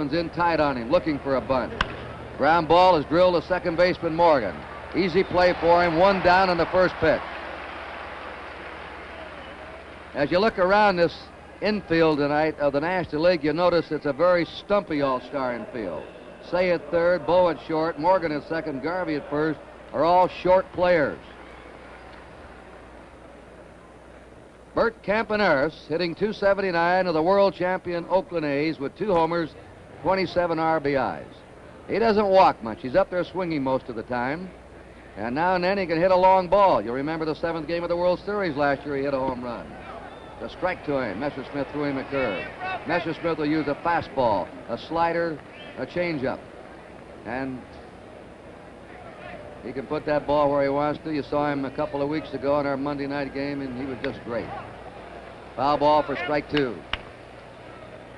in tight on him, looking for a bunt. Ground ball is drilled to second baseman Morgan. Easy play for him, one down on the first pitch. As you look around this infield tonight of the National League, you notice it's a very stumpy all-star infield. Say at third, Bo at short, Morgan at second, Garvey at first are all short players. Bert Campaneris hitting .279 of the world champion Oakland A's with 2 homers, 27 RBIs. He doesn't walk much. He's up there swinging most of the time. And now and then he can hit a long ball. You'll remember the 7th game of the World Series last year, he hit a home run. A strike to him. Messersmith threw him a curve. Messersmith will use a fastball, a slider, a changeup. And he can put that ball where he wants to. You saw him a couple of weeks ago in our Monday night game, and he was just great. Foul ball for strike 2.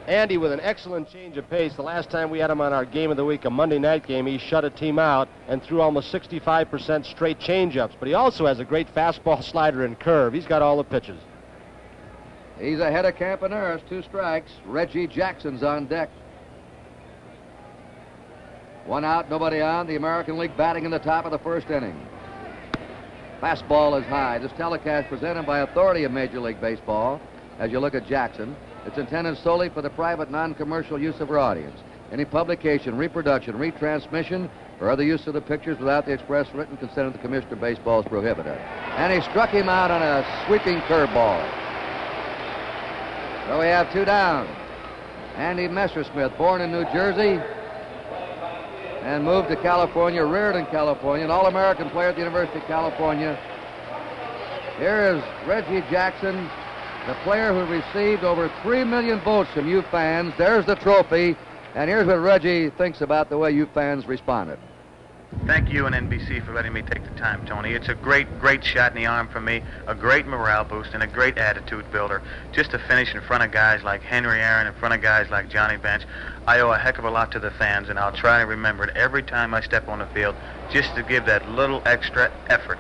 Andy with an excellent change of pace. The last time we had him on our game of the week, a Monday night game, he shut a team out and threw almost 65% straight changeups. But he also has a great fastball, slider, and curve. He's got all the pitches. He's ahead of Campaneris, 2 strikes. Reggie Jackson's on deck. 1 out, nobody on. The American League batting in the top of the first inning. Fastball is high. This telecast presented by authority of Major League Baseball. As you look at Jackson, it's intended solely for the private, non-commercial use of our audience. Any publication, reproduction, retransmission, or other use of the pictures without the express written consent of the Commissioner of Baseball is prohibited. And he struck him out on a sweeping curveball. So we have 2 down. Andy Messersmith, born in New Jersey and moved to California, reared in California, an All-American player at the University of California. Here is Reggie Jackson, the player who received over 3 million votes from you fans. There's the trophy, and here's what Reggie thinks about the way you fans responded. Thank you and NBC for letting me take the time, Tony. It's a great shot in the arm for me, a great morale boost, and a great attitude builder. Just to finish in front of guys like Henry Aaron, in front of guys like Johnny Bench, I owe a heck of a lot to the fans, and I'll try to remember it every time I step on the field, just to give that little extra effort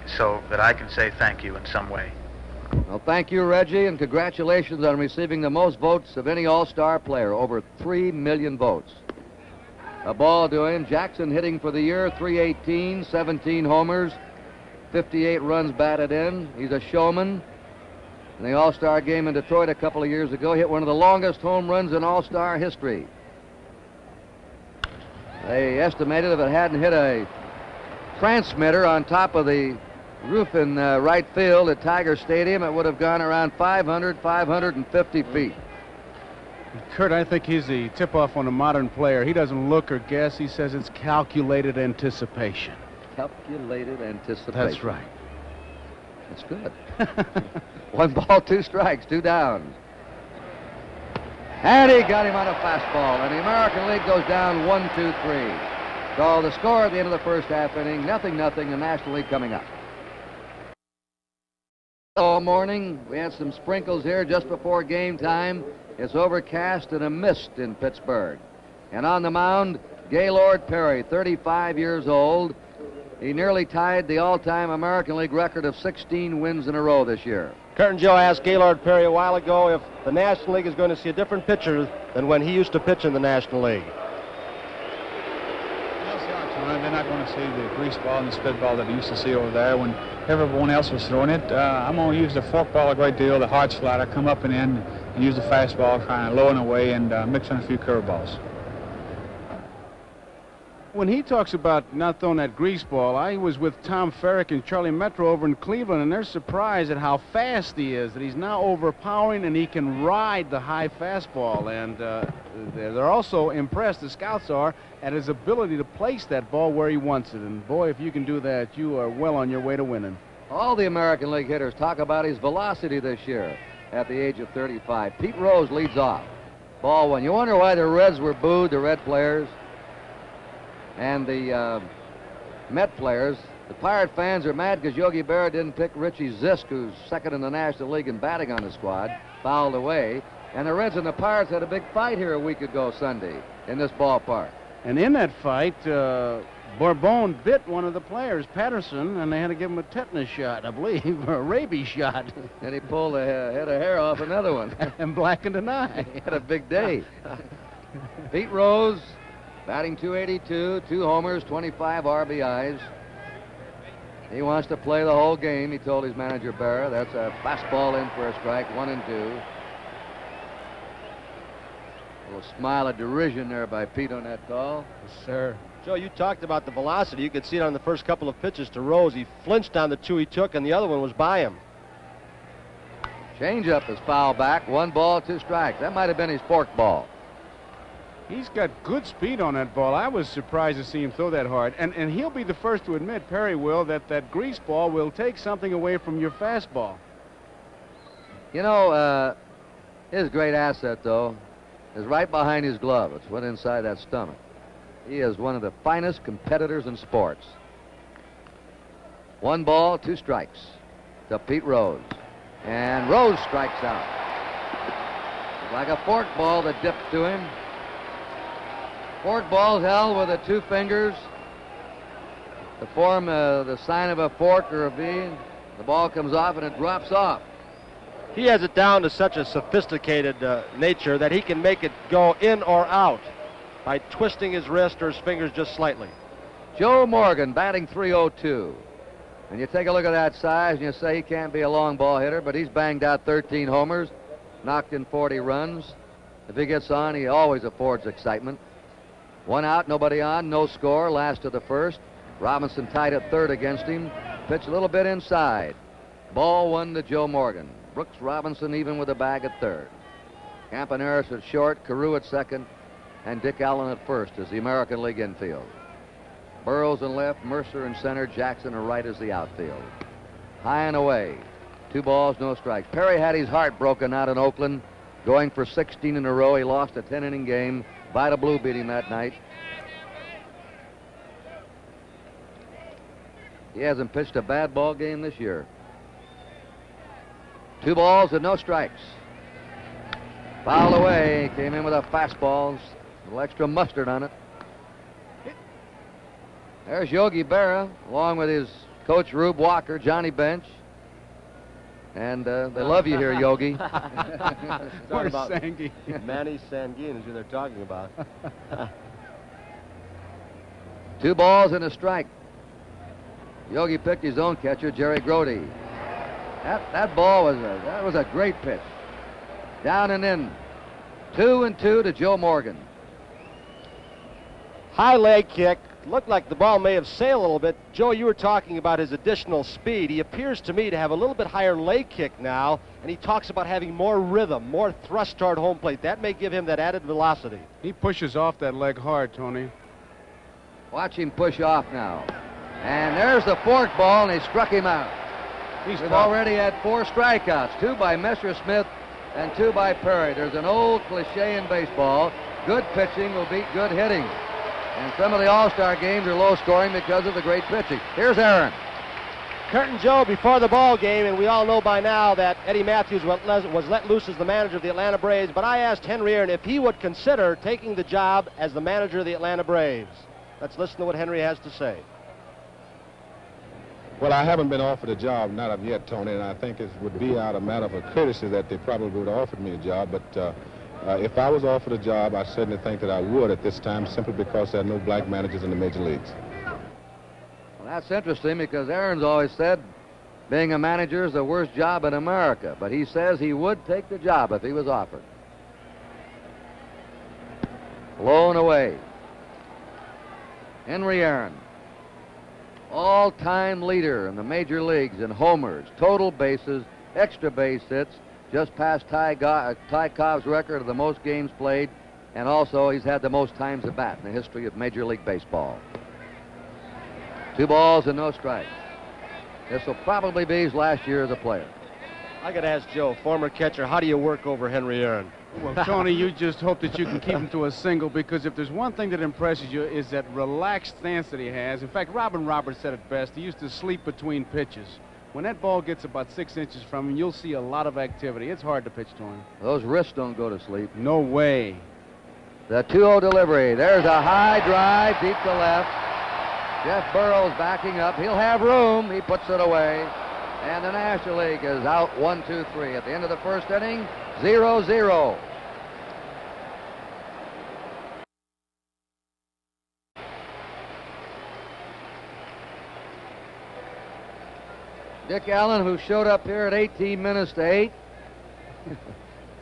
so that I can say thank you in some way. Well, thank you, Reggie, and congratulations on receiving the most votes of any All-Star player, over 3 million votes. A ball to him. Jackson hitting for the year, .318, 17 homers, 58 runs batted in. He's a showman. In the All-Star game in Detroit a couple of years ago, hit one of the longest home runs in All-Star history. They estimated if it hadn't hit a transmitter on top of the roof in right field at Tiger Stadium, it would have gone around 550 feet. Kurt, I think he's the tip-off on a modern player. He doesn't look or guess. He says it's calculated anticipation. Calculated anticipation. That's right. That's good. 1 ball, 2 strikes, 2 downs. And he got him on a fastball, and the American League goes down 1-2-3. So the score at the end of the first half inning, 0-0, the National League coming up. All morning, we had some sprinkles here just before game time. It's overcast and a mist in Pittsburgh. And on the mound, Gaylord Perry, 35 years old. He nearly tied the all-time American League record of 16 wins in a row this year. Kurt and Joe asked Gaylord Perry a while ago if the National League is going to see a different pitcher than when he used to pitch in the National League. They're not going to see the grease ball and the spitball that they used to see over there when everyone else was throwing it. I'm going to use the forkball a great deal, the hard slider, come up and in, and use the fastball, kind of low and away, and mix in a few curveballs. When he talks about not throwing that grease ball, I was with Tom Ferrick and Charlie Metro over in Cleveland, and they're surprised at how fast he is, that he's now overpowering and he can ride the high fastball. And they're also impressed, the scouts are, at his ability to place that ball where he wants it. And boy, if you can do that, you are well on your way to winning. All the American League hitters talk about his velocity this year at the age of 35. Pete Rose leads off. Ball 1. You wonder why the Reds were booed, the Red players. And the Met players, the Pirate fans are mad because Yogi Berra didn't pick Richie Zisk, who's second in the National League in batting on the squad, fouled away. And the Reds and the Pirates had a big fight here a week ago Sunday in this ballpark. And in that fight, Bourbon bit one of the players, Patterson, and they had to give him a tetanus shot, I believe, or a rabies shot. And he pulled a head of hair off another one. And blackened an eye. He had a big day. Pete Rose, batting .282, 2 homers, 25 RBIs. He wants to play the whole game, he told his manager, Berra. That's a fastball in for a strike, 1-2. A little smile of derision there by Pete on that call. Yes, sir. Joe, you talked about the velocity. You could see it on the first couple of pitches to Rose. He flinched on the 2 he took, and the other one was by him. Changeup is foul back, 1 ball, 2 strikes. That might have been his fork ball. He's got good speed on that ball. I was surprised to see him throw that hard. And he'll be the first to admit, Perry will, that grease ball will take something away from your fastball. You know, his great asset, though, is right behind his glove. It's went inside that stomach. He is one of the finest competitors in sports. 1 ball, 2 strikes to Pete Rose. And Rose strikes out. Like a fork ball that dipped to him. Fork ball held with the 2 fingers to form the sign of a fork or a V. The ball comes off and it drops off. He has it down to such a sophisticated nature that he can make it go in or out by twisting his wrist or his fingers just slightly. Joe Morgan batting .302. And you take a look at that size and you say he can't be a long ball hitter, but he's banged out 13 homers, knocked in 40 runs. If he gets on, he always affords excitement. 1 out, nobody on, no score, last of the first. Robinson tied at third against him. Pitch a little bit inside. Ball 1 to Joe Morgan. Brooks Robinson even with a bag at third. Campaneris at short, Carew at second, and Dick Allen at first as the American League infield. Burrows in left, Mercer in center, Jackson in right as the outfield. High and away. 2 balls, no strikes. Perry had his heart broken out in Oakland, going for 16 in a row. He lost a 10-inning game. Vida Blue beat him that night. He hasn't pitched a bad ball game this year. 2 balls and no strikes. Fouled away. Came in with a fastball. A little extra mustard on it. There's Yogi Berra, along with his coach Rube Walker, Johnny Bench. And they love you here, Yogi. Where's Sangy? Manny Sanguine is who they're talking about. 2 balls and a strike. Yogi picked his own catcher, Jerry Grody. That ball was a great pitch. Down and in. 2-2 to Joe Morgan. High leg kick. Looked like the ball may have sailed a little bit. Joe, you were talking about his additional speed. He appears to me to have a little bit higher leg kick now, and he talks about having more rhythm, more thrust toward home plate. That may give him that added velocity. He pushes off that leg hard, Tony. Watch him push off now. And there's the fork ball, and he struck him out. We've already had 4 strikeouts, 2 by Messersmith and 2 by Perry. There's an old cliche in baseball. Good pitching will beat good hitting. And some of the All-Star games are low scoring because of the great pitching. Here's Aaron. Curtin Joe before the ball game, and we all know by now that Eddie Matthews was let loose as the manager of the Atlanta Braves, but I asked Henry Aaron if he would consider taking the job as the manager of the Atlanta Braves. Let's listen to what Henry has to say. Well, I haven't been offered a job, not of yet, Tony, and I think it would be out of matter of courtesy that they probably would have offered me a job, but if I was offered a job, I certainly think that I would at this time, simply because there are no black managers in the major leagues. Well, that's interesting because Aaron's always said being a manager is the worst job in America, but he says he would take the job if he was offered. Blown away. Henry Aaron, all-time leader in the major leagues in homers, total bases, extra base hits, just passed Ty Cobb's record of the most games played, and also he's had the most times at bat in the history of Major League Baseball. 2 balls and no strikes. This will probably be his last year as a player. I got to ask Joe, former catcher, how do you work over Henry Aaron? Well, Tony, you just hope that you can keep him to a single, because if there's one thing that impresses you is that relaxed stance that he has. In fact, Robin Roberts said it best. He used to sleep between pitches. When that ball gets about 6 inches from him, you'll see a lot of activity. It's hard to pitch to him. Those wrists don't go to sleep. No way. The 2-0 delivery. There's a high drive deep to left. Jeff Burrows backing up. He'll have room. He puts it away. And the National League is out 1-2-3. At the end of the first inning, 0-0. Dick Allen, who showed up here at 18 minutes to 8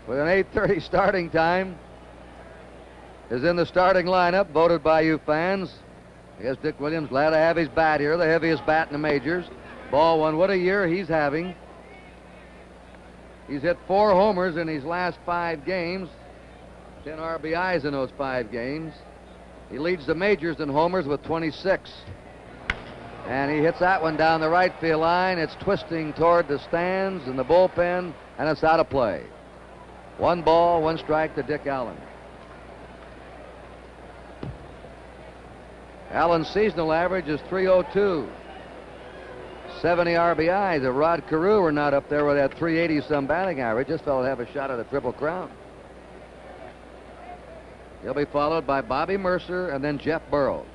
with an 8:30 starting time, is in the starting lineup, voted by you fans. I guess Dick Williams glad to have his bat here, the heaviest bat in the majors. Ball one. What a year he's having. He's hit 4 homers in his last 5 games, 10 RBIs in those 5 games. He leads the majors in homers with 26. And he hits that one down the right field line. It's twisting toward the stands and the bullpen, and it's out of play. 1 ball, 1 strike to Dick Allen. Allen's seasonal average is .302. 70 RBIs. If Rod Carew were not up there with that .380-some batting average, this fellow would have a shot at a Triple Crown. He'll be followed by Bobby Mercer and then Jeff Burroughs.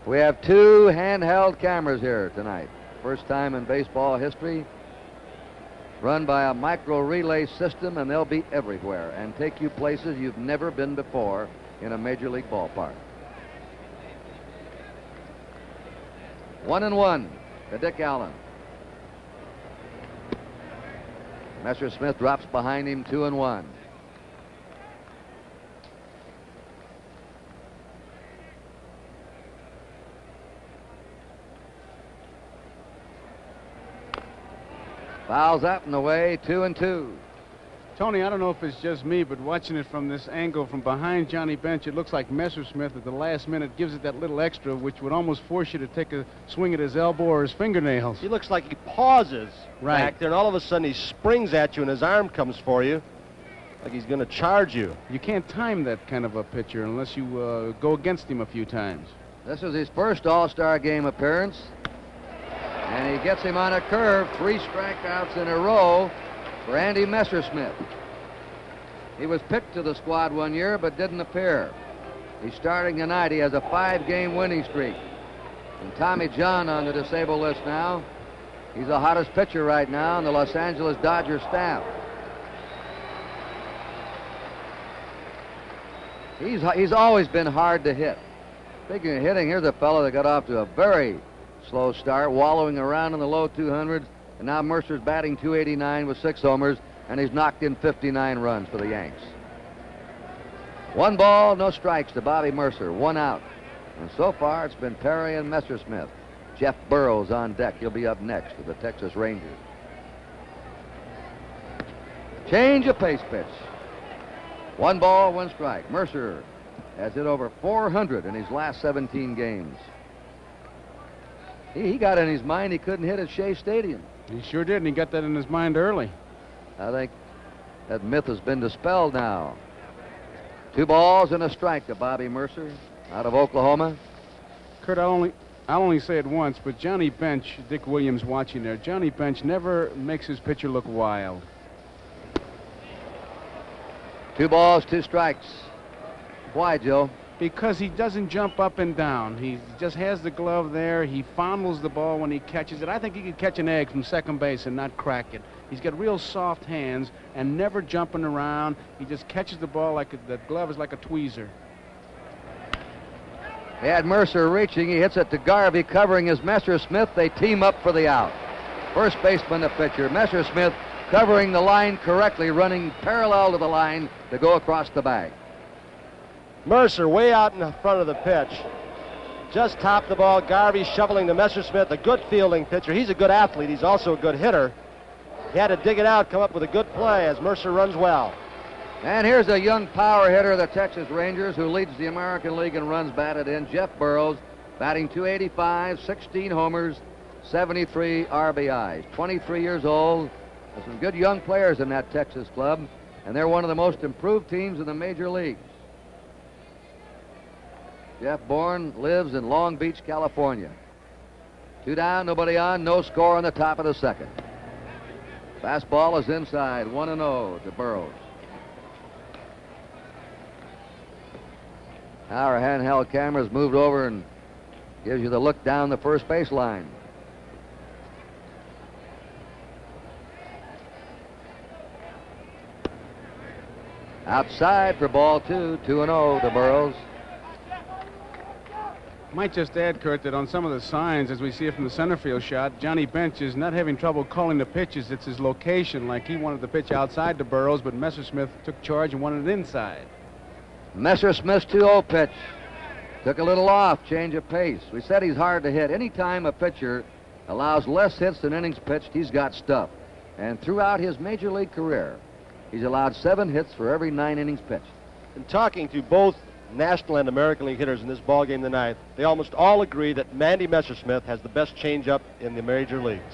We have 2 handheld cameras here tonight. First time in baseball history. Run by a micro relay system, and they'll be everywhere and take you places you've never been before in a major league ballpark. 1-1 to Dick Allen. Messersmith drops behind him, 2-1. Fouls up and away, 2-2. Tony, I don't know if it's just me, but watching it from this angle from behind Johnny Bench, it looks like Messersmith at the last minute gives it that little extra, which would almost force you to take a swing at his elbow or his fingernails. He looks like he pauses Right. back there, and all of a sudden he springs at you, and his arm comes for you, like he's going to charge you. You can't time that kind of a pitcher unless you go against him a few times. This is his first All-Star game appearance. And he gets him on a curve, 3 strikeouts in a row for Andy Messersmith. He was picked to the squad one year, but didn't appear. He's starting tonight. He has a 5-game winning streak. And Tommy John on the disabled list now. He's the hottest pitcher right now on the Los Angeles Dodgers staff. He's always been hard to hit. Speaking of hitting, here's a fellow that got off to a very slow start, wallowing around in the low 200s, and now Mercer's batting .289 with 6 homers, and he's knocked in 59 runs for the Yanks. 1 ball, no strikes to Bobby Mercer, 1 out. And so far, it's been Perry and Messersmith. Jeff Burroughs on deck. He'll be up next with the Texas Rangers. Change of pace pitch. 1 ball, 1 strike. Mercer has hit over 400 in his last 17 games. He got in his mind he couldn't hit at Shea Stadium. He sure did, and he got that in his mind early. I think that myth has been dispelled now. 2 balls and a strike to Bobby Mercer out of Oklahoma. Kurt, I'll only say it once, but Johnny Bench, Dick Williams watching there, Johnny Bench never makes his pitcher look wild. 2 balls, 2 strikes. Why, Joe? Because he doesn't jump up and down. He just has the glove there. He fondles the ball when he catches it. I think he could catch an egg from second base and not crack it. He's got real soft hands and never jumping around. He just catches the ball like that glove is like a tweezer. He had Mercer reaching. He hits it to Garvey, covering his Messersmith. They team up for the out. First baseman to pitcher. Messersmith covering the line correctly, running parallel to the line to go across the bag. Mercer way out in the front of the pitch. Just topped the ball. Garvey shoveling to Messersmith, a good fielding pitcher. He's a good athlete. He's also a good hitter. He had to dig it out, come up with a good play as Mercer runs well. And here's a young power hitter of the Texas Rangers who leads the American League in runs batted in, Jeff Burroughs, batting .285, 16 homers, 73 RBIs. 23 years old. There's some good young players in that Texas club, and they're one of the most improved teams in the major leagues. Jeff Bourne lives in Long Beach, California. 2 down, nobody on, no score on the top of the second. Fastball is inside, 1-0 to Burroughs. Now our handheld camera's moved over and gives you the look down the first base line. Outside for ball 2, 2-0 to Burroughs. Might just add, Kurt, that on some of the signs, as we see it from the center field shot, Johnny Bench is not having trouble calling the pitches. It's his location. Like he wanted the pitch outside to Burroughs, but Messersmith took charge and wanted it inside. Messersmith's 2-0 pitch. Took a little off, change of pace. We said he's hard to hit. Anytime a pitcher allows less hits than innings pitched, he's got stuff. And throughout his major league career, he's allowed 7 hits for every 9 innings pitched. In talking to both National and American League hitters in this ball game tonight, they almost all agree that Mandy Messersmith has the best changeup in the major leagues.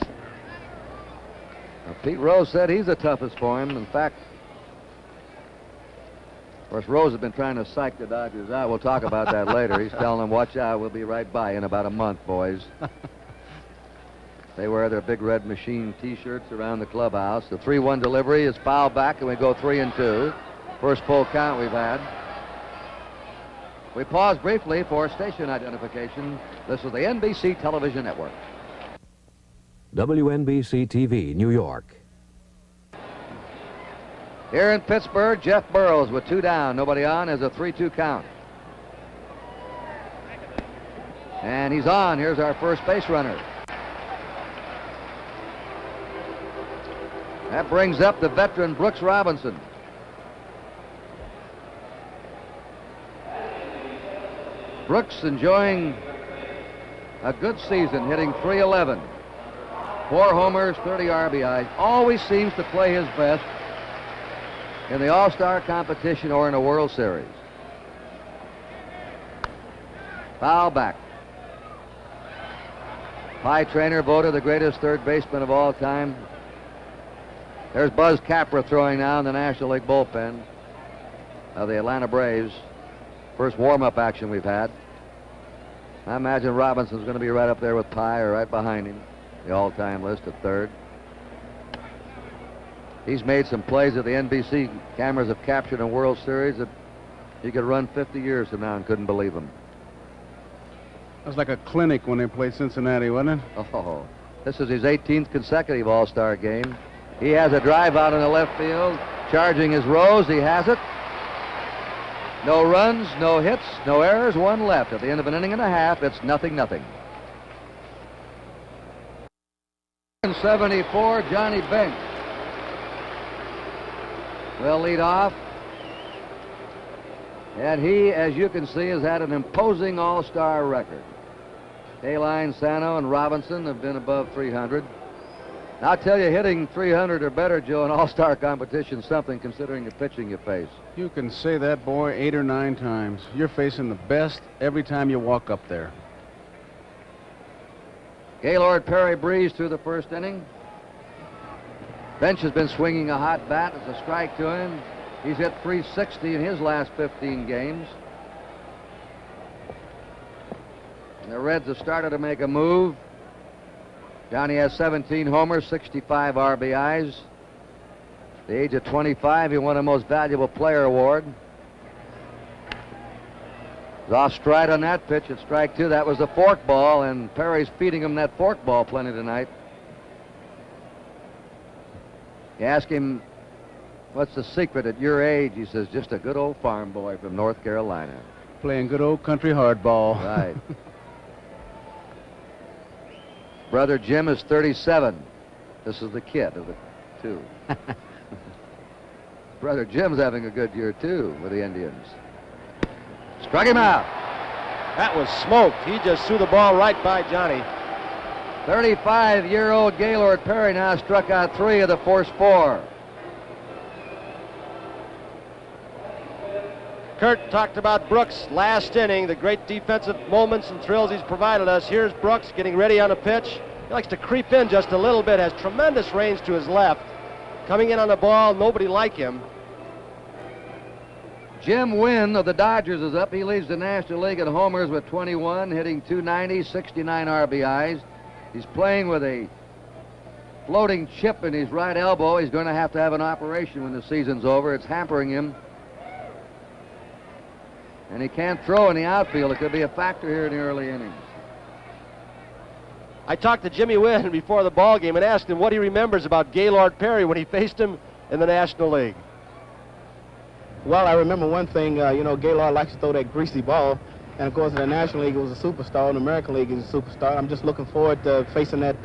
Now, Pete Rose said he's the toughest for him. In fact, of course, Rose has been trying to psych the Dodgers out. We'll talk about that later. He's telling them, watch out, we'll be right by in about a month, boys. They wear their big red machine T-shirts around the clubhouse. The 3-1 delivery is fouled back, and we go 3-2. First full count we've had. We pause briefly for station identification. This is the NBC Television Network. WNBC TV, New York. Here in Pittsburgh, Jeff Burroughs with 2 down. Nobody on as a 3-2 count. And he's on. Here's our first base runner. That brings up the veteran Brooks Robinson. Brooks enjoying a good season, hitting .311. 4 homers, 30 RBIs. Always seems to play his best in the All-Star competition or in a World Series. Foul back. Pie Trainer voted the greatest third baseman of all time. There's Buzz Capra throwing now in the National League bullpen of the Atlanta Braves. First warm-up action we've had. I imagine Robinson's going to be right up there with Pye or right behind him, the all-time list at third. He's made some plays that the NBC cameras have captured in World Series that he could run 50 years from now and couldn't believe them. That was like a clinic when they played Cincinnati, wasn't it? Oh, this is his 18th consecutive All-Star game. He has a drive out in the left field. Charging is Rose. He has it. No runs, no hits, no errors, 1 left. At the end of an inning and a half, it's 0-0. 74, Johnny Bench will lead off. And he, as you can see, has had an imposing all-star record. Kaline, Sano, and Robinson have been above 300. I'll tell you, hitting 300 or better, Joe, in all-star competition is something considering the pitching you face. You can say that, boy, 8 or 9 times. You're facing the best every time you walk up there. Gaylord Perry breezed through the first inning. Bench has been swinging a hot bat. It's a strike to him. He's hit .360 in his last 15 games. And the Reds have started to make a move. Johnny has 17 homers, 65 RBIs. At the age of 25, he won a Most Valuable Player award. He's off stride on that pitch at strike 2. That was the fork ball, and Perry's feeding him that fork ball plenty tonight. You ask him, what's the secret at your age? He says, just a good old farm boy from North Carolina. Playing good old country hardball. Right. Brother Jim is 37. This is the kid of the 2. Brother Jim's having a good year, too, with the Indians. Struck him out. That was smoked. He just threw the ball right by Johnny. 35-year-old Gaylord Perry now struck out 3 of the first 4. Kurt talked about Brooks last inning, the great defensive moments and thrills he's provided us. Here's Brooks getting ready on a pitch. He likes to creep in just a little bit, has tremendous range to his left. Coming in on the ball, nobody like him. Jim Wynn of the Dodgers is up. He leads the National League in homers with 21, hitting .290, 69 RBIs. He's playing with a floating chip in his right elbow. He's going to have an operation when the season's over. It's hampering him. And he can't throw in the outfield. It could be a factor here in the early innings. I talked to Jimmy Wynn before the ball game and asked him what he remembers about Gaylord Perry when he faced him in the National League. Well, I remember one thing, Gaylord likes to throw that greasy ball, And of course, in the National League, he was a superstar. In the American League, he's a superstar. I'm just looking forward to facing that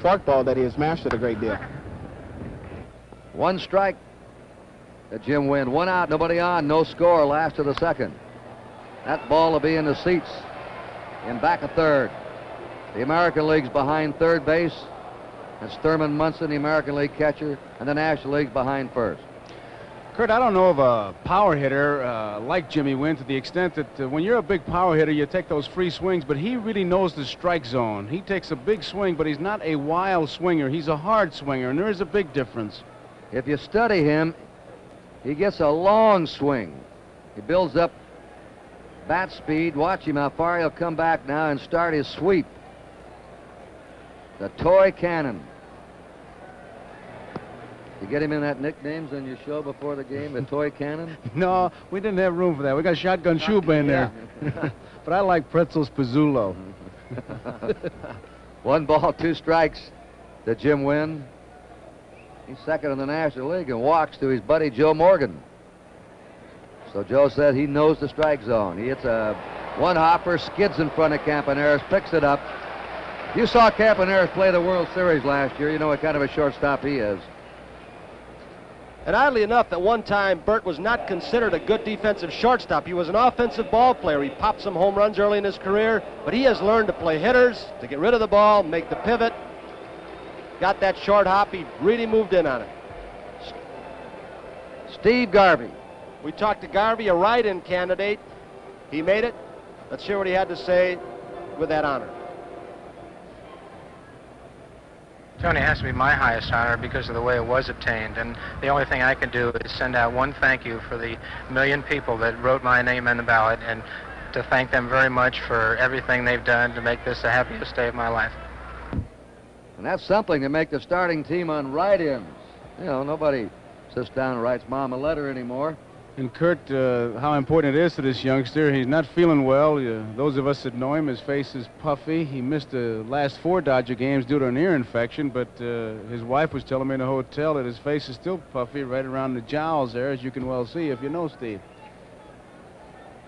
forkball that he has mastered a great deal. One strike to Jim Wynn. One out, nobody on, no score, last of the second. That ball will be in the seats in back of third. The American League's behind third base. That's Thurman Munson, the American League catcher, and the National League's behind first. Kurt, I don't know of a power hitter like Jimmy Wynn to the extent that when you're a big power hitter, you take those free swings, but he really knows the strike zone. He takes a big swing, but he's not a wild swinger. He's a hard swinger, and there is a big difference. If you study him, he gets a long swing. He builds up bat speed. Watch him how far he'll come back now and start his sweep. The toy cannon. You get him in that nicknames on your show before the game, the toy cannon? No, we didn't have room for that. We got Shotgun Shuba in there. But I like Pretzels Pizzulo. 1 ball, 2 strikes to Jim Wynn. He's second in the National League and walks to his buddy Joe Morgan. So Joe said he knows the strike zone. He hits a one-hopper, skids in front of Campaneris, picks it up. You saw Campaneris play the World Series last year. You know what kind of a shortstop he is. And oddly enough, at one time, Bert was not considered a good defensive shortstop. He was an offensive ball player. He popped some home runs early in his career, but he has learned to play hitters, to get rid of the ball, make the pivot. Got that short hop. He really moved in on it. Steve Garvey. We talked to Garvey, a write-in candidate. He made it. Let's hear what he had to say with that honor. Tony, it has to be my highest honor because of the way it was obtained, and the only thing I can do is send out one thank you for the 1 million people that wrote my name on the ballot, and to thank them very much for everything they've done to make this the happiest day of my life. And that's something to make the starting team on write-ins. You know, nobody sits down and writes Mom a letter anymore. And Kurt, how important it is to this youngster. He's not feeling well. Those of us that know him, his face is puffy. He missed the last 4 Dodger games due to an ear infection, but his wife was telling me in the hotel that his face is still puffy right around the jowls there, as you can well see if you know Steve.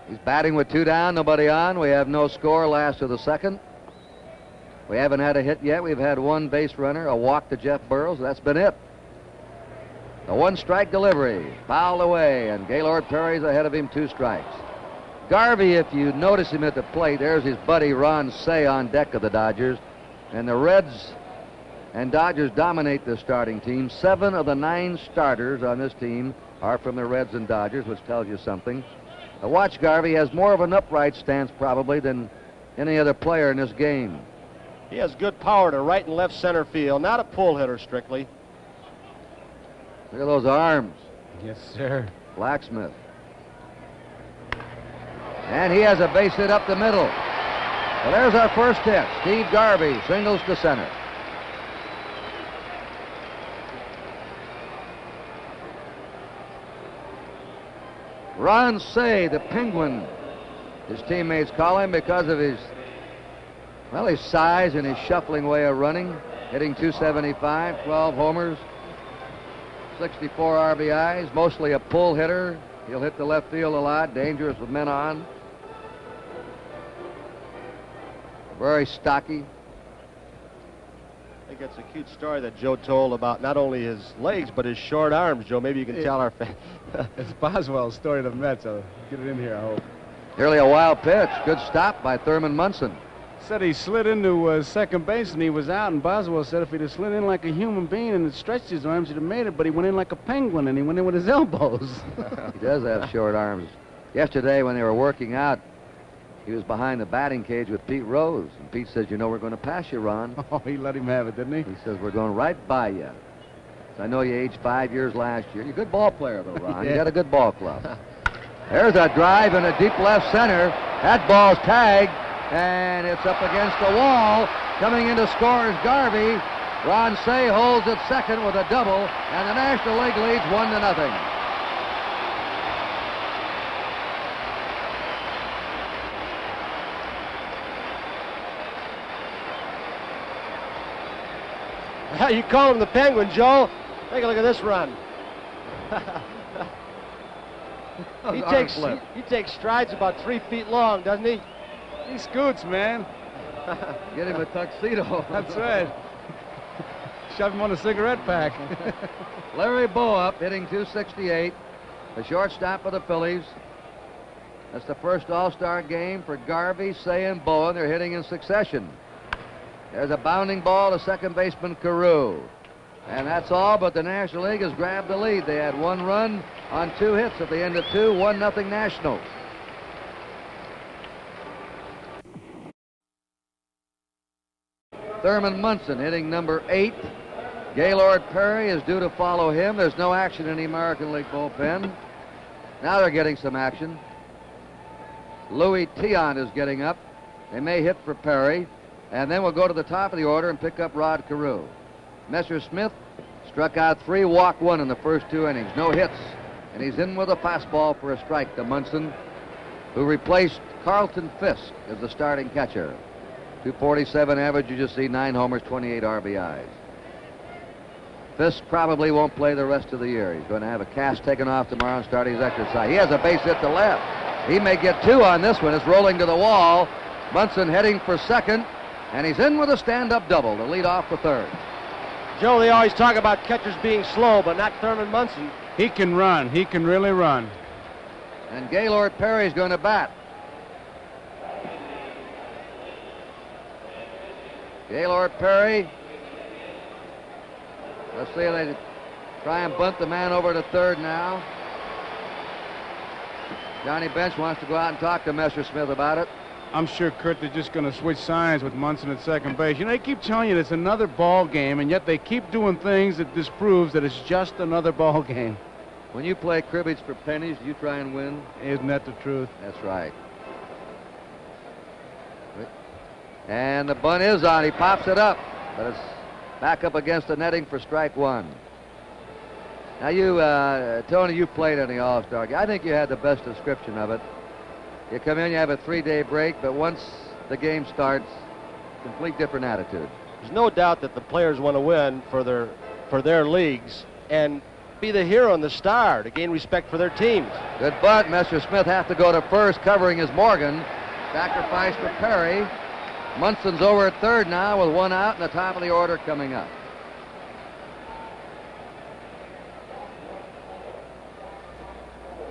He's batting with 2 down, nobody on. We have no score, last of the second. We haven't had a hit yet. We've had 1 base runner, a walk to Jeff Burrows. That's been it. The 1-strike delivery, fouled away, and Gaylord Perry's ahead of him, 2 strikes. Garvey, if you notice him at the plate, there's his buddy Ron Say on deck of the Dodgers. And the Reds and Dodgers dominate the starting team. 7 of the 9 starters on this team are from the Reds and Dodgers, which tells you something. Watch Garvey has more of an upright stance probably than any other player in this game. He has good power to right and left center field. Not a pull hitter strictly. Look at those arms. Yes, sir. Blacksmith. And he has a base hit up the middle. Well, there's our first hit. Steve Garvey singles to center. Ron Say, the Penguin, his teammates call him because of his size and his shuffling way of running. Hitting .275, 12 homers. 64 RBIs, mostly a pull hitter. He'll hit the left field a lot, dangerous with men on. Very stocky. I think that's a cute story that Joe told about not only his legs, but his short arms. Joe, maybe you can tell our fans. It's Boswell's story to the Mets, so get it in here, I hope. Nearly a wild pitch. Good stop by Thurman Munson. Said he slid into second base and he was out, and Boswell said if he'd have slid in like a human being and stretched his arms, he'd have made it, but he went in like a penguin and he went in with his elbows. He does have short arms. Yesterday when they were working out, he was behind the batting cage with Pete Rose, and Pete says, you know, we're going to pass you, Ron. Oh, he let him have it, didn't he? He says, we're going right by you. So I know you aged 5 years last year. You're a good ball player, though, Ron. Yeah. You got a good ball club. There's a drive in a deep left center. That ball's tagged. And it's up against the wall. Coming in to score is Garvey. Ron Say holds at second with a double, and the National League leads 1-0. You call him the Penguin, Joe. Take a look at this run. He takes strides about 3 feet long, doesn't he? He scoots, man. Get him a tuxedo. That's right. Shove him on a cigarette pack. Larry Bowa hitting .268, the shortstop of the Phillies. That's the first All-Star game for Garvey, Say, and Bowa. They're hitting in succession. There's a bounding ball to second baseman Carew. And that's all, but the National League has grabbed the lead. They had 1 run on 2 hits at the end of 2, 1-0 Nationals. Thurman Munson hitting number 8. Gaylord Perry is due to follow him. There's no action in the American League bullpen. Now they're getting some action. Louis Tion is getting up. They may hit for Perry. And then we'll go to the top of the order and pick up Rod Carew. Messersmith struck out 3, walked 1 in the first 2 innings. No hits. And he's in with a fastball for a strike to Munson, who replaced Carlton Fisk as the starting catcher. .247 average, you just see 9 homers, 28 RBIs. Fisk probably won't play the rest of the year. He's going to have a cast taken off tomorrow and start his exercise. He has a base hit to left. He may get 2 on this one. It's rolling to the wall. Munson heading for second, and he's in with a stand-up double to lead off the third. Joe, they always talk about catchers being slow, but not Thurman Munson. He can run. He can really run. And Gaylord Perry's going to bat. Gaylord Perry. Let's see if they try and bunt the man over to third now. Johnny Bench wants to go out and talk to Messersmith about it. I'm sure, Kurt, they're just going to switch sides with Munson at second base. You know, they keep telling you it's another ball game, and yet they keep doing things that disproves that it's just another ball game. When you play cribbage for pennies, do you try and win? Isn't that the truth? That's right. And the bunt is on. He pops it up, but it's back up against the netting for strike 1. Now you, Tony, you played in the All-Star game. I think you had the best description of it. You come in, you have a 3-day break, but once the game starts, complete different attitude. There's no doubt that the players want to win for their leagues and be the hero and the star to gain respect for their teams. Good bunt. Messersmith has to go to first, covering his Morgan. Sacrifice for Perry. Munson's over at third now with 1 out, and the top of the order coming up.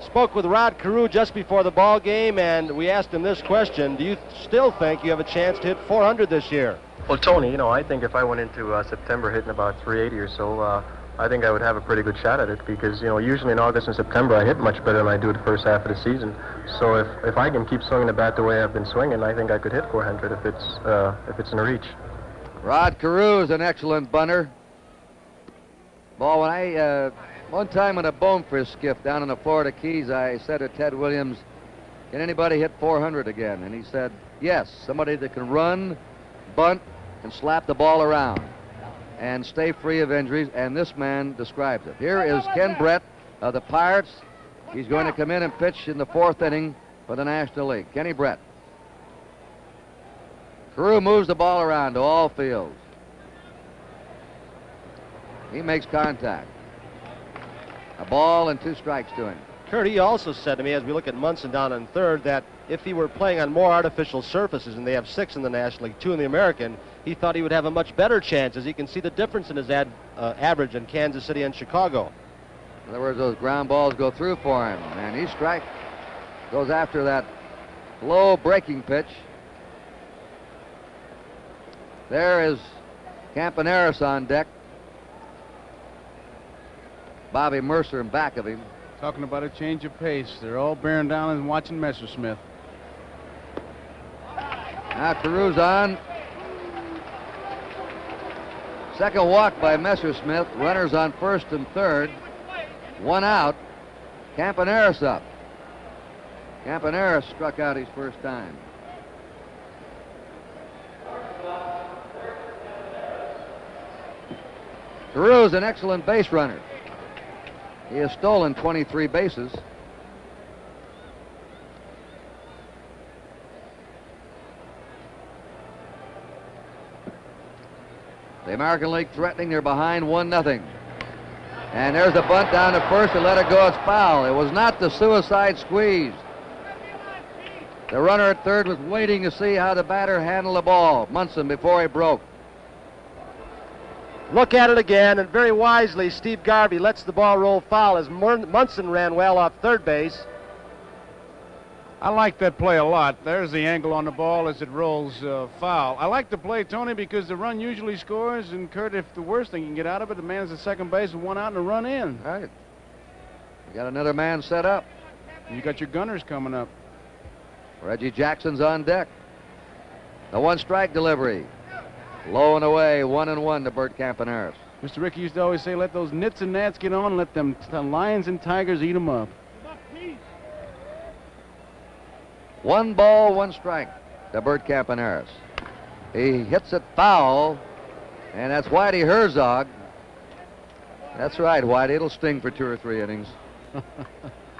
Spoke with Rod Carew just before the ball game, and we asked him this question: do you still think you have a chance to hit 400 this year? Well, Tony, you know, I think if I went into September hitting about 380 or so, I think I would have a pretty good shot at it because, you know, usually in August and September I hit much better than I do the first half of the season. So if I can keep swinging the bat the way I've been swinging, I think I could hit 400 if it's in reach. Rod Carew is an excellent bunter. Ball, when I one time in a bonefish skiff down in the Florida Keys, I said to Ted Williams, "Can anybody hit 400 again?" And he said, "Yes, somebody that can run, bunt, and slap the ball around and stay free of injuries," and this man describes it. Here is Ken Brett of the Pirates. He's going to come in and pitch in the 4th inning for the National League. Kenny Brett. Carew moves the ball around to all fields. He makes contact. A ball and 2 strikes to him. Kurt, he also said to me, as we look at Munson down in third, that if he were playing on more artificial surfaces, and they have 6 in the National League, 2 in the American, he thought he would have a much better chance, as he can see the difference in his average in Kansas City and Chicago. In other words, those ground balls go through for him, and he goes after that low breaking pitch. There is Campaneris on deck. Bobby Mercer in back of him. Talking about a change of pace. They're all bearing down and watching Messersmith. Now Carew's on. Second walk by Messersmith. Runners on first and third. 1 out. Campaneris up. Campaneris struck out his first time. Carew's an excellent base runner. He has stolen 23 bases. The American League threatening. They're behind 1-0. And there's a bunt down to first to let it go. It's foul. It was not the suicide squeeze. The runner at third was waiting to see how the batter handled the ball, Munson, before he broke. Look at it again, and very wisely, Steve Garvey lets the ball roll foul as Munson ran well off third base. I like that play a lot. There's the angle on the ball as it rolls foul. I like the play, Tony, because the run usually scores, and Kurt, if the worst thing you can get out of it, the man's at second base with one out and a run in. All right. You got another man set up. You got your gunners coming up. Reggie Jackson's on deck. The one-strike delivery. Low and away, 1-1 to Bert Campaneris. Mr. Rickey used to always say, let those nits and gnats get on and let them lions and tigers eat them up. 1 ball, 1 strike to Bert Campaneris. He hits it foul, and that's Whitey Herzog. That's right, Whitey. It'll sting for 2 or 3 innings.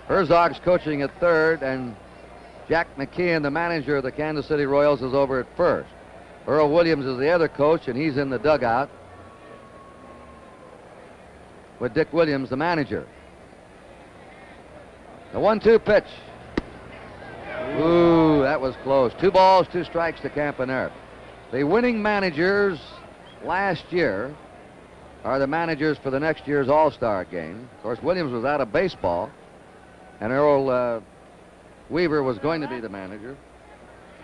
Herzog's coaching at third, and Jack McKeon, the manager of the Kansas City Royals, is over at first. Earl Williams is the other coach, and he's in the dugout with Dick Williams, the manager. The 1-2 pitch. Ooh, that was close. 2 balls, 2 strikes to Campaneris. The winning managers last year are the managers for the next year's All-Star game. Of course, Williams was out of baseball, and Earl Weaver was going to be the manager.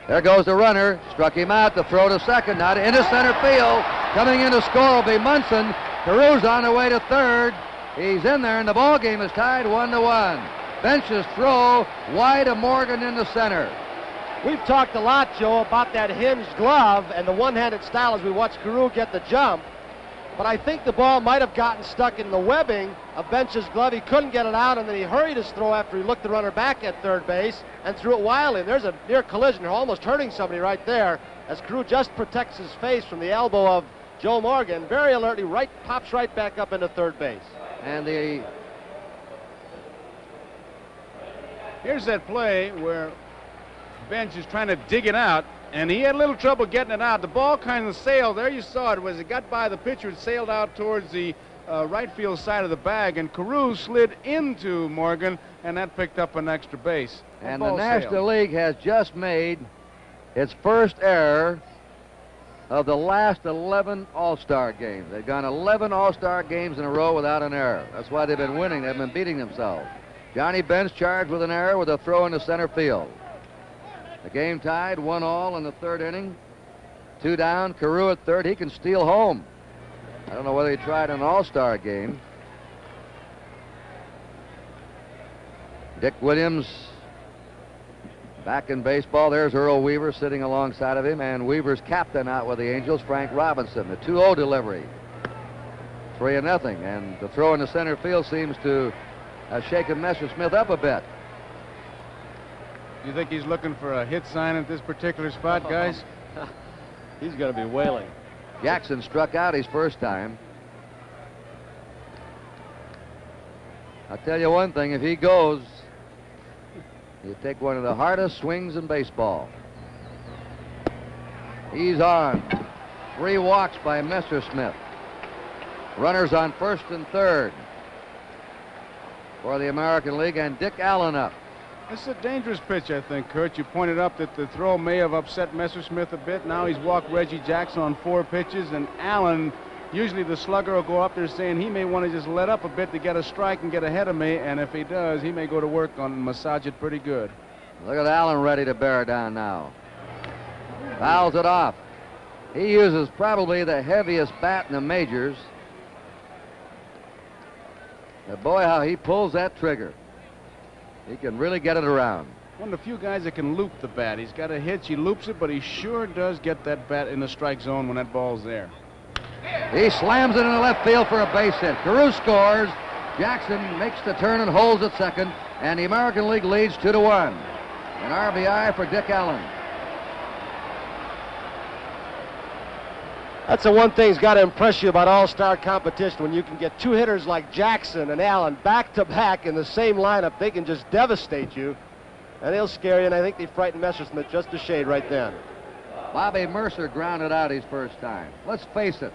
There goes the runner. Struck him out. The throw to second. Now into center field. Coming in to score will be Munson. Carew's on the way to third. He's in there, and the ball game is tied 1-1. Bench's throw wide of Morgan into center. We've talked a lot, Joe, about that hinged glove and the one-handed style as we watch Carew get the jump. But I think the ball might have gotten stuck in the webbing of Bench's glove. He couldn't get it out, and then he hurried his throw after he looked the runner back at third base and threw it wildly. And there's a near collision, almost hurting somebody right there, as Carew just protects his face from the elbow of Joe Morgan. Very alertly, pops right back up into third base. And here's that play where Bench is trying to dig it out, and he had a little trouble getting it out. The ball kind of sailed. There you saw it. As it got by the pitcher, it sailed out towards the right field side of the bag, and Carew slid into Morgan, and that picked up an extra base. And the National League has just made its first error of the last 11 All-Star games. They've gone 11 All-Star games in a row without an error. That's why they've been winning. They've been beating themselves. Johnny Bench charged with an error with a throw into center field. The game tied 1-1 in the third inning. 2 down. Carew at third. He can steal home. I don't know whether he tried an All-Star game. Dick Williams back in baseball. There's Earl Weaver sitting alongside of him, and Weaver's captain out with the Angels, Frank Robinson. The 2-0 delivery. 3-0, and the throw in the center field seems to have shaken Messersmith up a bit. You think he's looking for a hit sign at this particular spot, guys? He's going to be wailing. Jackson struck out his first time. I'll tell you one thing, if he goes, he'll take one of the hardest swings in baseball. He's on. 3 walks by Messersmith. Runners on first and third for the American League, and Dick Allen up. This is a dangerous pitch, I think, Kurt. You pointed up that the throw may have upset Messersmith a bit. Now he's walked Reggie Jackson on 4 pitches, and Allen, usually the slugger will go up there saying he may want to just let up a bit to get a strike and get ahead of me, and if he does, he may go to work on and massage it pretty good. Look at Allen ready to bear down now. Fouls it off. He uses probably the heaviest bat in the majors. But boy, how he pulls that trigger. He can really get it around. One of the few guys that can loop the bat. He's got a hitch, he loops it, but he sure does get that bat in the strike zone when that ball's there. He slams it into left field for a base hit. Carew scores. Jackson makes the turn and holds at second, and the American League leads 2-1. An RBI for Dick Allen. That's the one thing that's got to impress you about all-star competition. When you can get 2 hitters like Jackson and Allen back-to-back in the same lineup, they can just devastate you, and they'll scare you, and I think they frightened Messersmith just a shade right then. Bobby Mercer grounded out his first time. Let's face it,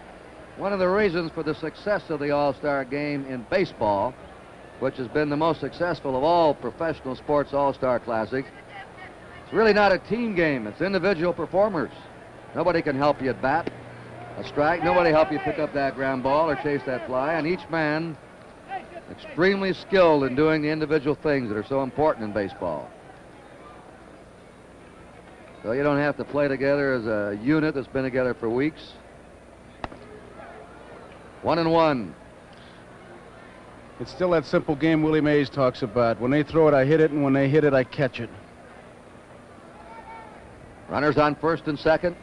one of the reasons for the success of the All-Star game in baseball, which has been the most successful of all professional sports All-Star Classics, it's really not a team game. It's individual performers. Nobody can help you at bat. A strike, nobody help you pick up that ground ball or chase that fly, and each man extremely skilled in doing the individual things that are so important in baseball. So you don't have to play together as a unit that's been together for weeks. 1-1. It's still that simple game Willie Mays talks about. When they throw it, I hit it, and when they hit it, I catch it. Runners on first and second.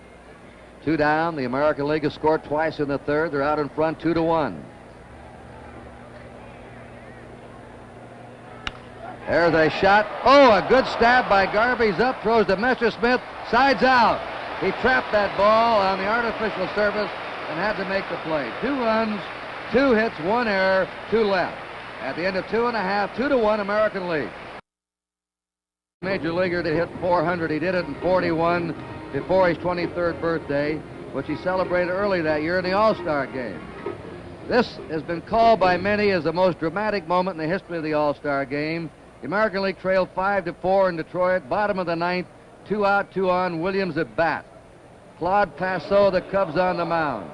2 down. The American League has scored twice in the third. They're out in front 2-1. There's a shot. Oh, a good stab by Garvey's up. Throws to Messersmith. Sides out. He trapped that ball on the artificial surface and had to make the play. 2 runs, 2 hits, 1 error, 2 left. At the end of 2.5, 2-1 American League. Major leaguer to hit 400. He did it in 41 before his 23rd birthday, which he celebrated early that year in the All-Star game. This has been called by many as the most dramatic moment in the history of the All-Star game. The American League trailed 5-4 in Detroit, bottom of the 9th, 2 out, 2 on, Williams at bat. Claude Passeau, the Cubs on the mound.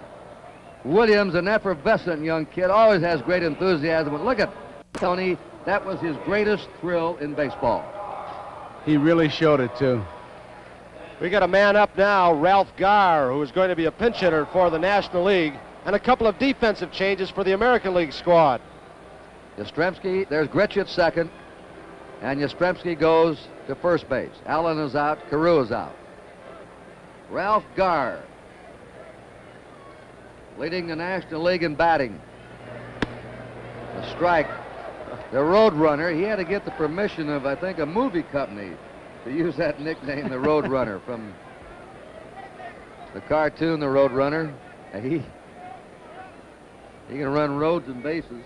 Williams, an effervescent young kid, always has great enthusiasm. But look at Tony, that was his greatest thrill in baseball. He really showed it, too. We got a man up now, Ralph Garr, who is going to be a pinch hitter for the National League, and a couple of defensive changes for the American League squad. Yastrzemski, there's Grich at second, and Yastrzemski goes to first base. Allen is out, Carew is out. Ralph Garr leading the National League in batting. A strike. The Road Runner, he had to get the permission of, I think, a movie company to use that nickname, the Road Runner, from the cartoon, the Road Runner. He can run roads and bases.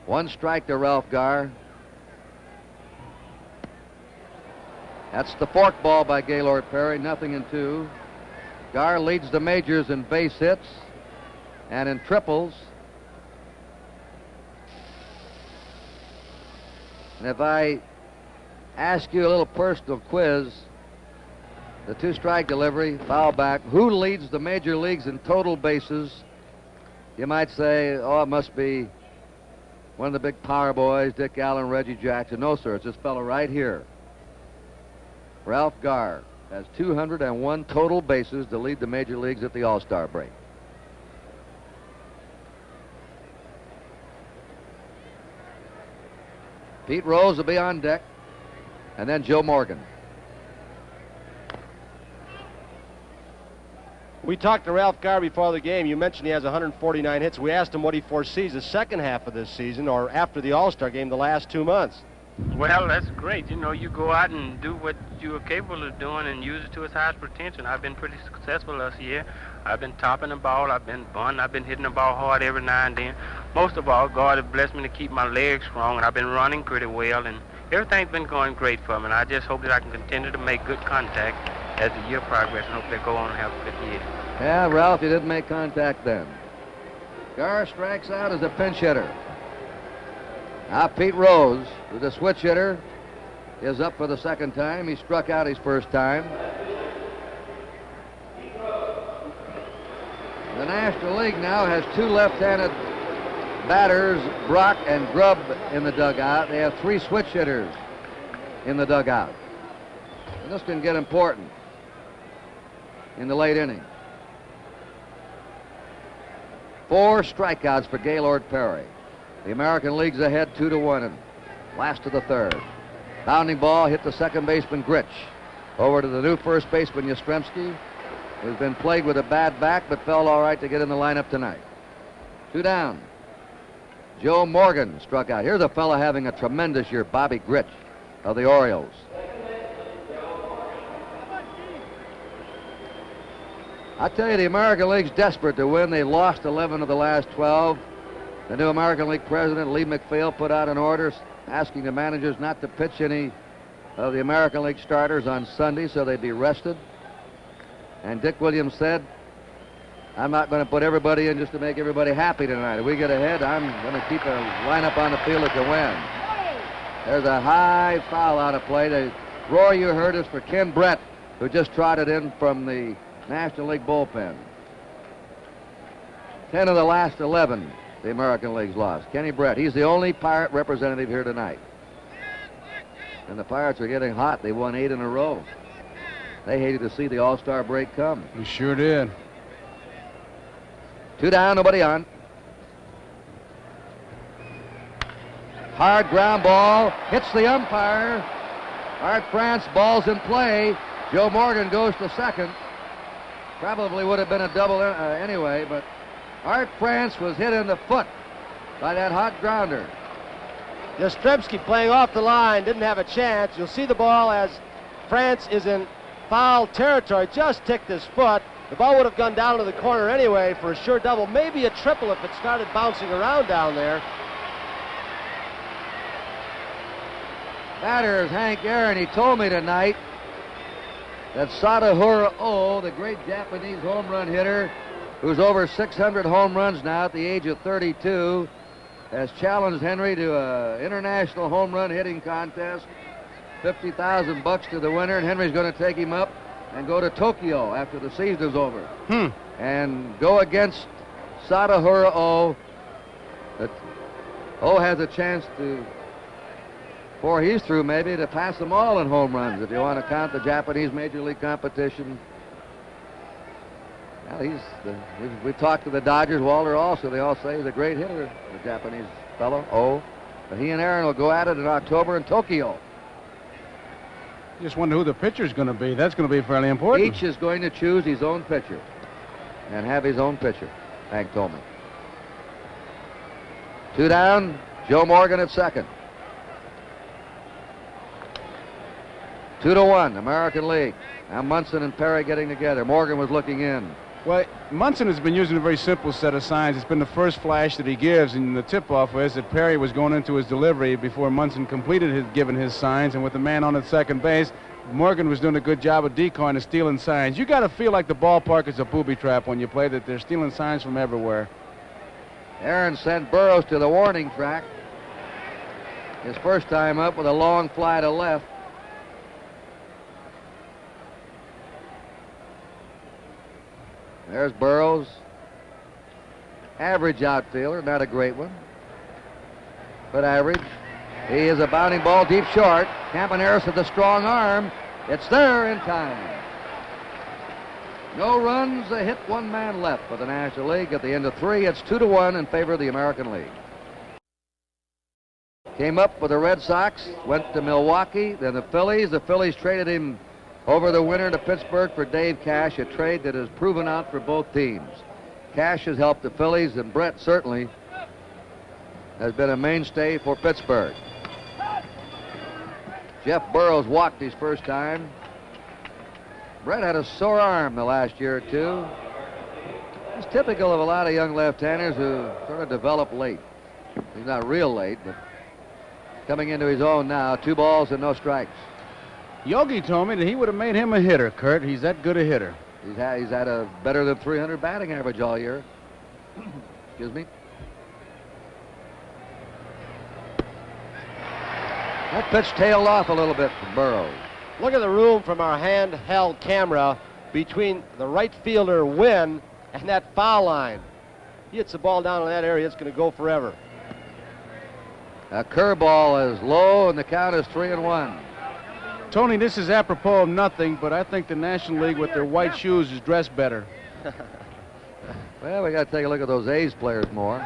1 strike to Ralph Garr. That's the fork ball by Gaylord Perry, 0-2. Garr leads the majors in base hits and in triples. And if I ask you a little personal quiz, the 2-strike delivery, foul back, who leads the major leagues in total bases? You might say, oh, it must be one of the big power boys, Dick Allen, Reggie Jackson. No, sir, it's this fellow right here. Ralph Garr has 201 total bases to lead the major leagues at the All-Star break. Pete Rose will be on deck, and then Joe Morgan. We talked to Ralph Garr before the game. You mentioned he has 149 hits. We asked him what he foresees the second half of this season, or after the All-Star game, the last 2 months. Well, that's great. You know, you go out and do what you are capable of doing and use it to its highest potential. I've been pretty successful this year. I've been topping the ball. I've been bunting. I've been hitting the ball hard every now and then. Most of all, God has blessed me to keep my legs strong, and I've been running pretty well, and everything's been going great for me. And I just hope that I can continue to make good contact as the year progresses, and hopefully go on and have a good year. Yeah, Ralph, you didn't make contact then. Garr strikes out as a pinch hitter. Now Pete Rose, who's a switch hitter, is up for the second time. He struck out his first time. The National League now has 2 left-handed batters, Brock and Grubb, in the dugout. They have 3 switch hitters in the dugout. And this can get important in the late inning. 4 strikeouts for Gaylord Perry. The American League's ahead 2-1 and last of the third. Bounding ball hit the second baseman Grich. Over to the new first baseman Yastrzemski, who's been plagued with a bad back but felt all right to get in the lineup tonight. 2 down. Joe Morgan struck out. Here's a fella having a tremendous year, Bobby Grich of the Orioles. I tell you, the American League's desperate to win. They lost 11 of the last 12. The new American League president, Lee McPhail, put out an order asking the managers not to pitch any of the American League starters on Sunday so they'd be rested. And Dick Williams said, I'm not going to put everybody in just to make everybody happy tonight. If we get ahead, I'm going to keep a lineup on the field that can win. There's a high foul out of play. The roar you heard is for Ken Brett, who just trotted in from the National League bullpen. 10 of the last 11 the American League's lost. Kenny Brett, he's the only Pirate representative here tonight. And the Pirates are getting hot. They won 8 in a row. They hated to see the All-Star break come. We sure did. 2 down, nobody on. Hard ground ball, hits the umpire. Art France, ball's in play. Joe Morgan goes to second. Probably would have been a double anyway, but Art France was hit in the foot by that hot grounder. Yastrzemski playing off the line, didn't have a chance. You'll see the ball as France is in foul territory, just ticked his foot. The ball would have gone down to the corner anyway for a sure double, maybe a triple if it started bouncing around down there. Batter is Hank Aaron. He told me tonight that Sadahura Oh, the great Japanese home run hitter, who's over 600 home runs now at the age of 32, has challenged Henry to an international home run hitting contest. $50,000 to the winner, and Henry's going to take him up and go to Tokyo after the season is over. And go against Sadahura Oh. Oh has a chance to, before he's through maybe, to pass them all in home runs if you want to count the Japanese Major League competition. Well, we talked to the Dodgers, Walter also. They all say he's a great hitter, the Japanese fellow. Oh, but he and Aaron will go at it in October in Tokyo. Just wonder who the pitcher's going to be. That's going to be fairly important. Each is going to choose his own pitcher and have his own pitcher, Hank told me. 2 down, Joe Morgan at second. 2-1, American League. Now Munson and Perry getting together. Morgan was looking in. Well, Munson has been using a very simple set of signs. It's been the first flash that he gives, and the tip-off was that Perry was going into his delivery before Munson completed giving his signs, and with the man on at second base, Morgan was doing a good job of decoying and stealing signs. You got to feel like the ballpark is a booby trap when you play, that they're stealing signs from everywhere. Aaron sent Burroughs to the warning track. His first time up with a long fly to left. There's Burroughs. Average outfielder, not a great one, but average. He is a bounding ball deep short. Campaneris with a strong arm. It's there in time. No runs, a hit, 1 man left for the National League. At the end of 3, it's 2-1 in favor of the American League. Came up with the Red Sox, went to Milwaukee, then the Phillies. The Phillies traded him over the winter to Pittsburgh for Dave Cash, a trade that has proven out for both teams. Cash has helped the Phillies, and Brett certainly has been a mainstay for Pittsburgh. Jeff Burroughs walked his first time. Brett had a sore arm the last year or two. It's typical of a lot of young left-handers who sort of develop late. He's not real late, but coming into his own now. 2 balls and no strikes. Yogi told me that he would have made him a hitter, Kurt. He's that good a hitter. He's had a better than 300 batting average all year. Excuse me. That pitch tailed off a little bit from Burroughs. Look at the room from our handheld camera between the right fielder, Wynn, and that foul line. He hits the ball down in that area, it's going to go forever. A curveball is low, and the count is 3-1. Tony, this is apropos of nothing, but I think the National League with their white shoes is dressed better. Well, we got to take a look at those A's players more.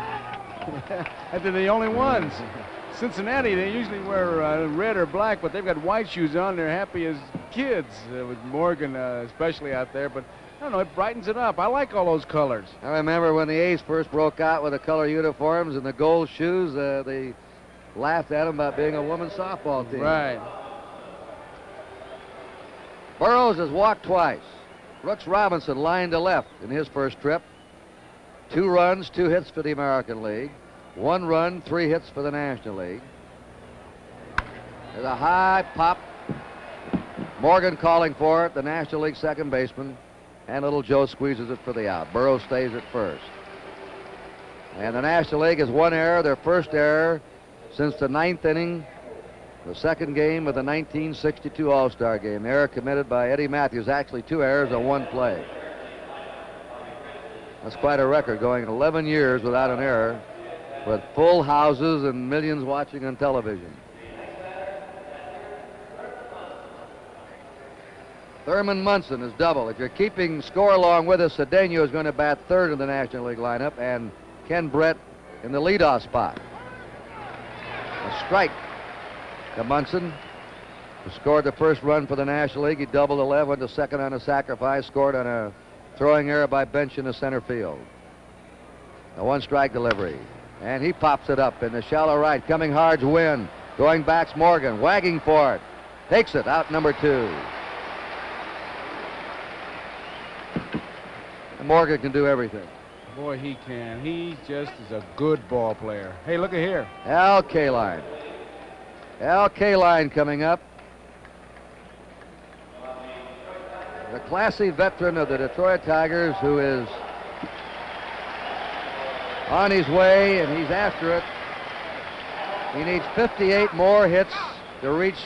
And they're the only ones. Cincinnati, they usually wear red or black, but they've got white shoes on. They're happy as kids, with Morgan especially out there. But I don't know, it brightens it up. I like all those colors. I remember when the A's first broke out with the color uniforms and the gold shoes, they laughed at them about being a women's softball team. Right. Burroughs has walked twice. Brooks Robinson lined to left in his first trip. 2 runs, 2 hits for the American League. 1 run, 3 hits for the National League. There's a high pop. Morgan calling for it, the National League second baseman. And little Joe squeezes it for the out. Burroughs stays at first. And the National League has one error, their first error since the 9th inning, the second game of the 1962 All-Star game. The error committed by Eddie Matthews, actually 2 errors on 1 play. That's quite a record, going 11 years without an error, with full houses and millions watching on television. Thurman Munson is double. If you're keeping score along with us, Cedeno is going to bat third in the National League lineup, and Ken Brett in the leadoff spot. A strike to Munson, who scored the first run for the National League. He doubled the left, went to second on a sacrifice, scored on a throwing error by Bench in the center field. A 1-strike delivery, and he pops it up in the shallow right. Coming hard's Wynn. Going back's Morgan, wagging for it. Takes it, out number 2. And Morgan can do everything. Boy, he can. He just is a good ball player. Hey, look at here. Al Kaline. Al Kaline coming up. The classy veteran of the Detroit Tigers, who is on his way, and he's after it. He needs 58 more hits to reach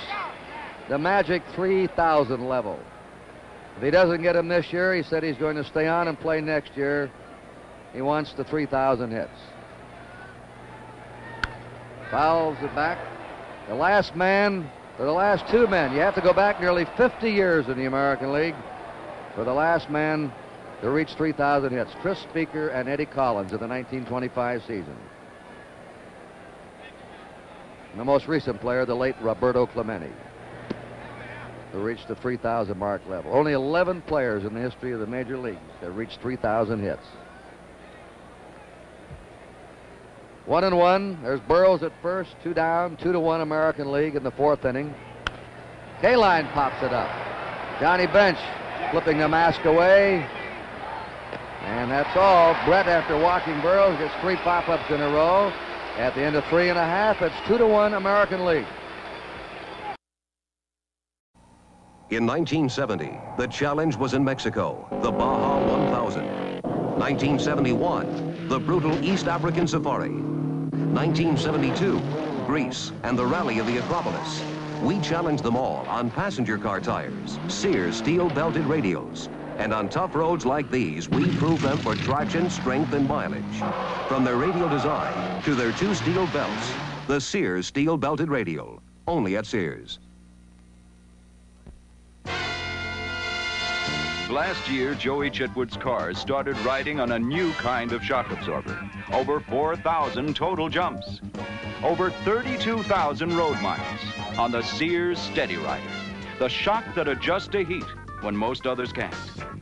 the magic 3,000 level. If he doesn't get them this year, he said he's going to stay on and play next year. He wants the 3,000 hits. Fouls it back. The last man, or the last 2 men, you have to go back nearly 50 years in the American League for the last man to reach 3,000 hits. Chris Speaker and Eddie Collins in the 1925 season. And the most recent player, the late Roberto Clemente, who reached the 3,000 mark level. Only 11 players in the history of the major leagues have reached 3,000 hits. 1-1. There's Burroughs at first, 2 down, 2-1 American League in the 4th inning. Kaline pops it up. Johnny Bench flipping the mask away. And that's all. Brett, after walking Burroughs, gets 3 pop-ups in a row. At the end of 3.5, it's 2-1 American League. In 1970, the challenge was in Mexico, the Baja 1000. 1971, the brutal East African Safari. 1972, Greece and the Rally of the Acropolis. We challenged them all on passenger car tires, Sears steel-belted radios. And on tough roads like these, we prove them for traction, strength, and mileage. From their radial design to their 2 steel belts, the Sears steel-belted radial, only at Sears. Last year, Joey Chitwood's cars started riding on a new kind of shock absorber. Over 4,000 total jumps. Over 32,000 road miles on the Sears Steady Rider. The shock that adjusts to heat when most others can't.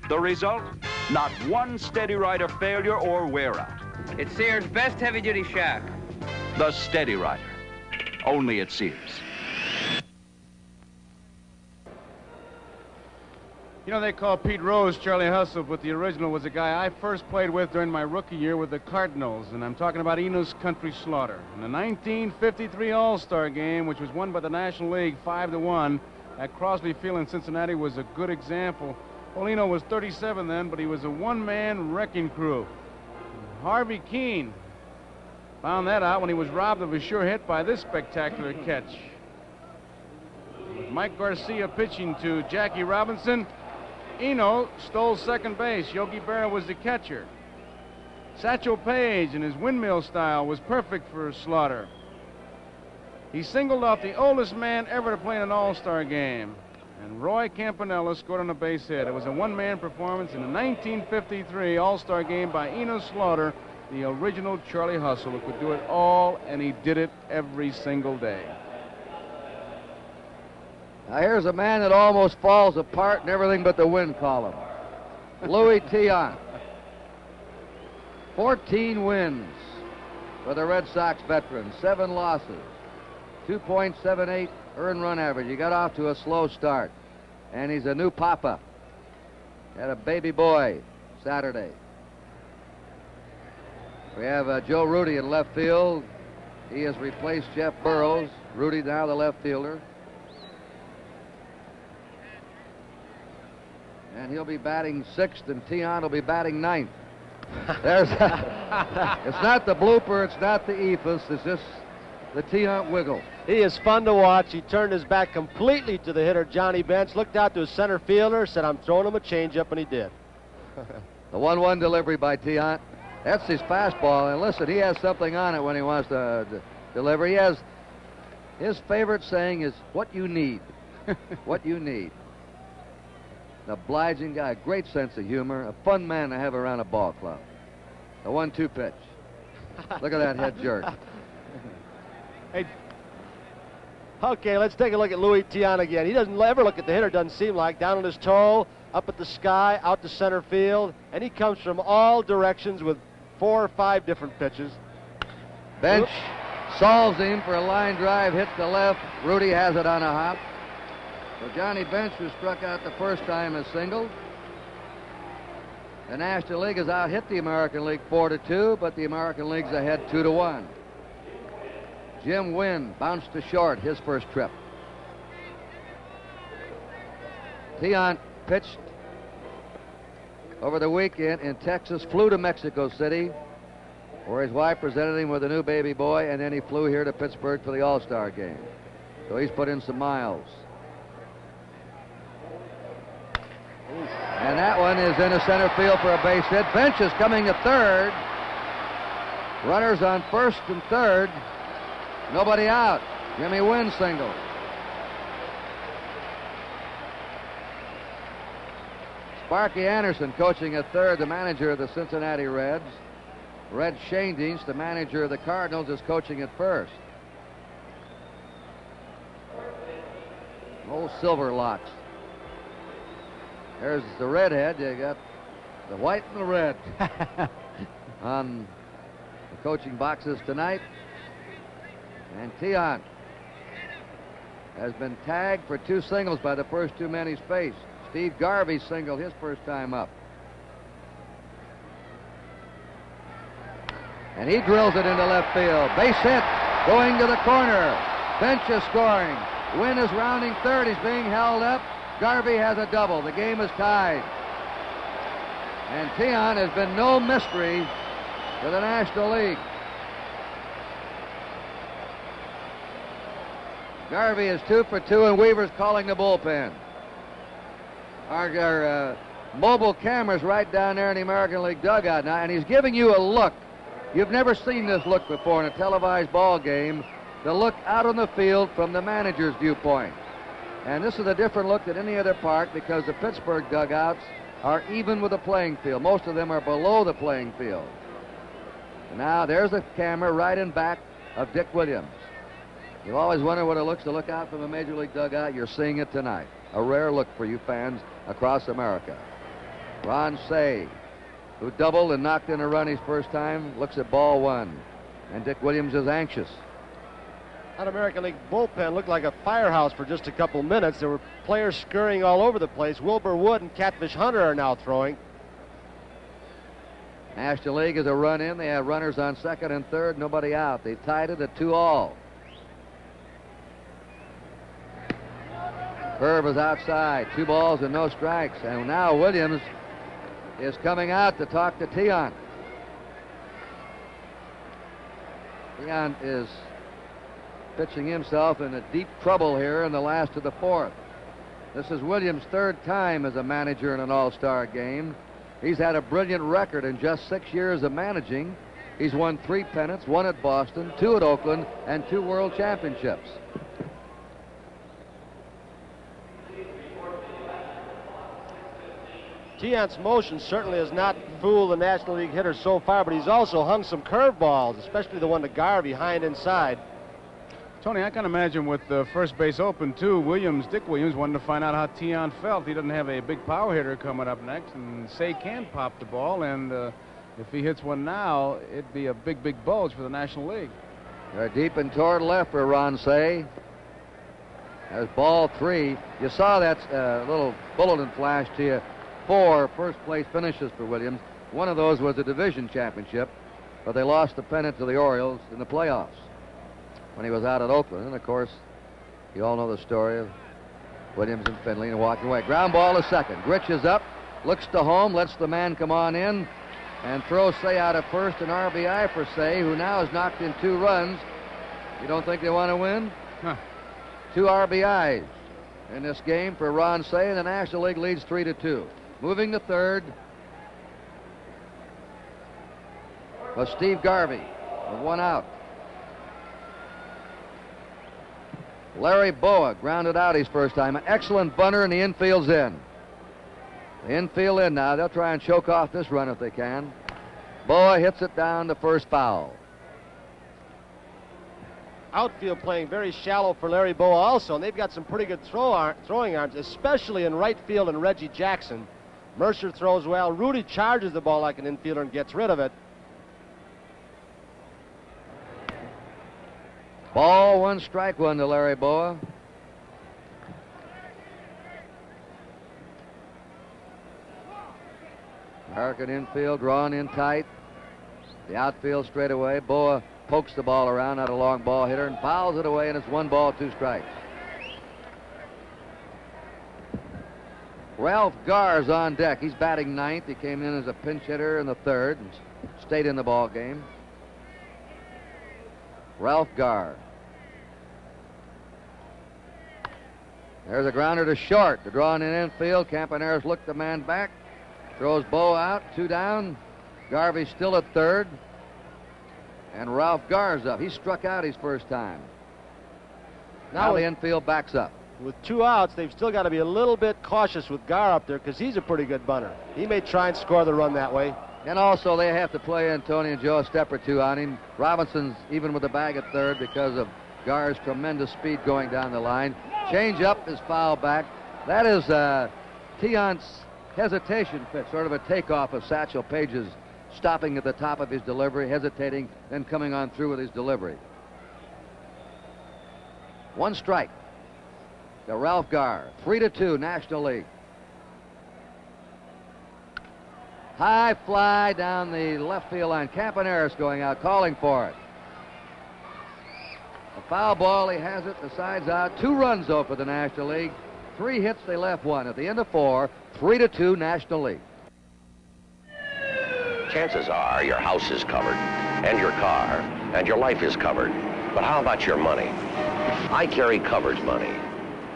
The result? Not one Steady Rider failure or wear out. It's Sears' best heavy-duty shock. The Steady Rider. Only at Sears. You know, they call Pete Rose Charlie Hustle, but the original was a guy I first played with during my rookie year with the Cardinals, and I'm talking about Enos Country Slaughter. In the 1953 All-Star game, which was won by the National League 5-1, at Crosby Field in Cincinnati, was a good example. Well, Eno was 37 then, but he was a one-man wrecking crew. Harvey Keene found that out when he was robbed of a sure hit by this spectacular catch. With Mike Garcia pitching to Jackie Robinson, Eno stole second base. Yogi Berra was the catcher. Satchel Paige in his windmill style was perfect for Slaughter. He singled off the oldest man ever to play in an All-Star game. And Roy Campanella scored on a base hit. It was a one-man performance in the 1953 All-Star game by Eno Slaughter, the original Charlie Hustle, who could do it all, and he did it every single day. Now here's a man that almost falls apart in everything but the win column. Louis Tiant. 14 wins for the Red Sox veteran, 7 losses, 2.78 earned run average. He got off to a slow start, and he's a new papa. Had a baby boy Saturday. We have Joe Rudy in left field. He has replaced Jeff Burroughs. Rudy now the left fielder. And he'll be batting 6th, and Tiant will be batting 9th. There's it's not the blooper, it's not the ephus, it's just the Tiant wiggle. He is fun to watch. He turned his back completely to the hitter, Johnny Bench, looked out to his center fielder, said, I'm throwing him a changeup, and he did. The 1-1 delivery by Tiant. That's his fastball, and listen, he has something on it when he wants to deliver. He has, his favorite saying is, what you need. What you need. An obliging guy, great sense of humor, a fun man to have around a ball club. The 1-2 pitch. Look at that head jerk. Hey. Okay, let's take a look at Louis Tiant again. He doesn't ever look at the hitter, doesn't seem like. Down on his toe, up at the sky, out to center field, and he comes from all directions with 4 or 5 different pitches. Bench solves him for a line drive, hit to left. Rudy has it on a hop. So Johnny Bench, who struck out the first time, has singled. The National League has out-hit the American League 4-2, but the American League's ahead 2-1. Jim Wynn bounced to short his first trip. Tiant pitched over the weekend in Texas, flew to Mexico City, where his wife presented him with a new baby boy, and then he flew here to Pittsburgh for the All-Star game. So he's put in some miles. And that one is into center field for a base hit. Bench is coming to third. Runners on first and third. Nobody out. Jimmy Wynn single. Sparky Anderson coaching at third, the manager of the Cincinnati Reds. Red Schoendienst, the manager of the Cardinals, is coaching at first. Old silver locks. There's the redhead. You got the white and the red on the coaching boxes tonight. And Tiant has been tagged for 2 singles by the first 2 men he's faced. Steve Garvey singled his first time up. And he drills it into left field. Base hit, going to the corner. Bench is scoring. Wynn is rounding third. He's being held up. Garvey has a double. The game is tied. And Tiant has been no mystery to the National League. Garvey is 2 for 2, and Weaver's calling the bullpen. Our mobile camera's right down there in the American League dugout now, and he's giving you a look. You've never seen this look before in a televised ball game, the look out on the field from the manager's viewpoint. And this is a different look than any other park because the Pittsburgh dugouts are even with the playing field. Most of them are below the playing field. And now there's the camera right in back of Dick Williams. You always wonder what it looks to look out from a Major League dugout. You're seeing it tonight. A rare look for you fans across America. Ron Say, who doubled and knocked in a run his first time, looks at ball 1. And Dick Williams is anxious. That American League bullpen looked like a firehouse for just a couple minutes. There were players scurrying all over the place. Wilbur Wood and Catfish Hunter are now throwing. National League is a run in. They have runners on second and third, nobody out. They tied it at 2-all. Curve is outside. 2 balls and no strikes. And now Williams is coming out to talk to Tiant. Tiant is pitching himself into deep trouble here in the last of the 4th. This is Williams' 3rd time as a manager in an All-Star game. He's had a brilliant record in just 6 years of managing. He's won 3 pennants, 1 at Boston, 2 at Oakland, and 2 World Championships. Tiant's motion certainly has not fooled the National League hitters so far, but he's also hung some curveballs, especially the one to Garvey, high and inside. Tony, I can imagine with the first base open, too, Dick Williams wanted to find out how Tiant felt. He doesn't have a big power hitter coming up next, and Say can pop the ball, and if he hits one now, it'd be a big, big bulge for the National League. They're deep and toward left for Ron Say. There's ball 3. You saw that little bulletin flash to you. 4 first-place finishes for Williams. One of those was a division championship, but they lost the pennant to the Orioles in the playoffs when he was out at Oakland. And, of course, you all know the story of Williams and Finley and walking away. Ground ball to second. Grich is up, looks to home, lets the man come on in, and throws Say out of first, an RBI for Say, who now has knocked in 2 runs. You don't think they want to win? Huh. 2 RBIs in this game for Ron Say, and the National League leads 3-2. Moving to third was Steve Garvey with 1 out. Larry Boa grounded out his first time. An excellent bunter, and the infield's in. The infield in now. They'll try and choke off this run if they can. Boa hits it down to first, foul. Outfield playing very shallow for Larry Boa also, and they've got some pretty good throwing arms, especially in right field and Reggie Jackson. Mercer throws well. Rudy charges the ball like an infielder and gets rid of it. Ball 1, strike 1 to Larry Boa. American infield drawn in tight. The outfield straight away. Boa pokes the ball around, not a long ball hitter, and fouls it away, and it's 1 ball, 2 strikes. Ralph Garr's on deck. He's batting 9th. He came in as a pinch hitter in the 3rd and stayed in the ball game. Ralph Garr. There's a grounder to short. The draw in infield. Campaneris looked the man back. Throws Boa out. 2 down. Garvey's still at 3rd. And Ralph Garr's up. He struck out his first time. Now the infield backs up. With 2 outs, they've still got to be a little bit cautious with Garr up there because he's a pretty good bunter. He may try and score the run that way. And also they have to play Tony and Joe a step or 2 on him. Robinson's even with the bag at 3rd because of Garr's tremendous speed going down the line. Change up is foul back. That is Tiant's hesitation pitch, sort of a takeoff of Satchel Paige's, stopping at the top of his delivery, hesitating, then coming on through with his delivery. 1 strike to Ralph Garr. 3-2, National League. High fly down the left field line. Campaneris going out, calling for it. A foul ball, he has it, the side's out. 2 runs, though, for the National League. 3 hits, they left 1. At the end of 4, 3-2, National League. Chances are your house is covered, and your car, and your life is covered. But how about your money? I carry covered money.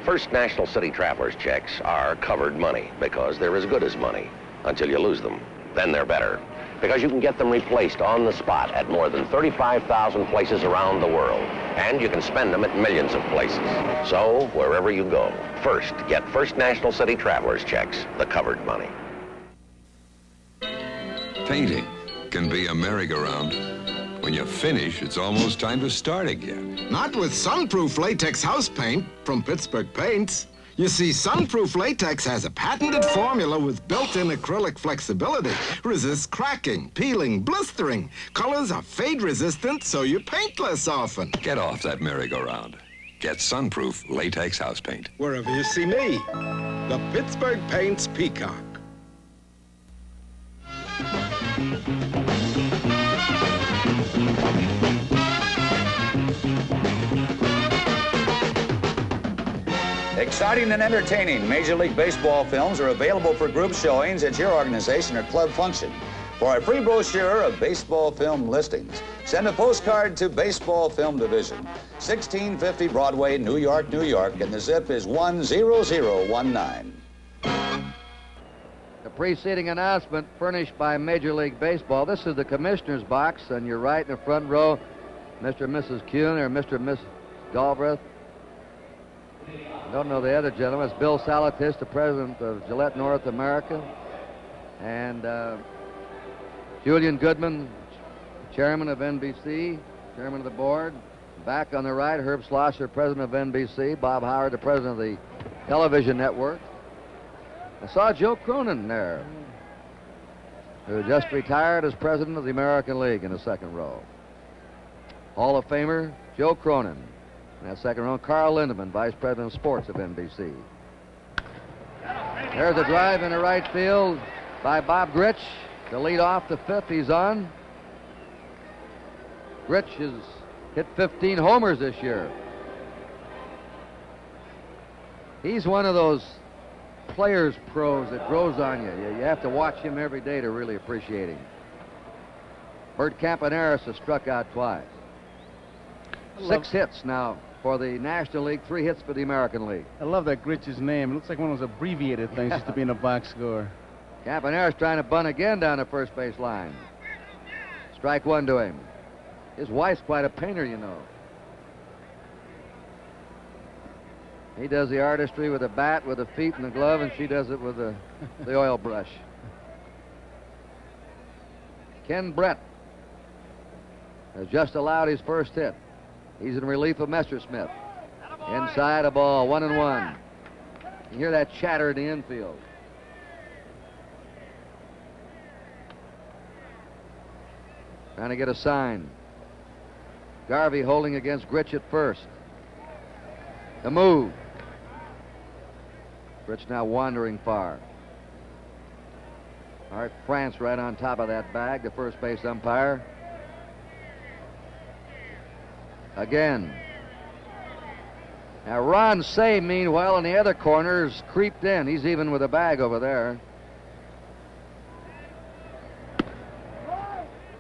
First National City Travelers checks are covered money because they're as good as money until you lose them. Then they're better because you can get them replaced on the spot at more than 35,000 places around the world, and you can spend them at millions of places. So wherever you go, first get First National City Travelers checks, the covered money. Painting can be a merry-go-round. When you finish, it's almost time to start again. Not with Sunproof Latex House Paint from Pittsburgh Paints. You see, Sunproof Latex has a patented formula with built-in acrylic flexibility. Resists cracking, peeling, blistering. Colors are fade-resistant, so you paint less often. Get off that merry-go-round. Get Sunproof Latex House Paint. Wherever you see me. The Pittsburgh Paints Peacock. Exciting and entertaining Major League Baseball films are available for group showings at your organization or club function. For a free brochure of baseball film listings, send a postcard to Baseball Film Division, 1650 Broadway, New York, New York, and the zip is 10019. The preceding announcement furnished by Major League Baseball. This is the commissioner's box, and you're right in the front row, Mr. and Mrs. Kuhn or Mr. and Miss Galbraith. I don't know the other gentleman. It's Bill Salatis, the president of Gillette North America, and Julian Goodman, chairman of NBC, chairman of the board. Back on the right, Herb Schlosser, president of NBC, Bob Howard, the president of the television network. I saw Joe Cronin there, who just retired as president of the American League in the second row. Hall of Famer Joe Cronin. In that second row, Carl Lindemann, vice president of sports of NBC. There's a drive into right field by Bob Grich to lead off the 5th. He's on. Grich has hit 15 homers this year. He's one of those players pros that grows on you. You have to watch him every day to really appreciate him. Bert Campaneris has struck out twice. 6 hits now for the National League, 3 hits for the American League. I love that Gritch's name. It looks like one of those abbreviated things used to be in a box score. Campaneris trying to bunt again down the first base line. Strike 1 to him. His wife's quite a painter, you know. He does the artistry with a bat, with the feet and the glove, and she does it with the oil brush. Ken Brett has just allowed his first hit. He's in relief of Messersmith. Inside a ball, 1-1. You hear that chatter in the infield. Trying to get a sign. Garvey holding against Gritch at first. The move. Gritch now wandering far. Art France right on top of that bag, the first base umpire. Again. Now Ron Say, meanwhile, in the other corner's creeped in. He's even with a bag over there.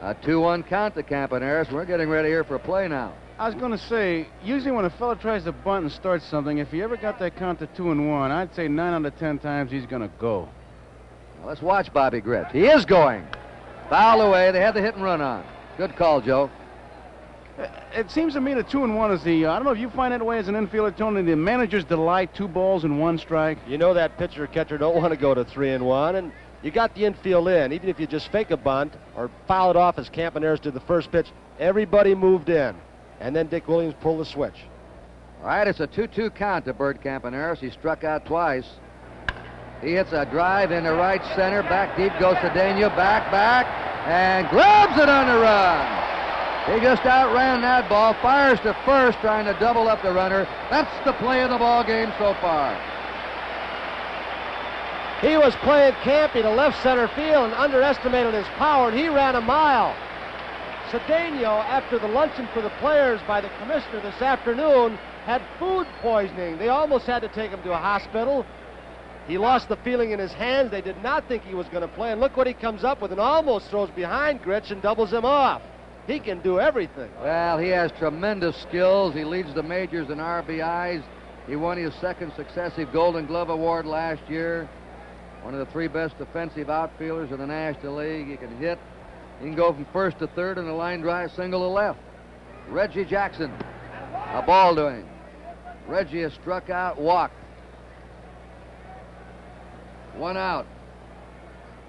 A 2-1 count to Campaneris. We're getting ready here for a play now. I was going to say, usually when a fella tries to bunt and start something, if he ever got that count to 2-1, I'd say 9 out of 10 times he's going to go. Well, let's watch Bobby Gritch. He is going. Foul away. They had the hit and run on. Good call, Joe. It seems to me that 2-1 is the, I don't know if you find that way as an infielder, Tony, the manager's delight, 2 balls and 1 strike. You know that pitcher or catcher don't want to go to 3-1, and you got the infield in. Even if you just fake a bunt or foul it off as Campaneris did the first pitch, everybody moved in. And then Dick Williams pulled the switch. All right, it's a 2-2 count to Bert Campaneris. He struck out twice. He hits a drive into right center. Back deep goes Cedeno. Back, and grabs it on the run. He just outran that ball. Fires to first, trying to double up the runner. That's the play of the ball game so far. He was playing Campy to left center field and underestimated his power, and he ran a mile. Cedeno, after the luncheon for the players by the commissioner this afternoon, had food poisoning. They almost had to take him to a hospital. He lost the feeling in his hands. They did not think he was going to play, and look what he comes up with, and almost throws behind Gritch and doubles him off. He can do everything. Well, he has tremendous skills. He leads the majors in RBIs. He won his 2nd successive Golden Glove Award last year. One of the 3 best defensive outfielders in the National League. He can hit. He can go from first to third in a line drive single to left. Reggie Jackson, a ball to him. Reggie has struck out, walked. 1 out.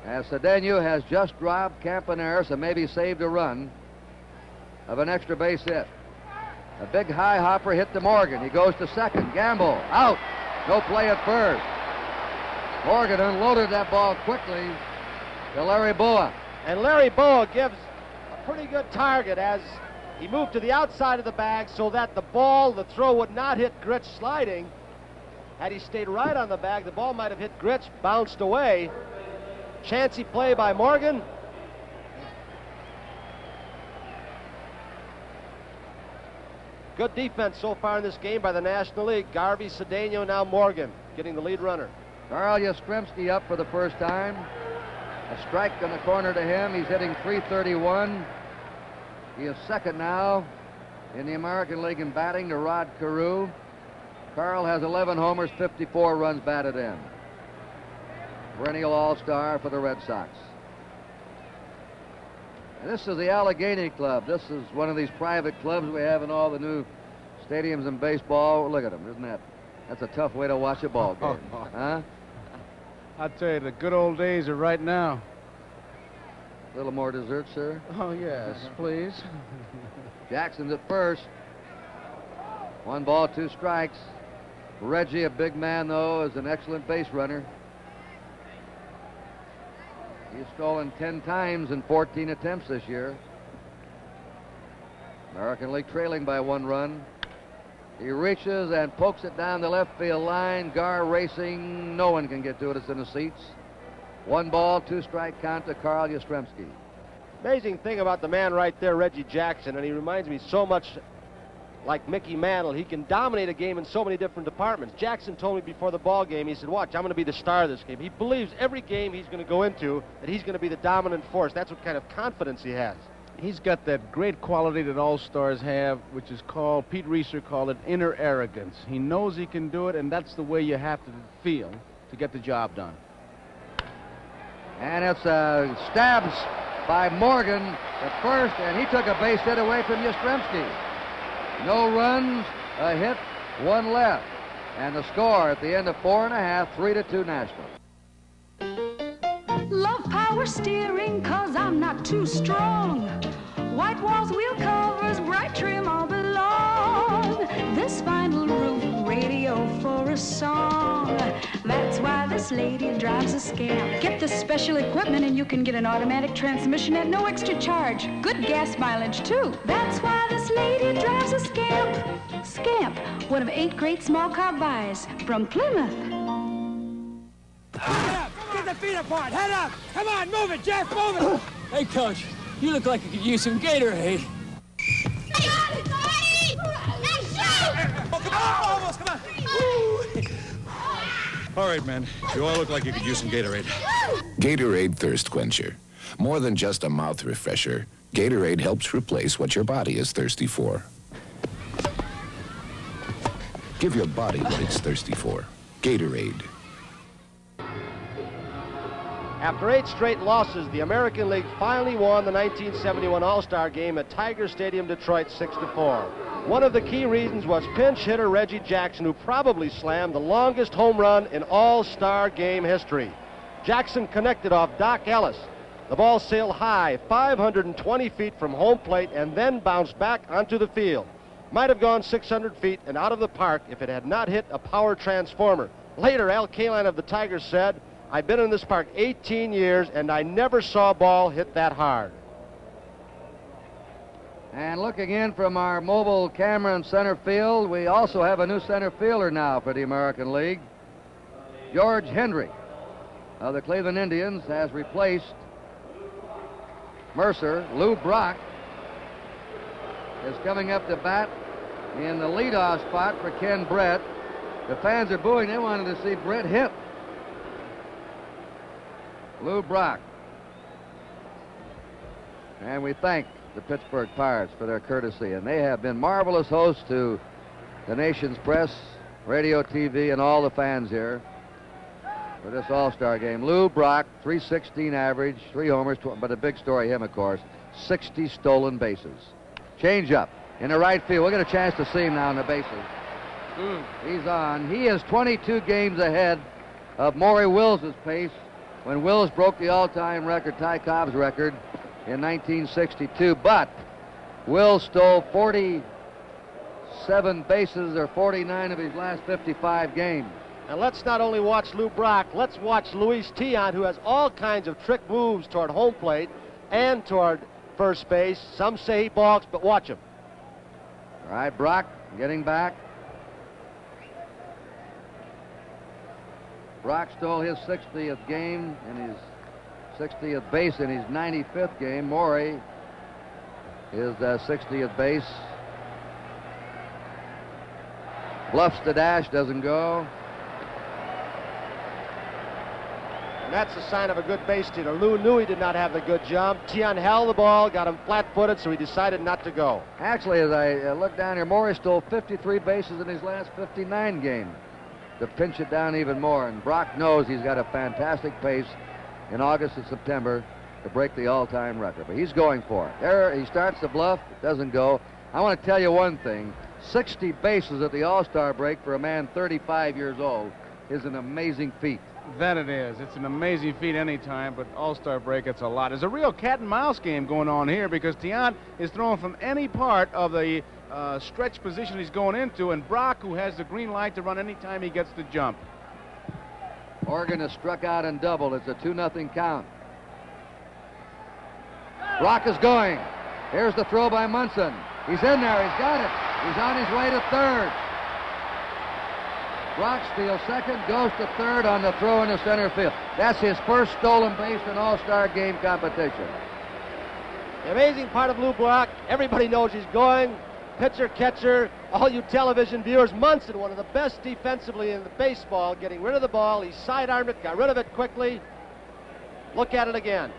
As Cedeno has just robbed Campaneris and maybe saved a run of an extra base hit. A big high hopper hit to Morgan. He goes to second. Gamble. Out. No play at first. Morgan unloaded that ball quickly to Larry Boa. And Larry Boa gives a pretty good target as he moved to the outside of the bag so that the ball, the throw, would not hit Gritch sliding. Had he stayed right on the bag, the ball might have hit Gritch, bounced away. Chancy play by Morgan. Good defense so far in this game by the National League. Garvey, Cedeno, now Morgan getting the lead runner. Carl Yastrzemski up for the first time. A strike in the corner to him. He's hitting .331. He is second now in the American League in batting to Rod Carew. Carl has 11 homers, 54 runs batted in. Perennial all-star for the Red Sox. And this is the Allegheny Club. This is one of these private clubs we have in all the new stadiums in baseball. Look at them. Isn't that's a tough way to watch a ball game. Huh? I'll tell you, the good old days are right now. A little more dessert, sir? Oh, yes, please. Jackson's at first. 1 ball, 2 strikes. Reggie, a big man, though, is an excellent base runner. He's stolen 10 times in 14 attempts this year. American League trailing by 1 run. He reaches and pokes it down the left field line. Gar racing. No one can get to it. It's in the seats. 1 ball, 2 strike count to Carl Yastrzemski. Amazing thing about the man right there, Reggie Jackson, and he reminds me so much like Mickey Mantle. He can dominate a game in so many different departments. Jackson told me before the ball game, he said, watch, I'm going to be the star of this game. He believes every game he's going to go into that he's going to be the dominant force. That's what kind of confidence he has. He's got that great quality that all-stars have, which is called, Pete Reeser called it, inner arrogance. He knows he can do it, and that's the way you have to feel to get the job done. And it's stabs by Morgan at first, and he took a base hit away from Yastrzemski. No runs, a hit, one left. And the score at the end of 4 1/2, 3-2 Nashville. Love power steering, 'cause I'm not too strong. White walls, wheel covers, bright trim all belong. This vinyl roof, radio for a song. That's why this lady drives a Scamp. Get this special equipment and you can get an automatic transmission at no extra charge. Good gas mileage, too. That's why this lady drives a Scamp. Scamp, one of 8 great small car buys from Plymouth. Head up! Get the feet apart! Head up! Come on, move it, Jeff, move it! Hey, Coach, you look like you could use some Gatorade. Almost, come on. All right, man. You all look like you could use some Gatorade. Gatorade Thirst Quencher. More than just a mouth refresher, Gatorade helps replace what your body is thirsty for. Give your body what it's thirsty for. Gatorade. After 8 straight losses, the American League finally won the 1971 All-Star Game at Tiger Stadium, Detroit, 6-4. One of the key reasons was pinch hitter Reggie Jackson, who probably slammed the longest home run in All-Star Game history. Jackson connected off Doc Ellis. The ball sailed high, 520 feet from home plate, and then bounced back onto the field. Might have gone 600 feet and out of the park if it had not hit a power transformer. Later, Al Kaline of the Tigers said, I've been in this park 18 years, and I never saw a ball hit that hard. And looking in from our mobile camera in center field, we also have a new center fielder now for the American League. George Hendry of the Cleveland Indians has replaced Mercer. Lou Brock is coming up to bat in the leadoff spot for Ken Brett. The fans are booing. They wanted to see Brett hit. Lou Brock. And we thank the Pittsburgh Pirates for their courtesy, and they have been marvelous hosts to the nation's press, radio, TV, and all the fans here for this All-Star game. Lou Brock, .316 average, 3 homers, but a big story, him, of course, 60 stolen bases. Change up in the right field. We'll get a chance to see him now in the bases. He's on. He is 22 games ahead of Maury Wills' pace when Wills broke the all-time record, Ty Cobb's record, in 1962. But Wills stole 47 bases, or 49 of his last 55 games. And let's not only watch Lou Brock, let's watch Luis Tiant, who has all kinds of trick moves toward home plate and toward first base. Some say he balks, but watch him. All right, Brock getting back. Brock stole his 60th game and his 60th base in his 95th game. Maury, his 60th base. Bluffs the dash, doesn't go. And that's a sign of a good base stealer. Lou knew he did not have the good jump. Tiant held the ball, got him flat-footed, so he decided not to go. Actually, as I look down here, Maury stole 53 bases in his last 59 games to pinch it down even more. And Brock knows he's got a fantastic pace in August and September to break the all-time record. But he's going for it. There, he starts the bluff. It doesn't go. I want to tell you one thing. 60 bases at the All-Star break for a man 35 years old is an amazing feat. That it is. It's an amazing feat anytime, but All-Star break, it's a lot. There's a real cat-and-mouse game going on here because Tiant is throwing from any part of the stretch position he's going into, and Brock, who has the green light to run anytime he gets the jump. Morgan has struck out and doubled. It's a 2-0 count. Brock is going. Here's the throw by Munson. He's in there. He's got it. He's on his way to third. Brock steals second, goes to third on the throw in the center field. That's his first stolen base in All-Star game competition. The amazing part of Lou Brock, everybody knows he's going. pitcher-catcher, all you television viewers, Munson, one of the best defensively in the baseball, getting rid of the ball. He sidearmed it, got rid of it quickly. Look at it again.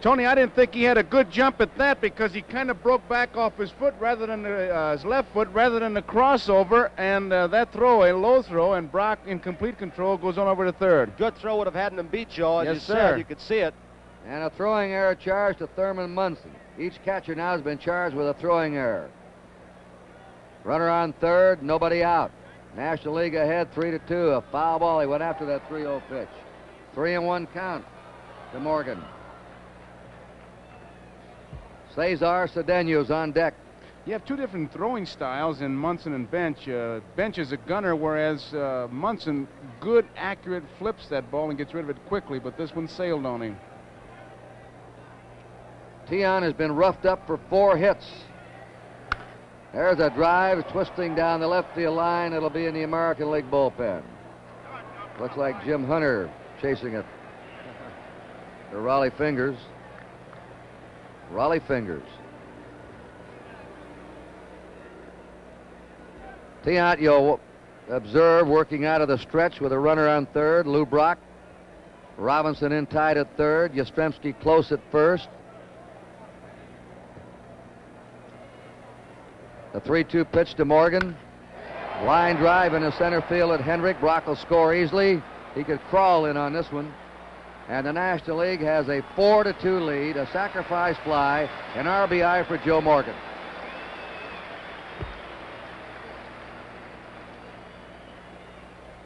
Tony, I didn't think he had a good jump at that because he kind of broke back off his foot rather than his left foot rather than the crossover, and that throw, a low throw, and Brock in complete control goes on over to third. Good throw would have had him beat, Joe. As Yes, you sir. said, you could see it. And a throwing error charge to Thurman Munson. Each catcher now has been charged with a throwing error. Runner on third, nobody out. National League ahead 3-2. A foul ball. He went after that 3-0 pitch. 3-1 count to Morgan. Cesar Cedeno's on deck. You have two different throwing styles in Munson and Bench. Bench is a gunner, whereas Munson, good, accurate, flips that ball and gets rid of it quickly, but this one sailed on him. Tion has been roughed up for 4 hits. There's a drive twisting down the left field line. It'll be in the American League bullpen. Looks like Jim Hunter chasing it. The Raleigh Fingers. Raleigh Fingers. Tiant, you'll observe working out of the stretch with a runner on third. Lou Brock. Robinson in tight at third. Yastrzemski close at first. The 3-2 pitch to Morgan. Line drive into center field at Hendrick. Brock will score easily. He could crawl in on this one. And the National League has a 4-2 lead, a sacrifice fly, an RBI for Joe Morgan.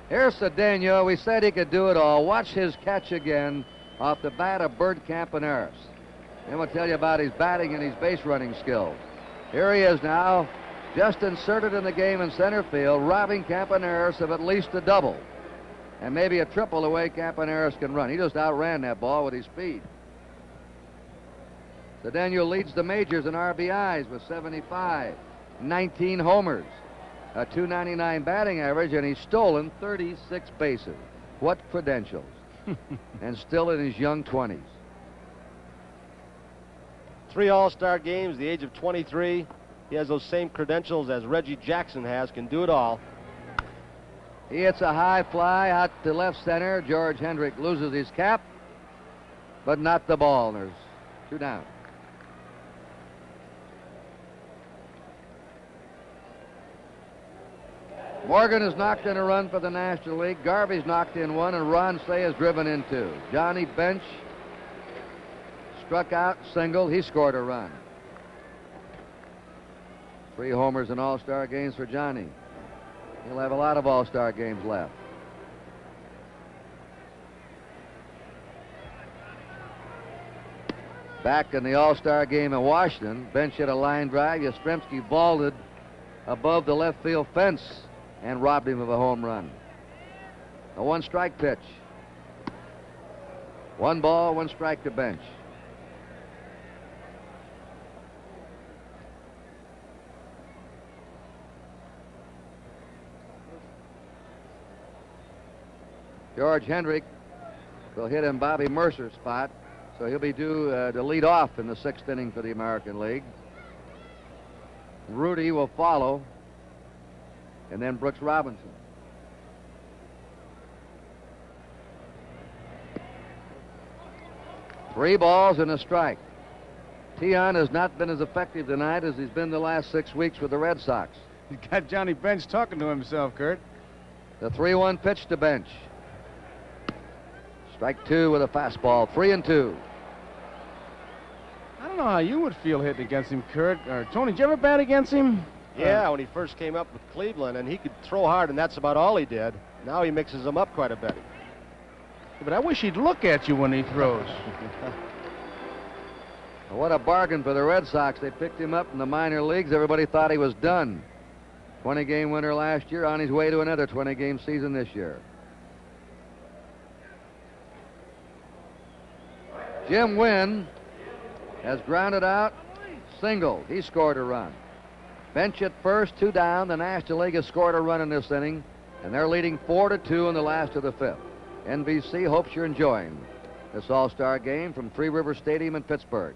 Here's Cedeno. We said he could do it all. Watch his catch again off the bat of Bert Campaneris. And we'll tell you about his batting and his base running skills. Here he is now, just inserted in the game in center field, robbing Campaneris of at least a double. And maybe a triple the way Campaneris can run. He just outran that ball with his speed. Cedeno leads the majors in RBIs with 75, 19 homers, a .299 batting average, and he's stolen 36 bases. What credentials. And still in his young 20s. 3 All-Star games, the age of 23. He has those same credentials as Reggie Jackson has, can do it all. He hits a high fly out to left center. George Hendrick loses his cap, but not the ball. There's 2 down. Morgan has knocked in a run for the National League. Garvey's knocked in 1, and Ron Say has driven in 2. Johnny Bench struck out, singled. He scored a run. 3 homers in All-Star games for Johnny. He'll have a lot of All-Star games left. Back in the All-Star game in Washington, Bench hit a line drive. Yastrzemski vaulted above the left field fence and robbed him of a home run. A 1-strike pitch. 1 ball, 1 strike to Bench. George Hendrick will hit in Bobby Mercer's spot, so he'll be due to lead off in the 6th inning for the American League. Rudy will follow, and then Brooks Robinson. Three balls and a strike. Tion has not been as effective tonight as he's been the last 6 weeks with the Red Sox. He's got Johnny Bench talking to himself, Kurt. The 3-1 pitch to Bench. Strike 2 with a fastball. 3-2. I don't know how you would feel hitting against him, Kurt. Or Tony, did you ever bat against him? Yeah, when he first came up with Cleveland, and he could throw hard, and that's about all he did. Now he mixes them up quite a bit. But I wish he'd look at you when he throws. What a bargain for the Red Sox. They picked him up in the minor leagues. Everybody thought he was done. 20-game winner last year, on his way to another 20-game season this year. Jim Wynn has grounded out, single. He scored a run. Bench at first, 2 down. The National League has scored a run in this inning, and they're leading 4-2 in the last of the 5th. NBC hopes you're enjoying this All-Star game from Three River Stadium in Pittsburgh.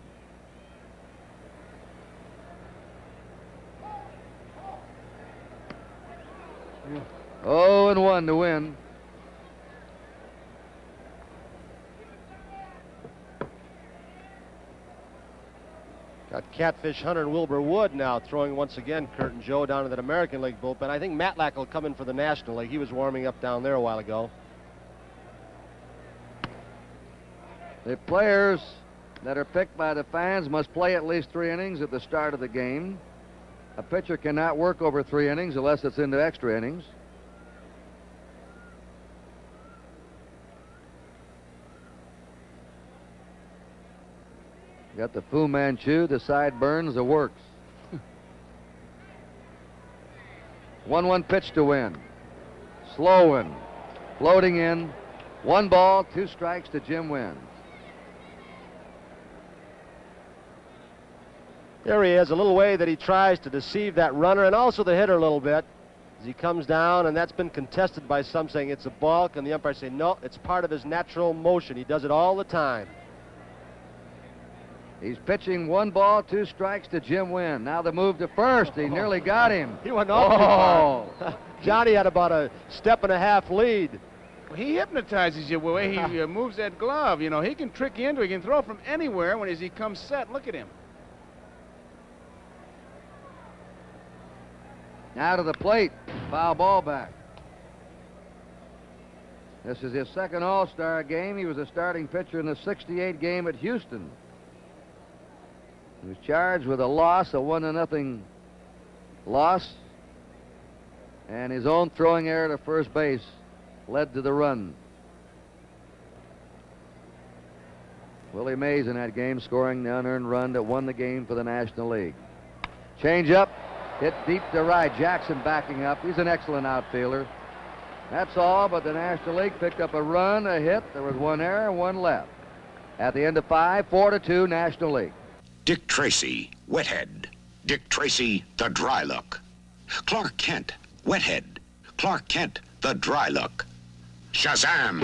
0-1 to win. Got Catfish Hunter and Wilbur Wood now throwing once again, Kurt and Joe, down to that American League bullpen. I think Matlack will come in for the National League. He was warming up down there a while ago. The players that are picked by the fans must play at least 3 innings at the start of the game. A pitcher cannot work over 3 innings unless it's into extra innings. Got the Fu Manchu, the sideburns, the works. 1-1 pitch to win. Slow one. Floating in. 1 ball, 2 strikes to Jim Wynn. There he is, a little way that he tries to deceive that runner and also the hitter a little bit as he comes down, and that's been contested by some saying it's a balk, and the umpires say no, it's part of his natural motion. He does it all the time. He's pitching 1 ball, 2 strikes to Jim Wynn. Now the move to first. He nearly got him. He went off too far. Johnny had about a 1.5 lead. Well, he hypnotizes you the way he moves that glove. You know, he can trick you into it. He can throw from anywhere as he comes set. Look at him. Now to the plate. Foul ball back. This is his 2nd All-Star game. He was a starting pitcher in the '68 game at Houston. He was charged with a loss, a 1-0 loss, and his own throwing error to first base led to the run. Willie Mays in that game scoring the unearned run that won the game for the National League. Change up, hit deep to right. Jackson backing up. He's an excellent outfielder. That's all, but the National League picked up a run, a hit. There was 1 error, 1 left. At the end of 5, 4-2 National League. Dick Tracy, Wethead. Dick Tracy, the dry look. Clark Kent, Wethead. Clark Kent, the dry look. Shazam,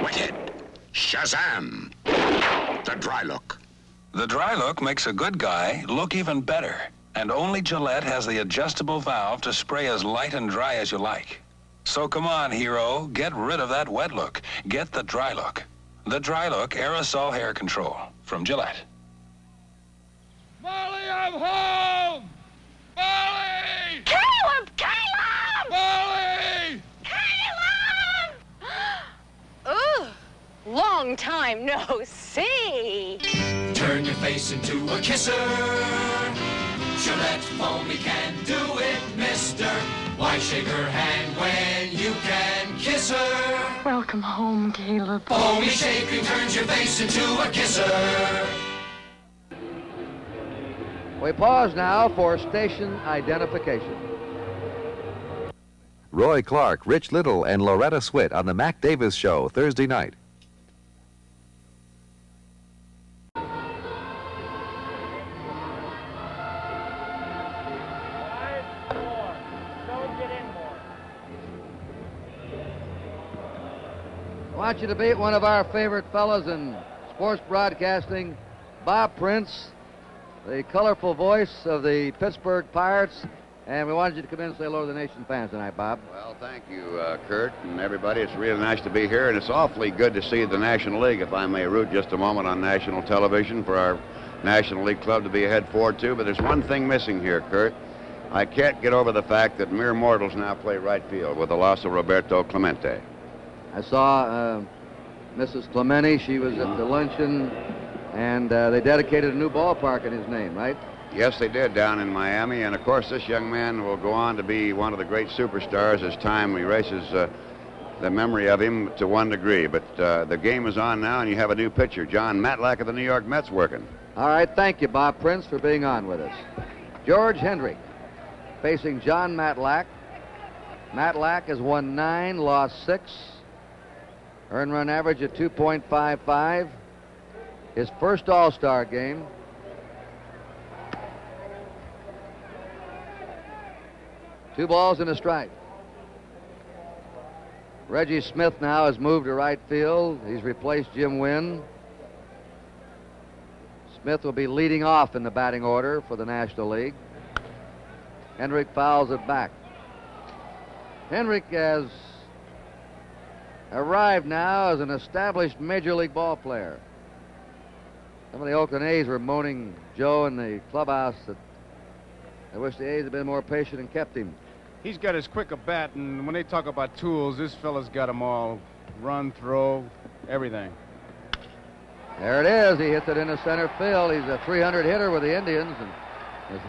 Wethead. Shazam, the dry look. The dry look makes a good guy look even better. And only Gillette has the adjustable valve to spray as light and dry as you like. So come on, hero, get rid of that wet look. Get the dry look. The dry look aerosol hair control from Gillette. Molly, I'm home! Molly! Caleb! Caleb! Molly! Caleb! Ugh, long time no see. Turn your face into a kisser. Gillette Foamy can do it, mister. Why shake her hand when you can kiss her? Welcome home, Caleb. Foamy shaking turns your face into a kisser. We pause now for station identification. Roy Clark, Rich Little, and Loretta Swit on the Mac Davis Show, Thursday night. I want you to meet one of our favorite fellows in sports broadcasting, Bob Prince, the colorful voice of the Pittsburgh Pirates, and we wanted you to come in and say hello to the nation fans tonight, Bob. Well, thank you, Kurt, and everybody. It's really nice to be here, and it's awfully good to see the National League, if I may root just a moment on national television for our National League club to be ahead 4-2, but there's one thing missing here, Kurt. I can't get over the fact that mere mortals now play right field with the loss of Roberto Clemente. I saw Mrs. Clementi. She was at the luncheon, and they dedicated a new ballpark in his name, right? Yes, they did down in Miami, and of course this young man will go on to be one of the great superstars as time erases the memory of him to one degree. But the game is on now, and you have a new pitcher, John Matlack of the New York Mets, working. All right, thank you, Bob Prince, for being on with us. George Hendrick facing John Matlack. Matlack has won 9, lost 6. Earned run average of 2.55. His first All-Star game. Two balls and a strike. Reggie Smith now has moved to right field. He's replaced Jim Wynn. Smith will be leading off in the batting order for the National League. Hendrick fouls it back. Hendrick has arrived now as an established Major League ball player. Some of the Oakland A's were moaning, Joe, in the clubhouse, that they wish the A's had been more patient and kept him. He's got as quick a bat, and when they talk about tools, this fella's got them all. Run, throw, everything. There it is. He hits it into center field. He's a 300 hitter with the Indians and has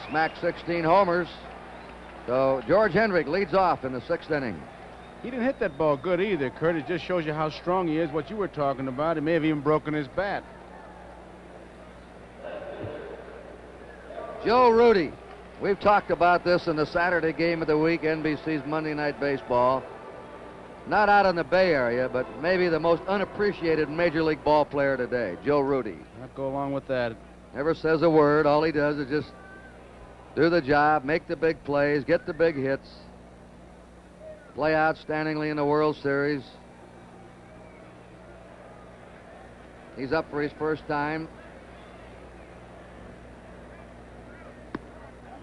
smacked 16 homers. So George Hendrick leads off in the 6th inning. He didn't hit that ball good either, Kurt. It just shows you how strong he is, what you were talking about. He may have even broken his bat. Joe Rudy. We've talked about this in the Saturday game of the week, NBC's Monday Night Baseball. Not out in the Bay Area, but maybe the most unappreciated Major League ball player today, Joe Rudy. I'll go along with that. Never says a word. All he does is just do the job, make the big plays, get the big hits, play outstandingly in the World Series. He's up for his first time.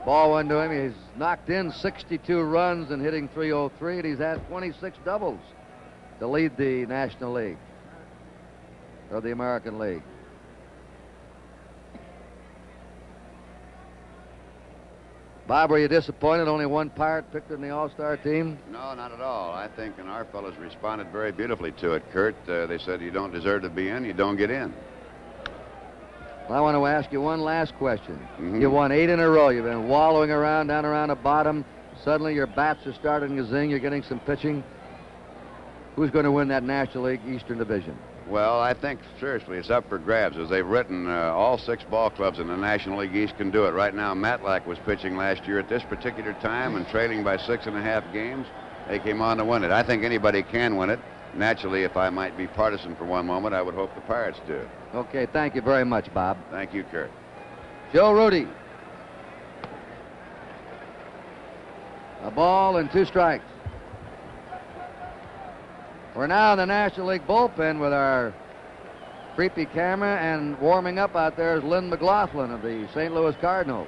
Ball went to him. He's knocked in 62 runs and hitting .303, and he's had 26 doubles to lead the National League, or the American League. Bob, were you disappointed only one Pirate picked in the All-Star team? No, not at all. I think and our fellows responded very beautifully to it, Kurt. They said you don't deserve to be in, you don't get in. Well, I want to ask you one last question. You won 8 in a row. You've been wallowing around, down around the bottom. Suddenly your bats are starting to zing. You're getting some pitching. Who's going to win that National League Eastern Division? Well, I think, seriously, it's up for grabs. As they've written, all 6 ball clubs in the National League East can do it. Right now, Matlack was pitching last year at this particular time and trailing by 6.5 games. They came on to win it. I think anybody can win it. Naturally, if I might be partisan for one moment, I would hope the Pirates do. Okay, thank you very much, Bob. Thank you, Kurt. Joe Rudy. A ball and 2 strikes. We're now in the National League bullpen with our creepy camera, and warming up out there is Lynn McLaughlin of the St. Louis Cardinals.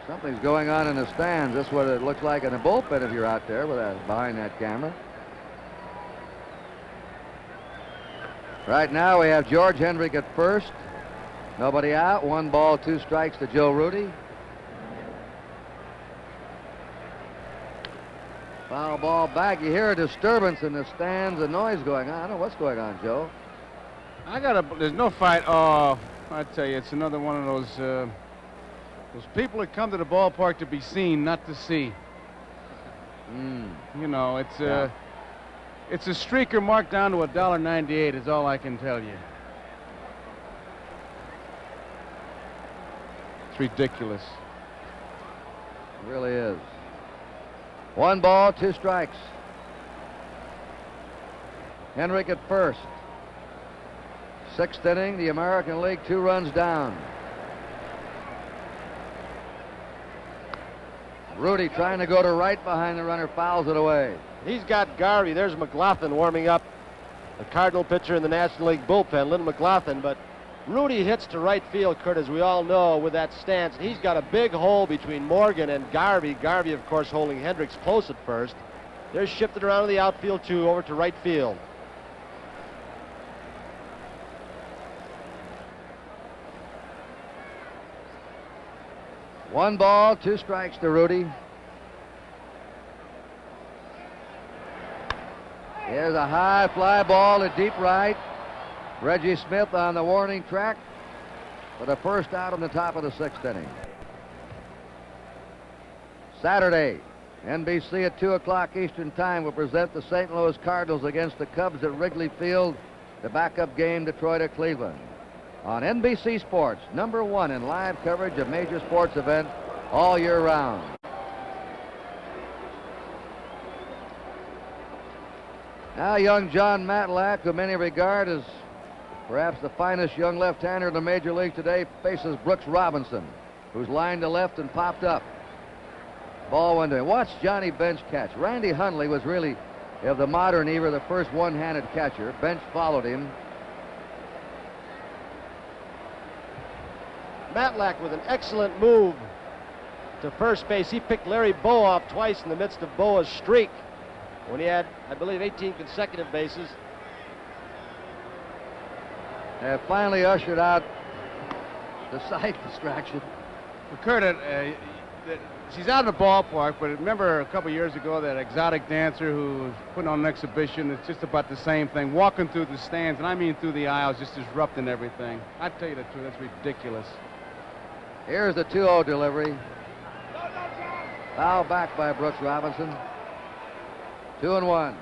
Something's going on in the stands. That's what it looks like in the bullpen if you're out there with behind that camera. Right now we have George Hendrick at first. Nobody out. 1 ball, 2 strikes to Joe Rudy. Foul ball back. You hear a disturbance in the stands, a noise going on. I don't know what's going on, Joe. There's no fight. Oh, I tell you, it's another one of those people that come to the ballpark to be seen, not to see. You know, it's a streaker marked down to $1.98 is all I can tell you. It's ridiculous. It really is. 1 ball, 2 strikes. Hendrick at first. 6th inning, the American League, 2 runs down. Rudy trying to go to right behind the runner, fouls it away. He's got Garvey. There's McLaughlin warming up, the Cardinal pitcher in the National League bullpen, Lynn McLaughlin. But Rudy hits to right field, Kurt, as we all know, with that stance. He's got a big hole between Morgan and Garvey. Garvey, of course, holding Hendricks close at first. They're shifted around to the outfield, too, over to right field. One ball, 2 strikes to Rudy. Here's a high fly ball to deep right. Reggie Smith on the warning track for the first out on the top of the 6th inning. Saturday, NBC at 2 o'clock Eastern Time will present the St. Louis Cardinals against the Cubs at Wrigley Field, the backup game Detroit at Cleveland. On NBC Sports, #1 in live coverage of major sports events all year round. Now young John Matlack, who many regard as perhaps the finest young left-hander in the major league today, faces Brooks Robinson, who's lined to left and popped up. Ball went to him. Watch Johnny Bench catch. Randy Hundley was really, of the modern era, the first one-handed catcher. Bench followed him. Matlack with an excellent move to first base. He picked Larry Bowa off twice in the midst of Bowa's streak. when he had, I believe, 18 consecutive bases. They have finally ushered out the sight distraction. Kurt, she's out of the ballpark, but remember a couple years ago that exotic dancer who was putting on an exhibition? It's just about the same thing, walking through the stands, and I mean through the aisles, just disrupting everything. I tell you the truth, that's ridiculous. Here's the 2-0 delivery. Foul back by Brooks Robinson. 2-1.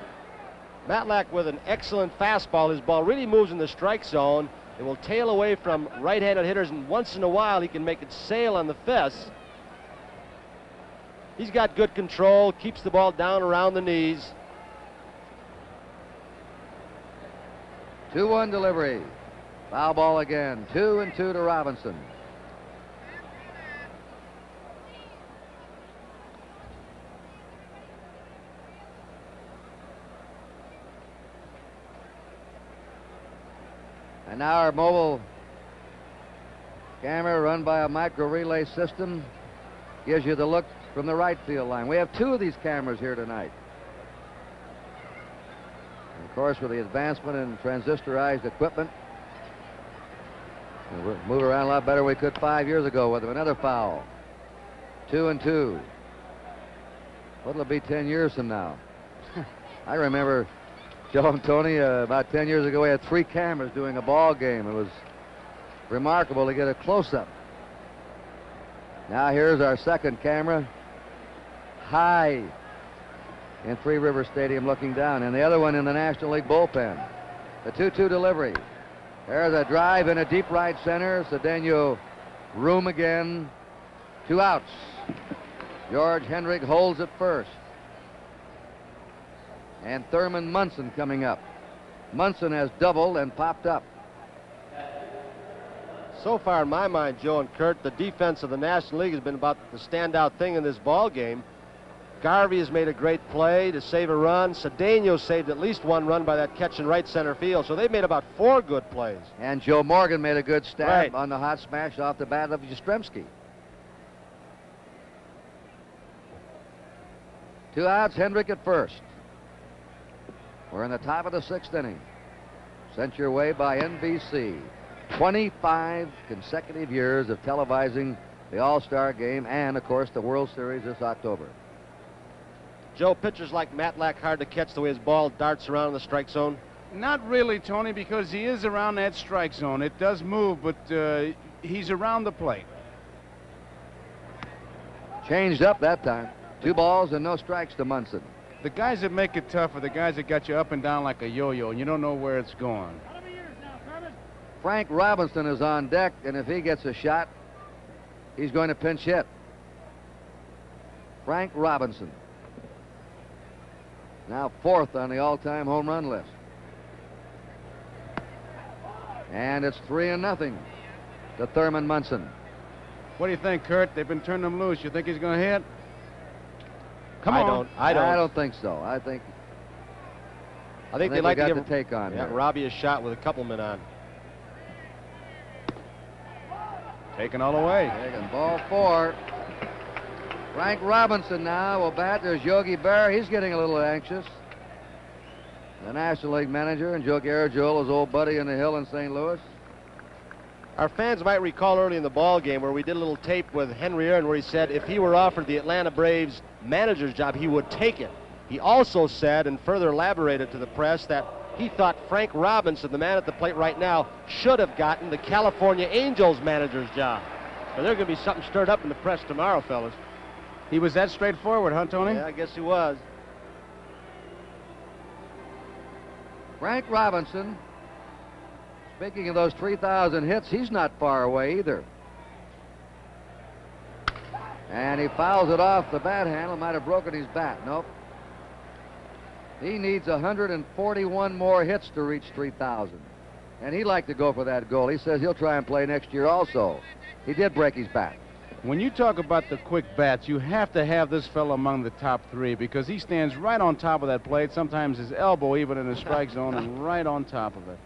Matlack with an excellent fastball. His ball really moves in the strike zone. It will tail away from right-handed hitters, and once in a while he can make it sail on the fist. He's got good control, keeps the ball down around the knees. 2-1 delivery. Foul ball again. 2-2 to Robinson. And now our mobile camera, run by a micro relay system, gives you the look from the right field line. We have 2 of these cameras here tonight. And of course, with the advancement in transistorized equipment, we'll move around a lot better than we could 5 years ago with them. Another foul. 2-2. What'll it be 10 years from now? I remember, Joe and Tony, about 10 years ago, we had 3 cameras doing a ball game. It was remarkable to get a close-up. Now here's our second camera, high in Three River Stadium looking down, and the other one in the National League bullpen. The 2-2 delivery. There's a drive in a deep right center. Cedeno room again. 2 outs. George Hendrick holds at first. And Thurman Munson coming up. Munson has doubled and popped up. So far, in my mind, Joe and Kurt, the defense of the National League has been about the standout thing in this ball game. Garvey has made a great play to save a run. Cedeno saved at least 1 run by that catch in right center field. So they've made about 4 good plays. And Joe Morgan made a good stab Right. on the hot smash off the bat of Yastrzemski. 2 outs, Hendrick at first. We're in the top of the 6th inning. Sent your way by NBC. 25 consecutive years of televising the All-Star Game and, of course, the World Series this October. Joe, pitchers like Matlack hard to catch the way his ball darts around in the strike zone? Not really, Tony, because he is around that strike zone. It does move, but he's around the plate. Changed up that time. 2 balls and no strikes to Munson. The guys that make it tough are the guys that got you up and down like a yo-yo, and you don't know where it's going. Frank Robinson is on deck, and if he gets a shot, he's going to pinch hit. Frank Robinson. Now 4th on the all-time home run list. And it's 3-0 to Thurman Munson. What do you think, Kurt? They've been turning him loose. You think he's going to hit? Come on. I don't think so. I think they like got to the give take on here. Robbie a shot with a couple men on. Taken all the way. Taking ball 4. Frank Robinson now will bat. There's Yogi Berra. He's getting a little anxious. The National League manager, and Joe Garagiola, his old buddy in the Hill in St. Louis. Our fans might recall early in the ball game where we did a little tape with Henry Aaron where he said if he were offered the Atlanta Braves manager's job, he would take it. He also said, and further elaborated to the press, that he thought Frank Robinson, the man at the plate right now, should have gotten the California Angels manager's job. So there's going to be something stirred up in the press tomorrow, fellas. He was that straightforward, huh, Tony? Yeah, I guess he was. Frank Robinson, speaking of those 3,000 hits, he's not far away either. And he fouls it off the bat handle. Might have broken his bat. Nope. He needs 141 more hits to reach 3,000. And he'd like to go for that goal. He says he'll try and play next year also. He did break his bat. When you talk about the quick bats, you have to have this fellow among the top 3 because he stands right on top of that plate, sometimes his elbow even in the strike zone, and right on top of it.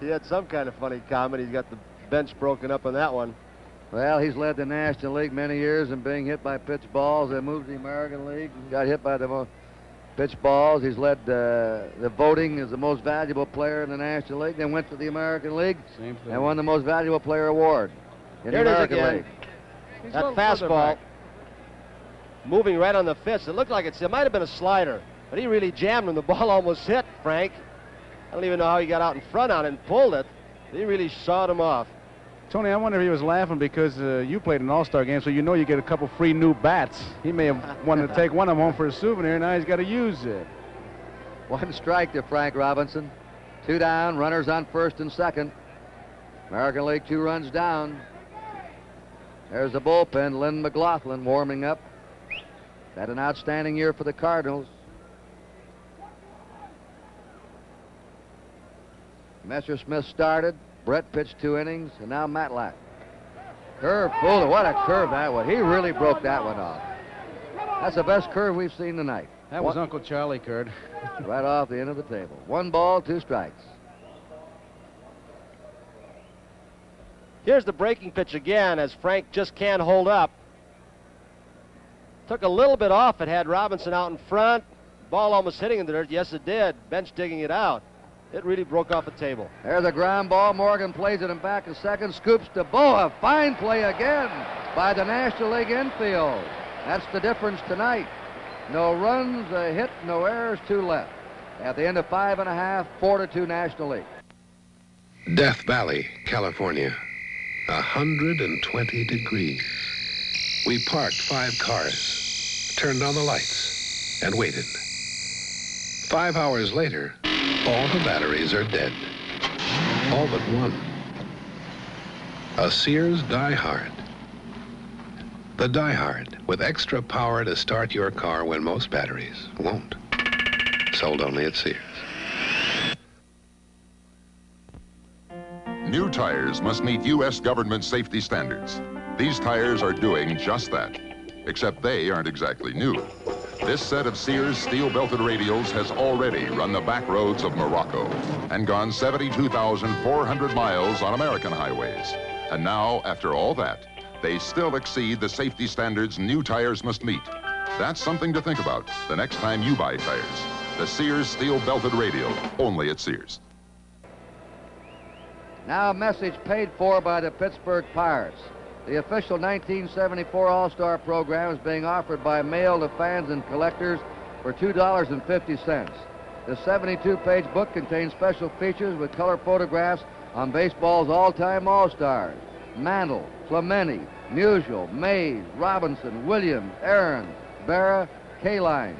He had some kind of funny comment. He's got the bench broken up on that one. Well, he's led the National League many years in being hit by pitch balls. They moved to the American League and got hit by the most pitched balls. He's led the voting as the most valuable player in the National League. Then went to the American League and won the most valuable player award in the American League. That fastball moving right on the fist. It looked like it might have been a slider, but he really jammed him. The ball almost hit Frank. I don't even know how he got out in front on it and pulled it. He really sawed him off. Tony, I wonder if he was laughing because you played an all-star game, so you know you get a couple free new bats. He may have wanted to take one of them home for a souvenir. Now he's got to use it. 1 strike to Frank Robinson. 2 down, runners on first and second. American League 2 runs down. There's the bullpen. Lynn McLaughlin warming up. Had an outstanding year for the Cardinals. Messersmith started. Brett pitched 2 innings, and now Matlack. Curve, what a curve that was. He really broke that one off. That's the best curve we've seen tonight. That was Uncle Charlie, Kurt. Right off the end of the table. 1 ball, 2 strikes. Here's the breaking pitch again as Frank just can't hold up. Took a little bit off. It had Robinson out in front. Ball almost hitting in the dirt. Yes, it did. Bench digging it out. It really broke off the table. There's a ground ball. Morgan plays it in back a second. Scoops to Boa. Fine play again by the National League infield. That's the difference tonight. No runs, a hit, no errors, 2 left. At the end of 5 1/2, 4-2 National League. Death Valley, California. 120 degrees. We parked 5 cars, turned on the lights, and waited. 5 hours later, all the batteries are dead. All but one. A Sears Die Hard. The Die Hard, with extra power to start your car when most batteries won't. Sold only at Sears. New tires must meet U.S. government safety standards. These tires are doing just that, except they aren't exactly new. This set of Sears steel-belted radials has already run the back roads of Morocco and gone 72,400 miles on American highways. And now, after all that, they still exceed the safety standards new tires must meet. That's something to think about the next time you buy tires. The Sears steel-belted radial, only at Sears. Now a message paid for by the Pittsburgh Pirates. The official 1974 All-Star program is being offered by mail to fans and collectors for $2.50. The 72-page book contains special features with color photographs on baseball's all-time All-Stars. Mantle, Clemente, Musial, Mays, Robinson, Williams, Aaron, Berra, Kaline.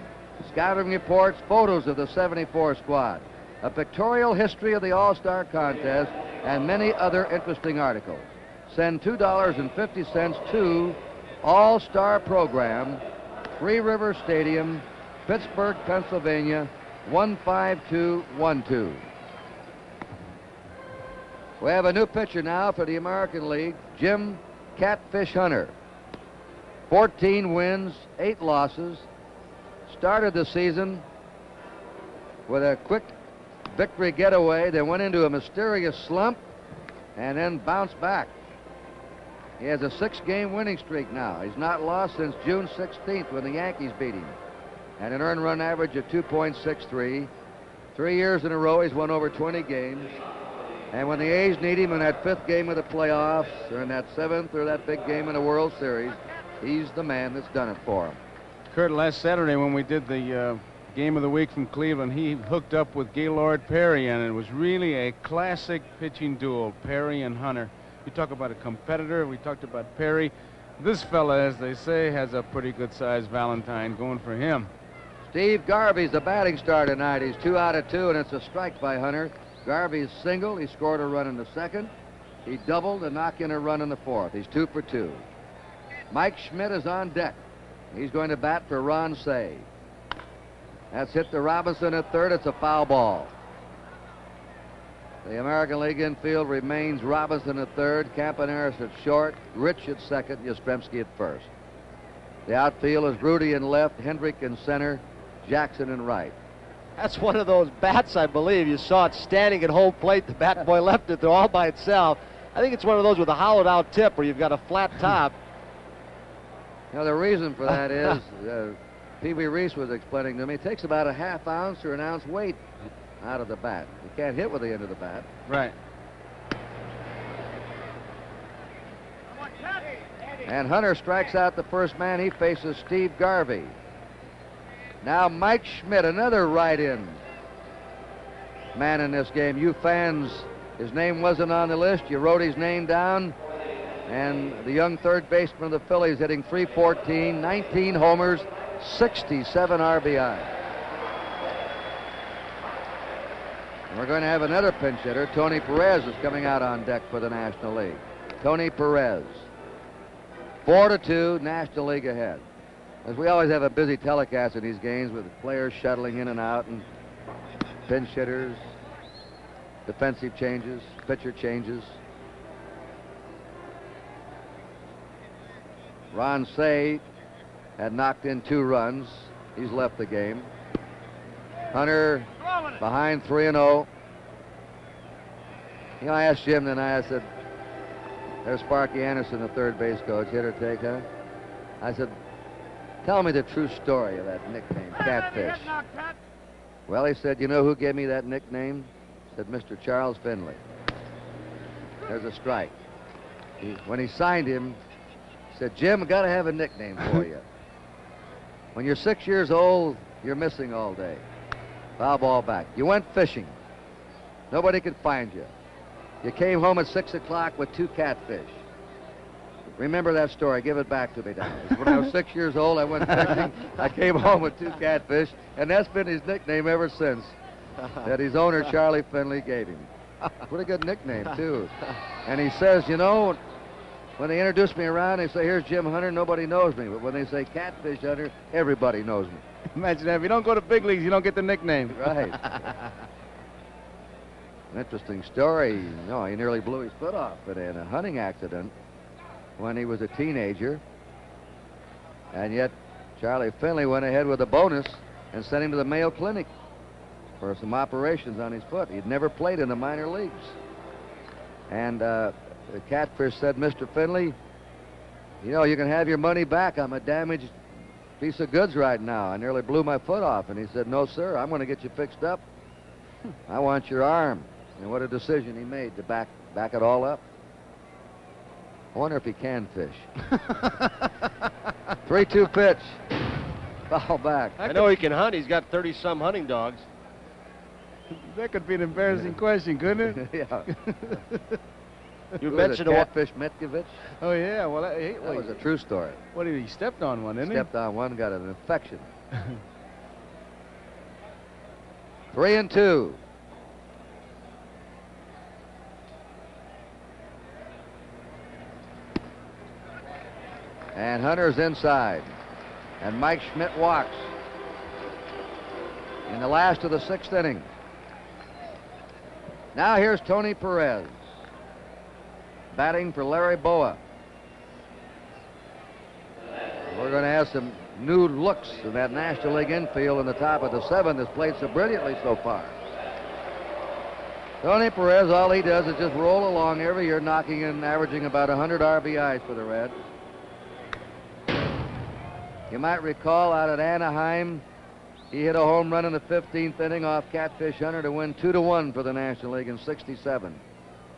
Scouting reports, photos of the 74 squad, a pictorial history of the All-Star contest, and many other interesting articles. Send $2.50 to All-Star Program, Three River Stadium, Pittsburgh, Pennsylvania, 15212. We have a new pitcher now for the American League, Jim Catfish Hunter. 14 wins, 8 losses. Started the season with a quick victory getaway, then went into a mysterious slump and then bounced back. He has a 6-game winning streak now. He's not lost since June 16th when the Yankees beat him. And an earned run average of 2.63. 3 years in a row he's won over 20 games. And when the A's need him in that 5th game of the playoffs, or in that 7th, or that big game in the World Series, he's the man that's done it for him. Kurt, last Saturday when we did the Game of the Week from Cleveland, he hooked up with Gaylord Perry, and it was really a classic pitching duel, Perry and Hunter. You talk about a competitor. We talked about Perry. This fella, as they say, has a pretty good-sized Valentine going for him. Steve Garvey's the batting star tonight. He's 2 out of 2, and it's a strike by Hunter. Garvey's single. He scored a run in the 2nd. He doubled and knocked in a run in the 4th. He's 2 for 2. Mike Schmidt is on deck. He's going to bat for Ron Say. That's hit to Robinson at 3rd. It's a foul ball. The American League infield remains Robinson at 3rd, Campaneris at short, Rich at 2nd, Yastrzemski at 1st. The outfield is Rudy in left, Hendrick in center, Jackson in right. That's one of those bats, I believe. You saw it standing at home plate. The bat boy left it there all by itself. I think it's one of those with a hollowed-out tip where you've got a flat top. You know, the reason for that is Pee Wee Reese was explaining to me, it takes about a half ounce or an ounce weight out of the bat. You can't hit with the end of the bat. Right. And Hunter strikes out the first man. He faces Steve Garvey. Now Mike Schmidt, another right-in man in this game. You fans, his name wasn't on the list. You wrote his name down. And the young third baseman of the Phillies hitting .314, 19 homers, 67 RBI. And we're going to have another pinch hitter. Tony Perez is coming out on deck for the National League. Tony Perez. 4-2, National League ahead. As we always have a busy telecast in these games with players shuttling in and out and pinch hitters, defensive changes, pitcher changes. Ron Say had knocked in 2 runs. He's left the game. Hunter behind 3-0. You know, I asked Jim tonight, I said, there's Sparky Anderson, the third base coach. Hit or take, huh? I said, tell me the true story of that nickname, Catfish. Well, he said, you know who gave me that nickname? He said, Mr. Charles Finley. There's a strike. When he signed him, he said, Jim, I've got to have a nickname for you. When you're 6 years old, you're missing all day. Foul ball back. You went fishing. Nobody could find you. You came home at 6 o'clock with 2 catfish. Remember that story. Give it back to me, Don. When I was 6 years old, I went fishing. I came home with 2 catfish, and that's been his nickname ever since that his owner, Charlie Finley, gave him. Pretty good nickname, too. And he says, you know, when they introduce me around, they say, here's Jim Hunter, nobody knows me. But when they say Catfish Hunter, everybody knows me. Imagine that. If you don't go to big leagues, you don't get the nickname. Right. An interesting story. You know, he nearly blew his foot off in a hunting accident when he was a teenager. And yet, Charlie Finley went ahead with a bonus and sent him to the Mayo Clinic for some operations on his foot. He'd never played in the minor leagues. And the Catfish said, Mr. Finley, you know, you can have your money back. I'm a damaged piece of goods right now. I nearly blew my foot off. And he said, no, sir, I'm going to get you fixed up. I want your arm. And what a decision he made to back it all up. I wonder if he can fish. 3-2 pitch. Foul back. I know he can hunt. He's got 30-some hunting dogs. That could be an embarrassing question, couldn't it? Yeah. You mentioned Catfish Metkovich. Oh, yeah. Well, that was a true story. What did he stepped on one, didn't he? Stepped on one, got an infection. 3-2. And Hunter's inside. And Mike Schmidt walks in the last of the 6th inning. Now here's Tony Perez batting for Larry Boa. We're going to have some new looks in that National League infield in the top of the 7th that's played so brilliantly so far. Tony Perez, all he does is just roll along every year, knocking in, averaging about 100 RBIs for the Reds. You might recall out at Anaheim, he hit a home run in the 15th inning off Catfish Hunter to win 2-1 for the National League in '67.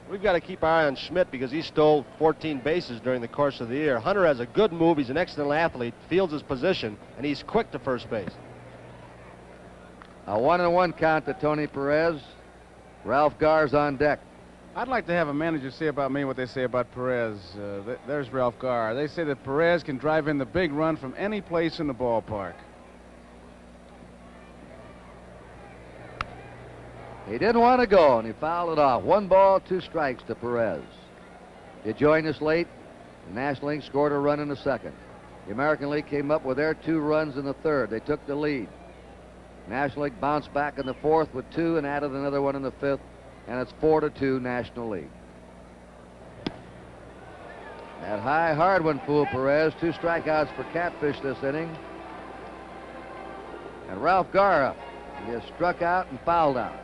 We've got to keep our eye on Schmidt because he stole 14 bases during the course of the year. Hunter has a good move. He's an excellent athlete, fields his position, and he's quick to first base. A 1-1 count to Tony Perez. Ralph Garr's on deck. I'd like to have a manager say about me what they say about Perez. There's Ralph Garr. They say that Perez can drive in the big run from any place in the ballpark. He didn't want to go, and he fouled it off. 1 ball, 2 strikes to Perez. You joined us late. The National League scored a run in the 2nd. The American League came up with their 2 runs in the 3rd. They took the lead. National League bounced back in the 4th with 2 and added another one in the 5th, and it's 4-2 National League. That high hard one fooled Perez. 2 strikeouts for Catfish this inning. And Ralph Garr up. He has struck out and fouled out.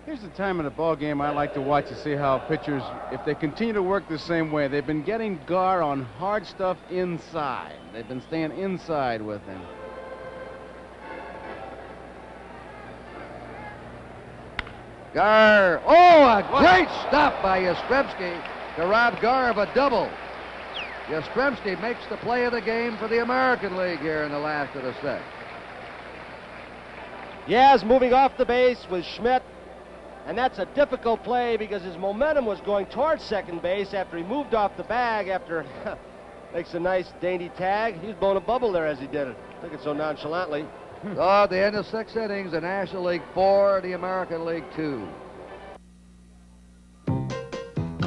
Here's the time in the ball game I like to watch to see how pitchers, if they continue to work the same way. They've been getting Gar on hard stuff inside. They've been staying inside with him. Gar, oh, a great stop by Yastrzemski to rob Gar of a double. Yastrzemski makes the play of the game for the American League here in the last of the set. Yaz moving off the base with Schmidt, and that's a difficult play because his momentum was going towards second base after he moved off the bag after makes a nice dainty tag. He was blowing a bubble there as he did it. Took it so nonchalantly. So at the end of 6 innings, the National League 4, the American League 2.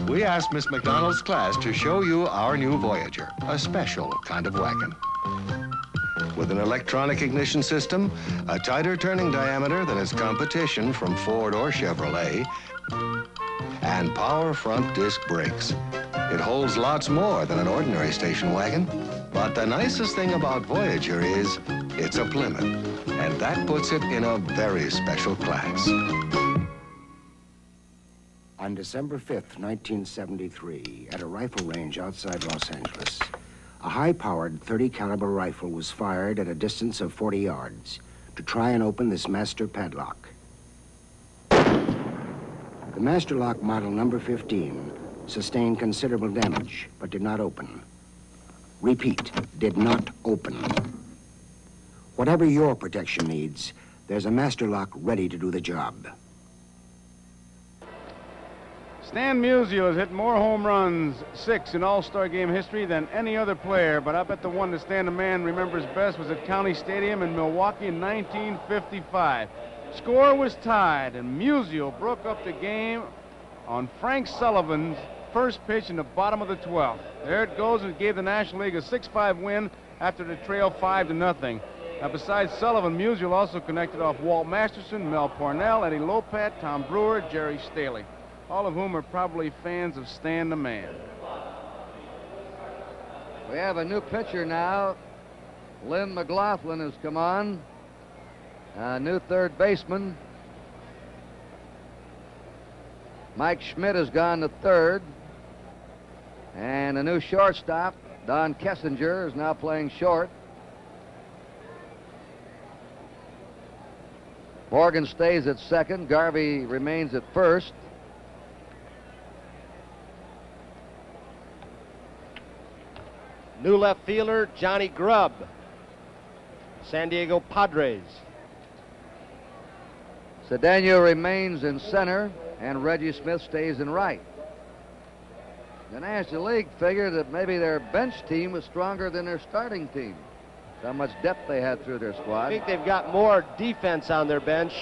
We asked Miss McDonald's class to show you our new Voyager, a special kind of wagon. With an electronic ignition system, a tighter turning diameter than its competition from Ford or Chevrolet, and power front disc brakes. It holds lots more than an ordinary station wagon. But the nicest thing about Voyager is it's a Plymouth, and that puts it in a very special class. On December 5th, 1973, at a rifle range outside Los Angeles, a high-powered .30 caliber rifle was fired at a distance of 40 yards to try and open this master padlock. The master lock model number 15 sustained considerable damage, but did not open. Repeat, did not open. Whatever your protection needs, there's a master lock ready to do the job. Stan Musial has hit more home runs, 6 in All-Star Game history, than any other player, but I bet the one that Stan the Man remembers best was at County Stadium in Milwaukee in 1955. Score was tied, and Musial broke up the game on Frank Sullivan's first pitch in the bottom of the 12th. There it goes, and gave the National League a 6-5 win after the trail 5-0. Now, besides Sullivan, Musial also connected off Walt Masterson, Mel Parnell, Eddie Lopat, Tom Brewer, Jerry Staley, all of whom are probably fans of Stan the Man. We have a new pitcher now. Lynn McLaughlin has come on. A new third baseman. Mike Schmidt has gone to third. And a new shortstop, Don Kessinger, is now playing short. Morgan stays at second. Garvey remains at first. New left fielder, Johnny Grubb, San Diego Padres. Cedeno remains in center, and Reggie Smith stays in right. The National League figured that maybe their bench team was stronger than their starting team. How much depth they had through their squad. I think they've got more defense on their bench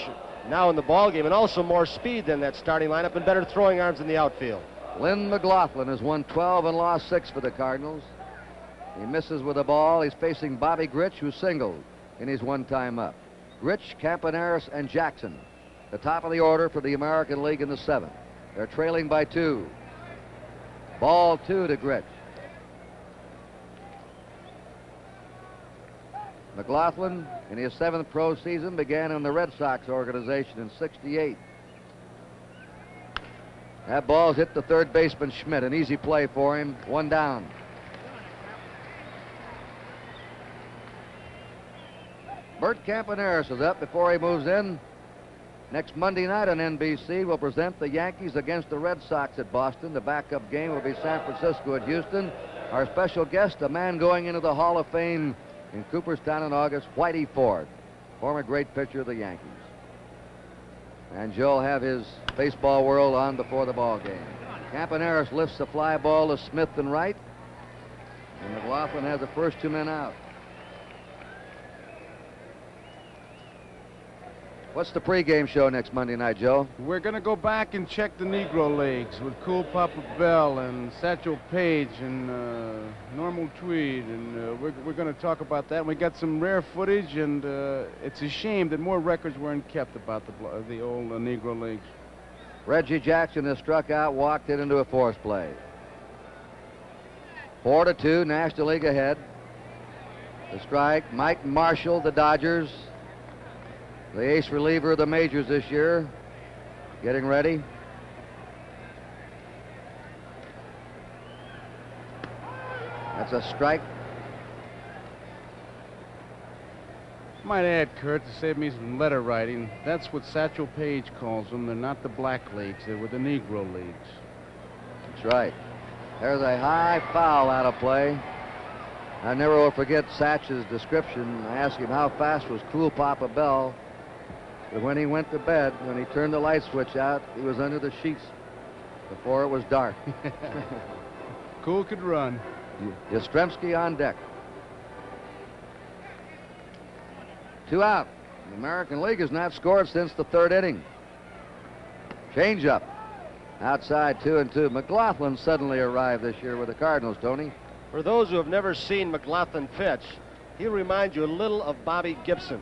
now in the ballgame, and also more speed than that starting lineup, and better throwing arms in the outfield. Lynn McLaughlin has won 12 and lost 6 for the Cardinals. He misses with the ball. He's facing Bobby Grich, who singled in his one time up. Grich, Campaneris, and Jackson, the top of the order for the American League in the 7th. They're trailing by 2. Ball 2 to Grich. McLaughlin, in his 7th pro season, began in the Red Sox organization in '68. That ball's hit the third baseman Schmidt. An easy play for him. 1 down. Bert Campaneris is up before he moves in. Next Monday night on NBC, we'll present the Yankees against the Red Sox at Boston. The backup game will be San Francisco at Houston. Our special guest, a man going into the Hall of Fame in Cooperstown in August, Whitey Ford, former great pitcher of the Yankees. And Joe'll have his baseball world on before the ball game. Campaneris lifts the fly ball to Smith and right, and McLaughlin has the first 2 men out. What's the pregame show next Monday night, Joe? We're going to go back and check the Negro Leagues with Cool Papa Bell and Satchel Paige and Normal Tweed, and we're going to talk about that. We got some rare footage, and it's a shame that more records weren't kept about the old Negro Leagues. Reggie Jackson has struck out, walked it into a force play. 4-2, National League ahead. The strike, Mike Marshall, the Dodgers, the ace reliever of the majors this year. Getting ready. That's a strike. Might add, Kurt, to save me some letter writing, that's what Satchel Paige calls them. They're not the black leagues. They're with the Negro leagues. That's right. There's a high foul out of play. I never will forget Satch's description. I asked him how fast was Cool Papa Bell. But when he went to bed, when he turned the light switch out, he was under the sheets before it was dark. Cool could run. Yastrzemski on deck. 2 out. The American League has not scored since the 3rd inning. Change up. Outside 2-2. McLaughlin suddenly arrived this year with the Cardinals, Tony. For those who have never seen McLaughlin pitch, he'll remind you a little of Bobby Gibson.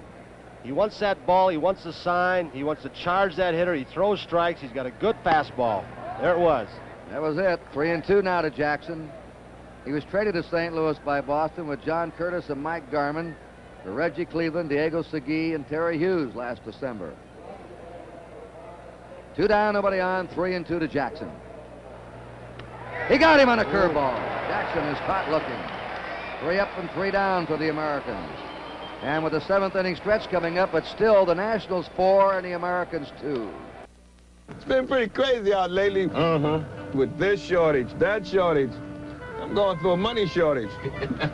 He wants that ball, he wants the sign, he wants to charge that hitter, he throws strikes, he's got a good fastball. There it was. That was it. 3-2 now to Jackson. He was traded to St. Louis by Boston with John Curtis and Mike Garman for Reggie Cleveland, Diego Segui, and Terry Hughes last December. 2 down, nobody on, 3-2 to Jackson. He got him on a curveball. Jackson is caught looking. 3 up and 3 down for the Americans. And with the 7th inning stretch coming up, it's still the Nationals 4 and the Americans 2. It's been pretty crazy out lately. With this shortage, that shortage. I'm going through a money shortage.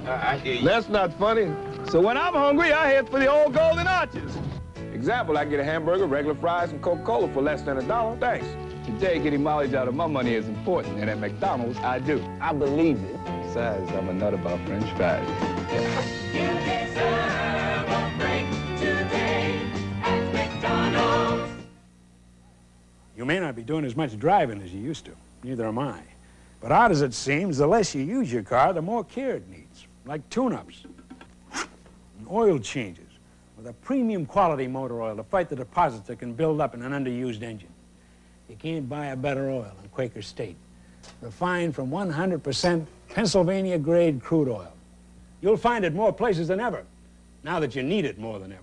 I hear you. That's not funny. So when I'm hungry, I head for the old Golden Arches. Example, I get a hamburger, regular fries, and Coca-Cola for less than $1. Thanks. Today, getting mileage out of my money is important, and at McDonald's, I do. I believe it. Besides, I'm a nut about French fries. You deserve a break today at McDonald's. You may not be doing as much driving as you used to. Neither am I. But odd as it seems, the less you use your car, the more care it needs. Like tune-ups and oil changes with a premium quality motor oil to fight the deposits that can build up in an underused engine. You can't buy a better oil than Quaker State. Refined from 100% Pennsylvania-grade crude oil. You'll find it more places than ever, now that you need it more than ever.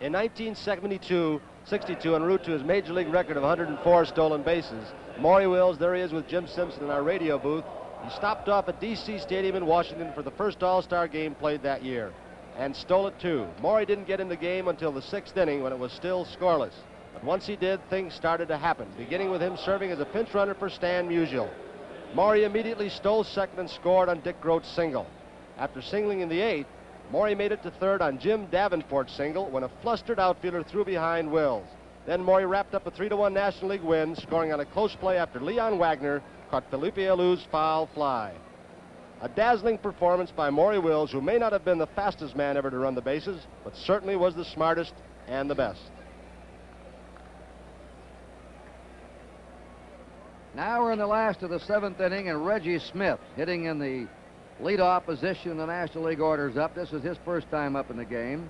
In 1962, 62, en route to his major league record of 104 stolen bases, Maury Wills, there he is with Jim Simpson in our radio booth. He stopped off at D.C. Stadium in Washington for the first All-Star game played that year and stole it too. Maury didn't get in the game until the 6th inning when it was still scoreless. But once he did, things started to happen, beginning with him serving as a pinch runner for Stan Musial. Maury immediately stole second and scored on Dick Groat's single. After singling in the 8th, Maury made it to third on Jim Davenport's single when a flustered outfielder threw behind Wills. Then Maury wrapped up a 3-1 National League win, scoring on a close play after Leon Wagner caught Felipe Alou's foul fly. A dazzling performance by Maury Wills, who may not have been the fastest man ever to run the bases, but certainly was the smartest and the best. Now we're in the last of the 7th inning, and Reggie Smith hitting in the leadoff position. The National League orders up. This is his first time up in the game.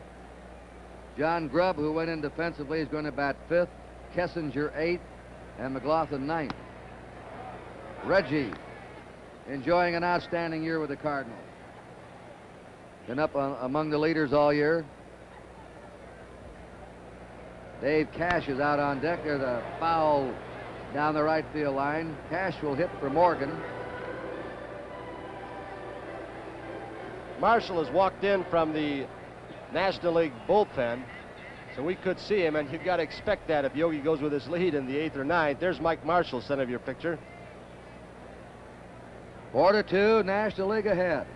John Grubb, who went in defensively, is going to bat 5th, Kessinger 8th, and McLaughlin 9th. Reggie enjoying an outstanding year with the Cardinals. Been up among the leaders all year. Dave Cash is out on deck. There's a foul down the right field line. Cash will hit for Morgan. Marshall has walked in from the National League bullpen, so we could see him, and you've got to expect that if Yogi goes with his lead in the 8th or 9th. There's Mike Marshall, center of your picture. 4-2, National League ahead.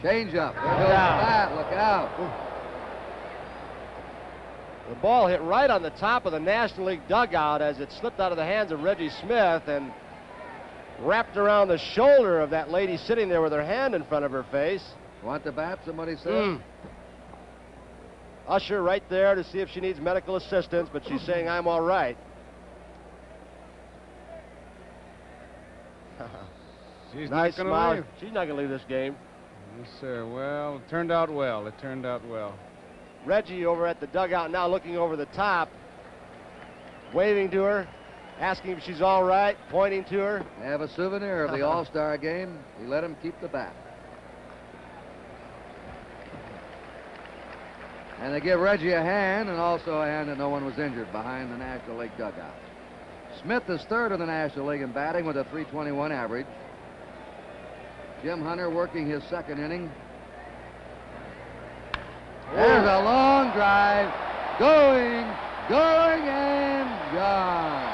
Change up. There goes the bat. Look out. The ball hit right on the top of the National League dugout as it slipped out of the hands of Reggie Smith and wrapped around the shoulder of that lady sitting there with her hand in front of her face. Want the bat, somebody said? Usher right there to see if she needs medical assistance, but she's saying, I'm all right. She's nice not smile. leave. She's not going to leave this game. Yes, sir. Well, it turned out well. It turned out well. Reggie over at the dugout now looking over the top, waving to her, asking if she's all right, pointing to her. They have a souvenir of the All-Star game. He let him keep the bat. And they give Reggie a hand, and also a hand that no one was injured behind the National League dugout. Smith is third in the National League in batting with a .321 average. Jim Hunter working his second inning. There's a long drive. Going, and gone.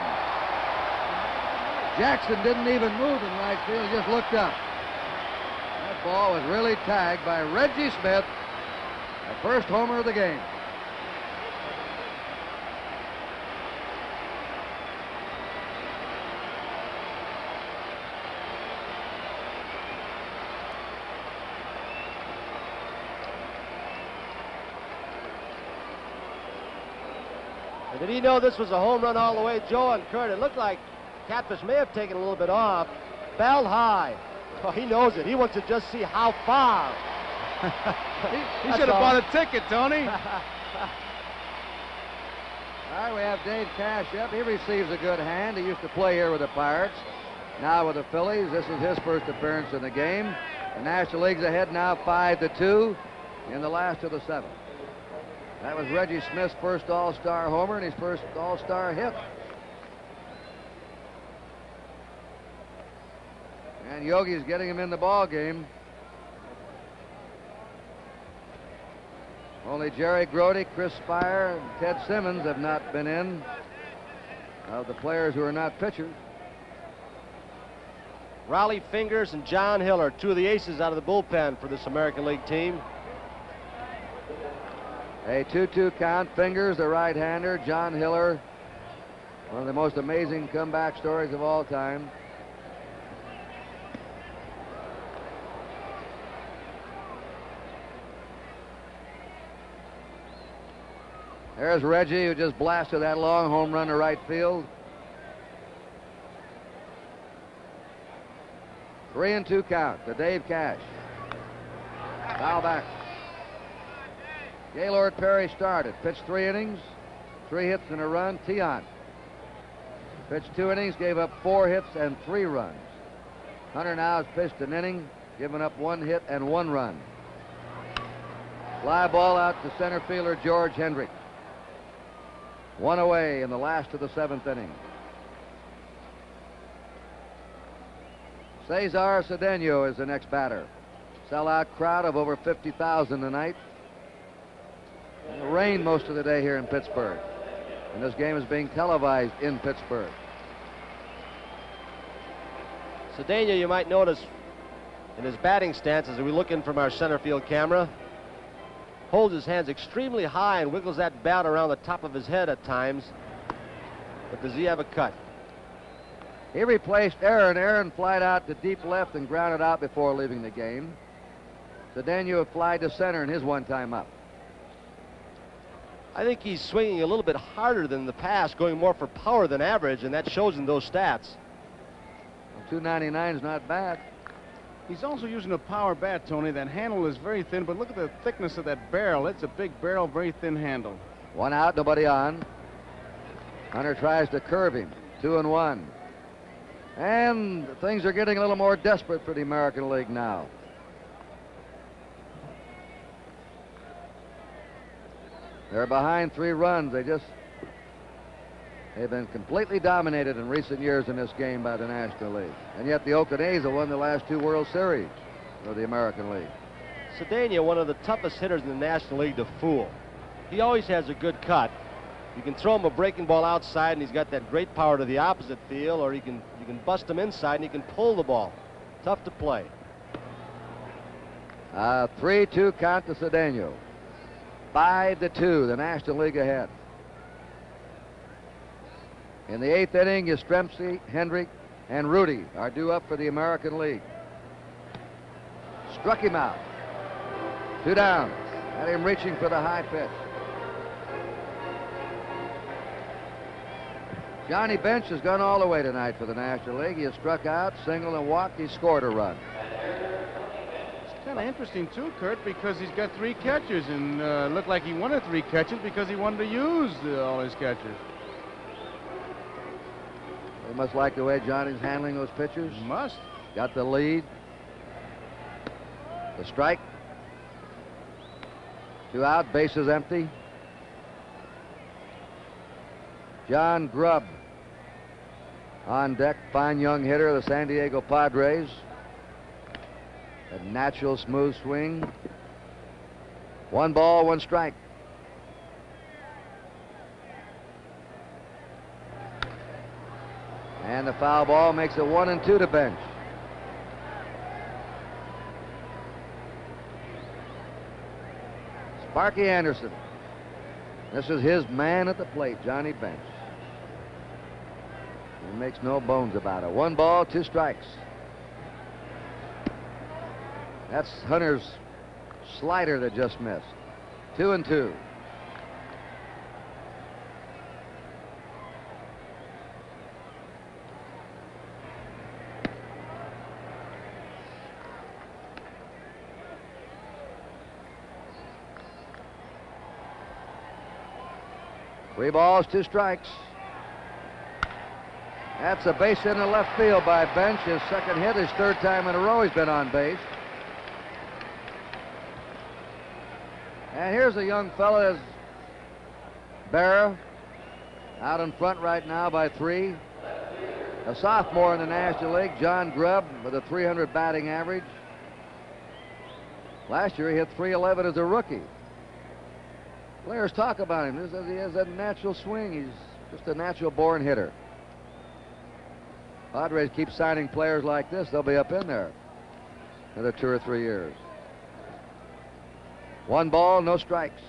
Jackson didn't even move in right field. He just looked up. That ball was really tagged by Reggie Smith. The first homer of the game. And did he know this was a home run all the way, Joe and Kurt? It looked like Catfish may have taken a little bit off. Belled high. Oh, he knows it. He wants to just see how far. He should have bought a ticket, Tony. All right, we have Dave Cash up. He receives a good hand. He used to play here with the Pirates. Now with the Phillies. This is his first appearance in the game. The National League's ahead now 5-2 in the last of the seventh. That was Reggie Smith's first All-Star homer and his first All-Star hit. And Yogi's getting him in the ball game. Only Jerry Grody, Chris Spire, and Ted Simmons have not been in of the players who are not pitchers. Raleigh Fingers and John Hiller, two of the aces out of the bullpen for this American League team. A 2-2 count. Fingers, the right-hander. John Hiller, one of the most amazing comeback stories of all time. There's Reggie, who just blasted that long home run to right field. 3-2 count to Dave Cash. Foul back. Gaylord Perry started. Pitched 3 innings, 3 hits and a run. Tiant pitched 2 innings, gave up 4 hits and 3 runs. Hunter now has pitched an inning, given up 1 hit and 1 run. Fly ball out to center fielder George Hendrick. 1 away in the last of the 7th inning. Cesar Cedeno is the next batter. Sellout crowd of over 50,000 tonight. It rained most of the day here in Pittsburgh. And this game is being televised in Pittsburgh. Cedeno, you might notice in his batting stance as we look in from our center field camera, holds his hands extremely high and wiggles that bat around the top of his head at times. But does he have a cut? He replaced Aaron. Aaron flied out to deep left and grounded out before leaving the game. Cedeno flied to center in his one-time up. I think he's swinging a little bit harder than the past, going more for power than average, and that shows in those stats. Well, 299 is not bad. He's also using a power bat, Tony. That handle is very thin, but look at the thickness of that barrel. It's a big barrel, very thin handle. 1 out, nobody on. Hunter tries to curve him. 2-1. And things are getting a little more desperate for the American League now. They're behind 3 runs. They've been completely dominated in recent years in this game by the National League. And yet the Oakland A's have won the last 2 World Series of the American League. Cedeno, one of the toughest hitters in the National League to fool. He always has a good cut. You can throw him a breaking ball outside and he's got that great power to the opposite field, or you can bust him inside and he can pull the ball. Tough to play. 3-2 count to Cedeno. 5-2, the National League ahead. In the 8th inning, Yastrzemski, Hendrick, and Rudy are due up for the American League. Struck him out. 2 down. Had him reaching for the high pitch. Johnny Bench has gone all the way tonight for the National League. He has struck out, singled, and walked. He scored a run. It's kind Kind of interesting, too, Kurt, because he's got 3 catchers, and looked like he wanted 3 catchers because he wanted to use all his catchers. They must like the way Johnny's handling those pitchers. Must. Got the lead. The strike. 2 out, bases empty. John Grubb on deck, fine young hitter of the San Diego Padres. A natural smooth swing. 1 ball, 1 strike. And the foul ball makes it 1-2 to bench. Sparky Anderson. This is his man at the plate, Johnny Bench. He makes no bones about it. 1 ball, 2 strikes. That's Hunter's slider that just missed. 2-2. Three balls, 2 strikes. That's a base hit in the left field by Bench. His second hit, his 3rd time in a row he's been on base. And here's a young fella, as Berra, out in front right now by 3. A sophomore in the National League, John Grubb, with a .300 batting average. Last year he hit .311 as a rookie. Players talk about him. He has that natural swing. He's just a natural-born hitter. Padres keep signing players like this, they'll be up in there another 2 or 3 years. 1 ball, no strikes.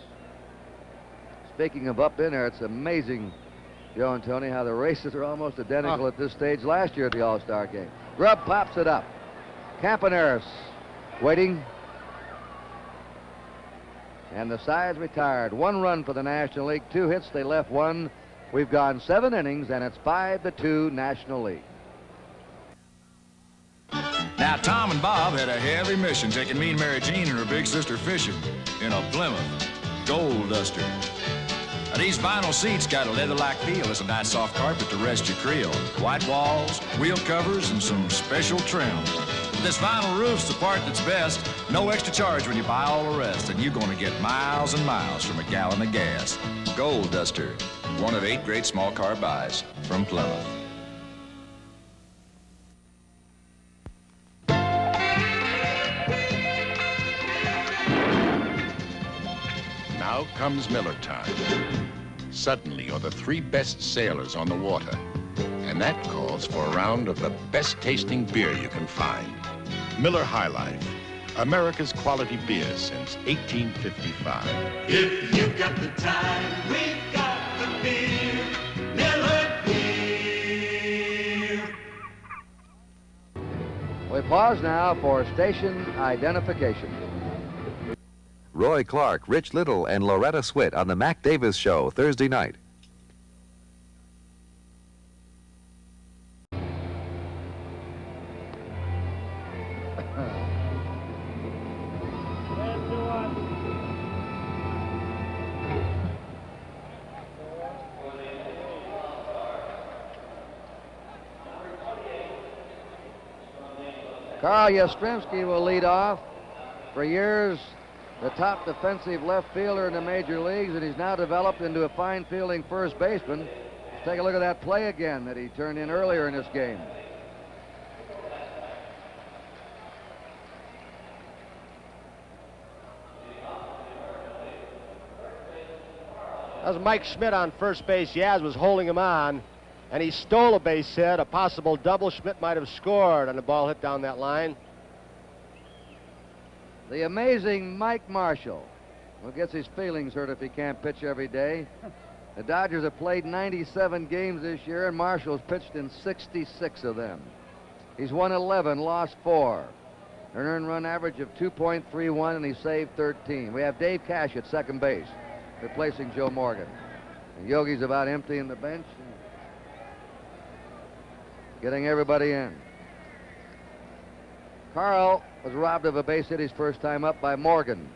Speaking of up in there, it's amazing, Joe and Tony, how the races are almost identical at this stage last year at the All-Star game. Grubb pops it up. Campaneris waiting. And the side's retired. 1 run for the National League, 2 hits, they left 1. We've gone 7 innings, and it's 5-2 National League. Now, Tom and Bob had a heavy mission taking me and Mary Jean and her big sister fishing in a Plymouth Gold Duster. Now, these vinyl seats got a leather-like feel. It's a nice soft carpet to rest your creel. White walls, wheel covers, and some special trim. This vinyl roof's the part that's best. No extra charge when you buy all the rest, and you're going to get miles and miles from a gallon of gas. Gold Duster, one of 8 great small car buys from Plymouth. Now comes Miller time. Suddenly, you're the 3 best sailors on the water. And that calls for a round of the best-tasting beer you can find. Miller High Life, America's quality beer since 1855. If you've got the time, we've got the beer. Miller Beer. We pause now for station identification. Roy Clark, Rich Little, and Loretta Swit on the Mac Davis Show, Thursday night. Carl Yastrzemski will lead off. For years, the top defensive left fielder in the major leagues, and he's now developed into a fine fielding first baseman. Let's take a look at that play again that he turned in earlier in this game. That was Mike Schmidt on first base. Yaz was holding him on, and he stole a base hit, a possible double. Schmidt might have scored on the ball hit down that line. The amazing Mike Marshall, who gets his feelings hurt if he can't pitch every day. The Dodgers have played 97 games this year, and Marshall's pitched in 66 of them. He's won 11, lost 4. An earned run average of 2.31, and he saved 13. We have Dave Cash at second base, replacing Joe Morgan. And Yogi's about emptying the bench, getting everybody in. Carl was robbed of a base hit his first time up by Morgan.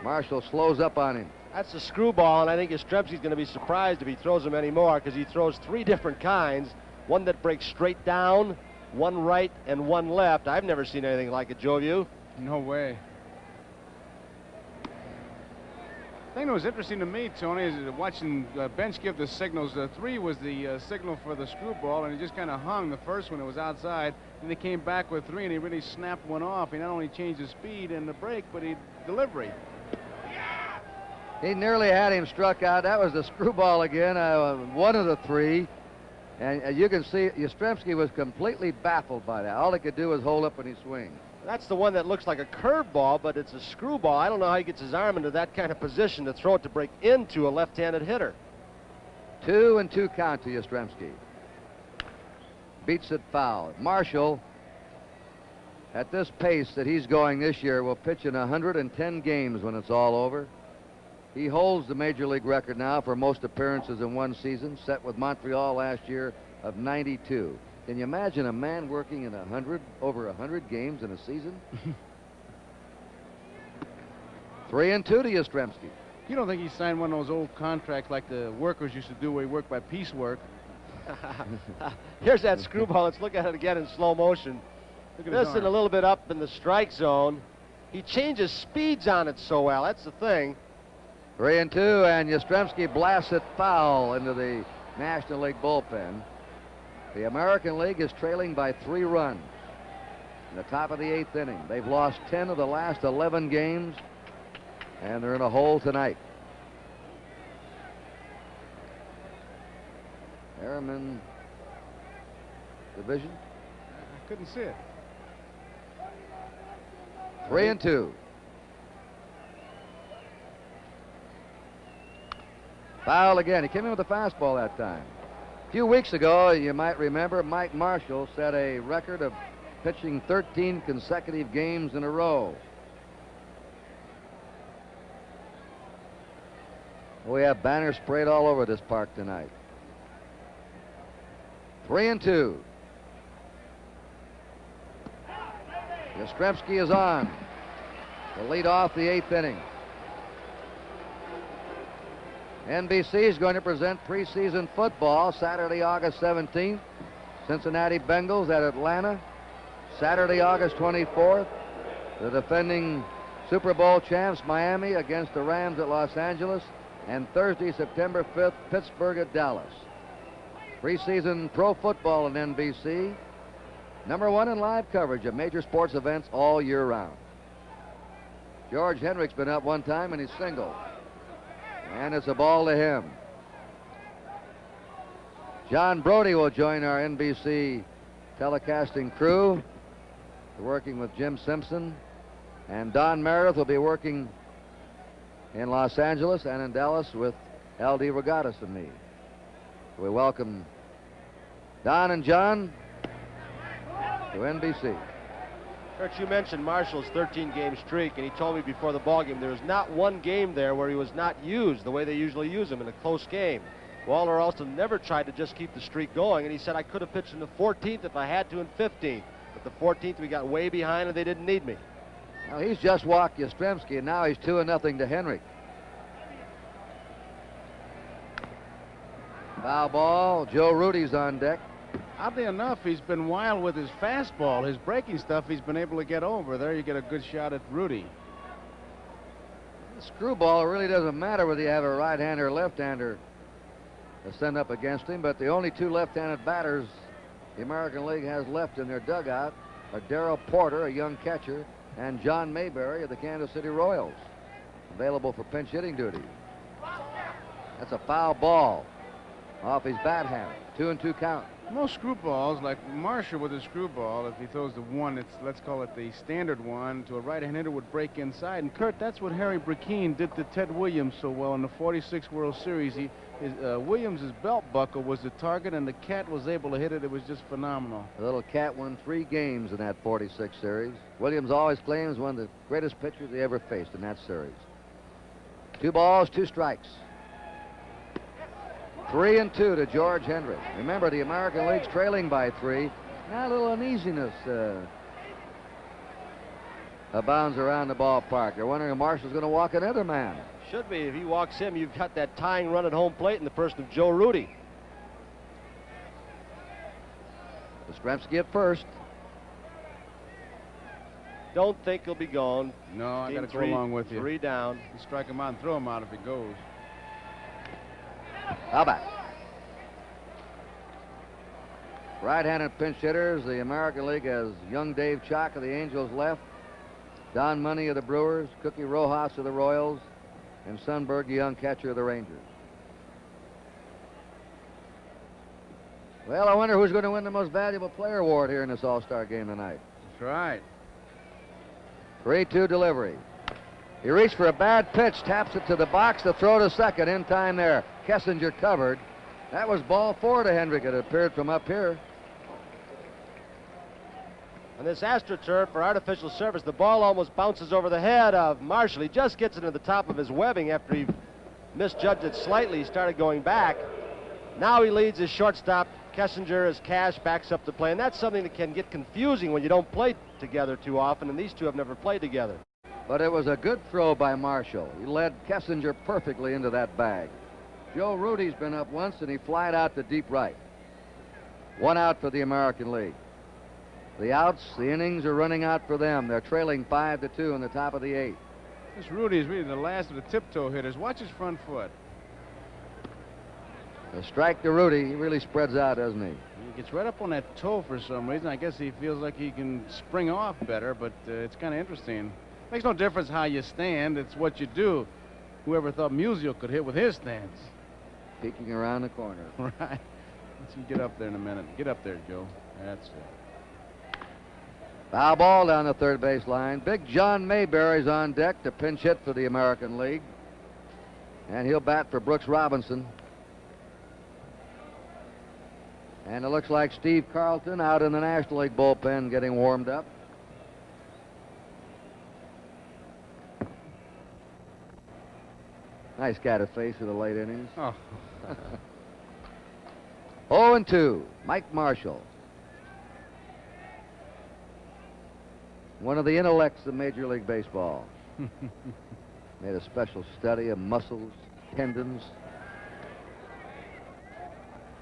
Marshall slows up on him. That's a screwball, and I think Yastrzemski's going to be surprised if he throws him anymore, because he throws three different kinds. One that breaks straight down, one right, and one left. I've never seen anything like it, Joe. Have you? No way. The thing that was interesting to me, Tony, is watching Bench give the signals. 3 was the signal for the screwball, and he just kind of hung the first one. It was outside. Then he came back with 3, and he really snapped one off. He not only changed the speed and the break, but he delivery. He nearly had him struck out. That was the screwball again, one of the 3. And you can see Yastrzemski was completely baffled by that. All he could do was hold up when he swing. That's the one that looks like a curveball, but it's a screwball. I don't know how he gets his arm into that kind of position to throw it to break into a left-handed hitter. 2-2 count to Yastrzemski. Beats it foul. Marshall, at this pace that he's going this year, will pitch in 110 games when it's all over. He holds the Major League record now for most appearances in one season, set with Montreal last year of 92. Can you imagine a man working in over 100 games in a season? 3-2 to Yastrzemski. You don't think he signed one of those old contracts like the workers used to do where he worked by piecework? Here's that screwball. Let's look at it again in slow motion. Listen, a little bit up in the strike zone. He changes speeds on it so well. That's the thing. 3-2, and Yastrzemski blasts it foul into the National League bullpen. The American League is trailing by 3 runs in the top of the 8th inning. They've lost 10 of the last 11 games, and they're in a hole tonight. Airman division. I couldn't see it. 3-2. Foul again. He came in with a fastball that time. A few weeks ago, you might remember, Mike Marshall set a record of pitching 13 consecutive games in a row. We have banners sprayed all over this park tonight. 3-2. Yastrzemski is on to lead off the 8th inning. NBC is going to present preseason football Saturday, August 17th. Cincinnati Bengals at Atlanta. Saturday, August 24th. The defending Super Bowl champs Miami against the Rams at Los Angeles. And Thursday, September 5th, Pittsburgh at Dallas. Preseason pro football on NBC. #1 in live coverage of major sports events all year round. George Hendrick's been up one time and he's single. And it's a ball to him. John Brody will join our NBC telecasting crew, working with Jim Simpson. And Don Meredith will be working in Los Angeles and in Dallas with L.D. Regattas and me. We welcome Don and John to NBC. Kurt, you mentioned Marshall's 13-game streak, and he told me before the ballgame there was not one game there where he was not used the way they usually use him in a close game. Walter Alston never tried to just keep the streak going, and he said, I could have pitched in the 14th if I had to in 15th. But the 14th, we got way behind, and they didn't need me. Now, he's just walked Yastrzemski, and now he's 2-0 to Henry. Foul ball. Joe Rudy's on deck. Oddly enough, he's been wild with his fastball. His breaking stuff, he's been able to get over. There you get a good shot at Rudy. The screwball really doesn't matter whether you have a right-hander or left-hander to send up against him, but the only 2 left-handed batters the American League has left in their dugout are Darrell Porter, a young catcher, and John Mayberry of the Kansas City Royals, available for pinch hitting duty. That's a foul ball off his bat hand. 2-2 count. Most screwballs, like Marshall with a screwball, if he throws the one, let's call it the standard one, to a right-hand hitter would break inside. And Kurt, that's what Harry Brackeen did to Ted Williams so well in the '46 World Series. Williams' belt buckle was the target, and the cat was able to hit it. It was just phenomenal. The little cat won 3 games in that '46 series. Williams always claims one of the greatest pitchers he ever faced in that series. 2 balls, 2 strikes. 3-2 to George Hendrick. Remember, the American League's trailing by 3. Now a little uneasiness abounds around the ballpark. They're wondering if Marshall's going to walk another man. Should be. If he walks him, you've got that tying run at home plate in the person of Joe Rudy. Yastrzemski at first. Don't think he'll be gone. No, I got to go Three- along with you. 3 down. You strike him out and throw him out if he goes. How back. Right-handed pinch hitters. The American League has young Dave Chalk of the Angels left, Don Money of the Brewers, Cookie Rojas of the Royals, and Sundberg, the young catcher of the Rangers. Well, I wonder who's going to win the most valuable player award here in this All-Star game tonight. That's right. 3-2 delivery. He reached for a bad pitch, taps it to the box, the throw to second. In time there. Kessinger covered. That was ball 4 to Hendrick. It appeared from up here. On this AstroTurf for artificial surface, the ball almost bounces over the head of Marshall. He just gets into the top of his webbing after he misjudged it slightly. He started going back. Now he leads his shortstop. Kessinger, as Cash backs up the play, and that's something that can get confusing when you don't play together too often, and these two have never played together. But it was a good throw by Marshall. He led Kessinger perfectly into that bag. Joe Rudy's been up once, and he flied out to deep right. 1 out for the American League. The outs, the innings are running out for them. They're trailing 5-2 in the top of the 8th. This Rudy is really the last of the tiptoe hitters. Watch his front foot. A strike to Rudy. He really spreads out, doesn't he? He gets right up on that toe for some reason. I guess he feels like he can spring off better, but it's kind of interesting. Makes no difference how you stand. It's what you do. Whoever thought Musial could hit with his stance. Peeking around the corner. Right. Let's you get up there in a minute. Get up there, Joe. That's it. Foul ball down the third base line. Big John Mayberry's on deck to pinch hit for the American League. And he'll bat for Brooks Robinson. And it looks like Steve Carlton out in the National League bullpen getting warmed up. Nice guy to face in the late innings. Oh. 0-2, Mike Marshall. One of the intellects of Major League Baseball. Made a special study of muscles, tendons.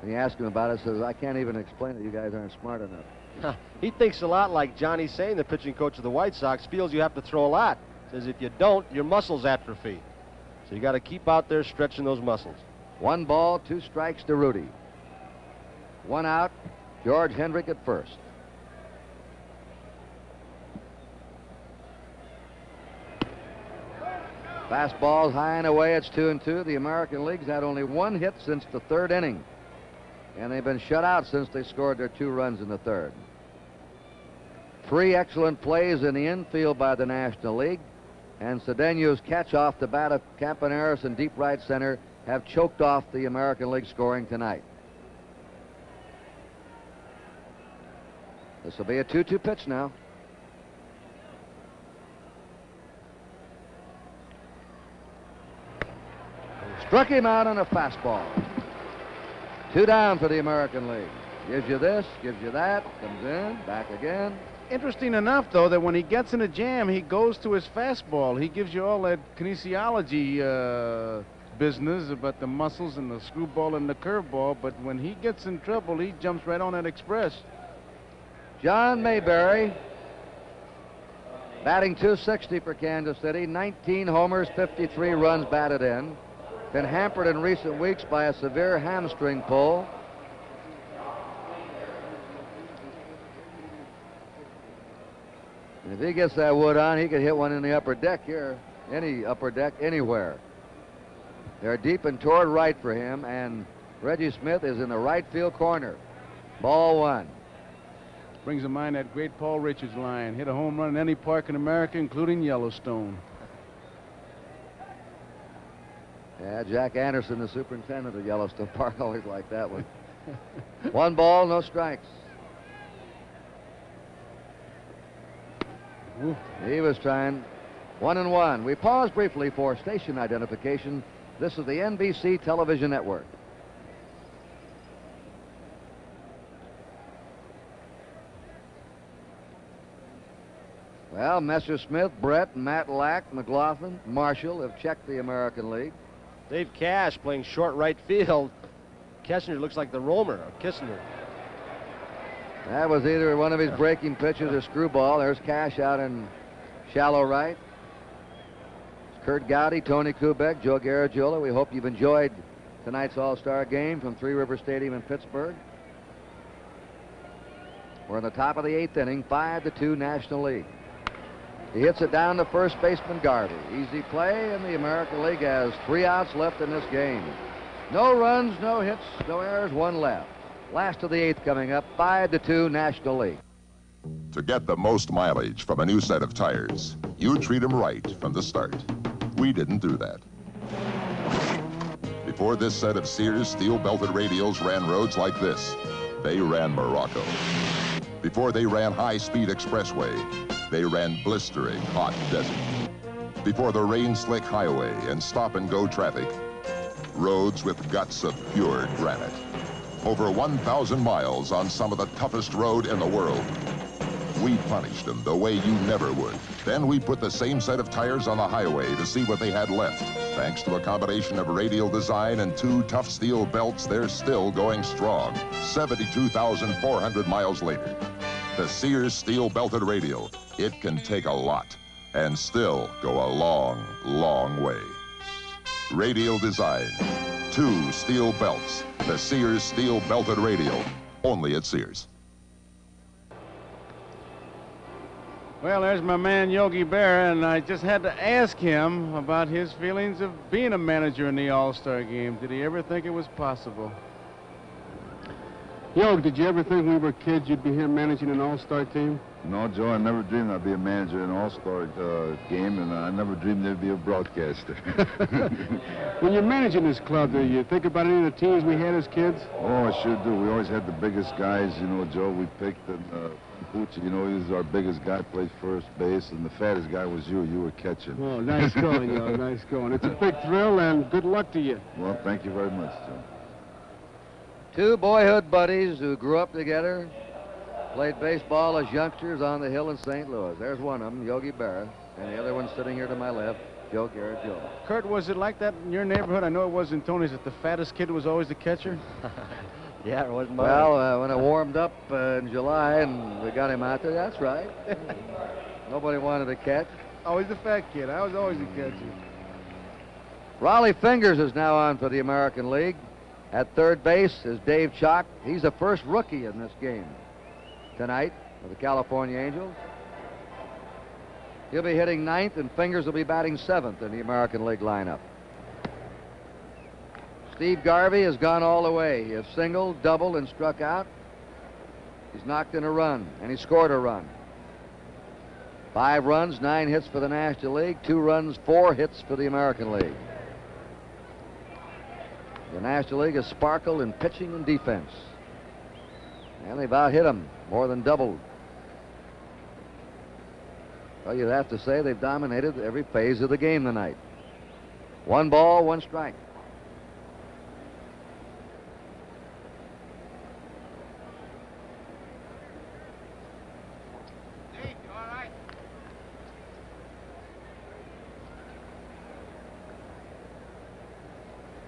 And you ask him about it, says, I can't even explain it. You guys aren't smart enough. He thinks a lot like Johnny Sain, the pitching coach of the White Sox, feels you have to throw a lot. Says if you don't, your muscles atrophy. So you got to keep out there stretching those muscles. 1 ball, 2 strikes to Rudy. 1 out, George Hendrick at first. Fastball's high and away. It's 2-2. The American League's had only 1 hit since the 3rd inning. And they've been shut out since they scored their 2 runs in the 3rd. 3 excellent plays in the infield by the National League. And Cedeno's catch off the bat of Campaneris in deep right center have choked off the American League scoring tonight. This will be a 2-2 pitch now. Struck him out on a fastball. 2 down for the American League. Gives you this, gives you that, comes in, back again. Interesting enough, though, that when he gets in a jam, he goes to his fastball. He gives you all that kinesiology business about the muscles and the screwball and the curveball, but when he gets in trouble, he jumps right on that express. John Mayberry, batting .260 for Kansas City, 19 homers, 53 runs batted in. Been hampered in recent weeks by a severe hamstring pull. And if he gets that wood on, he could hit one in the upper deck here. Any upper deck, anywhere. They're deep and toward right for him, and Reggie Smith is in the right field corner. Ball 1. Brings to mind that great Paul Richards line. Hit a home run in any park in America, including Yellowstone. Yeah, Jack Anderson, the superintendent of Yellowstone Park, always liked that one. 1 ball, no strikes. Ooh. He was trying. 1-1. We pause briefly for station identification. This is the NBC television network. Well, Messersmith, Brett, Matt Lack, McLaughlin, Marshall have checked the American League. Dave Cash playing short right field. Kessinger looks like the roamer of Kissinger. That was either one of his breaking pitches or screwball. There's Cash out in shallow right. It's Kurt Gowdy, Tony Kubek, Joe Garagiola. We hope you've enjoyed tonight's All-Star game from Three River Stadium in Pittsburgh. We're in the top of the 8th inning, 5-2 National League. He hits it down to first baseman Garvey. Easy play, and the American League has 3 outs left in this game. No runs, no hits, no errors, 1 left. Last of the 8th coming up, 5-2 National League. To get the most mileage from a new set of tires, you treat them right from the start. We didn't do that. Before this set of Sears steel-belted radials ran roads like this, they ran Morocco. Before they ran high-speed expressway, they ran blistering hot desert. Before the rain-slick highway and stop-and-go traffic, roads with guts of pure granite. Over 1,000 miles on some of the toughest road in the world. We punished them the way you never would. Then we put the same set of tires on the highway to see what they had left. Thanks to a combination of radial design and 2 tough steel belts, they're still going strong. 72,400 miles later. The Sears steel-belted radial. It can take a lot and still go a long, long way. Radial design. 2 steel belts. The Sears steel-belted radial. Only at Sears. Well, there's my man Yogi Berra, and I just had to ask him about his feelings of being a manager in the All-Star game. Did he ever think it was possible? Yogi, did you ever think when we were kids you'd be here managing an All-Star team? No, Joe, I never dreamed I'd be a manager in an All-Star game, and I never dreamed there'd be a broadcaster. When you're managing this club, do you think about any of the teams we had as kids? Oh, I sure do. We always had the biggest guys, you know, Joe, we picked, and Pucci, you know, he was our biggest guy, played first base, and the fattest guy was you. You were catching. Oh, nice going, Yogi, nice going. It's a big thrill, and good luck to you. Well, thank you very much, Joe. 2 boyhood buddies who grew up together, played baseball as youngsters on the hill in St. Louis. There's one of them, Yogi Berra, and the other one sitting here to my left, Joe Garagiola. Kurt, was it like that in your neighborhood? I know it was in Tony's, that the fattest kid was always the catcher? Yeah, it wasn't mine. Well, when it warmed up in July and we got him out there, that's right. Nobody wanted to catch. Always the fat kid. I was always the catcher. Raleigh Fingers is now on for the American League. At third base is Dave Chalk. He's the first rookie in this game tonight for the California Angels. He'll be hitting 9th, and Fingers will be batting 7th in the American League lineup. Steve Garvey has gone all the way. He has singled, doubled, and struck out. He's knocked in a run, and he scored a run. 5 runs, 9 hits for the National League, 2 runs, 4 hits for the American League. The National League has sparkled in pitching and defense. And they've out-hit him, more than doubled. Well, you'd have to say they've dominated every phase of the game tonight. 1 ball, 1 strike.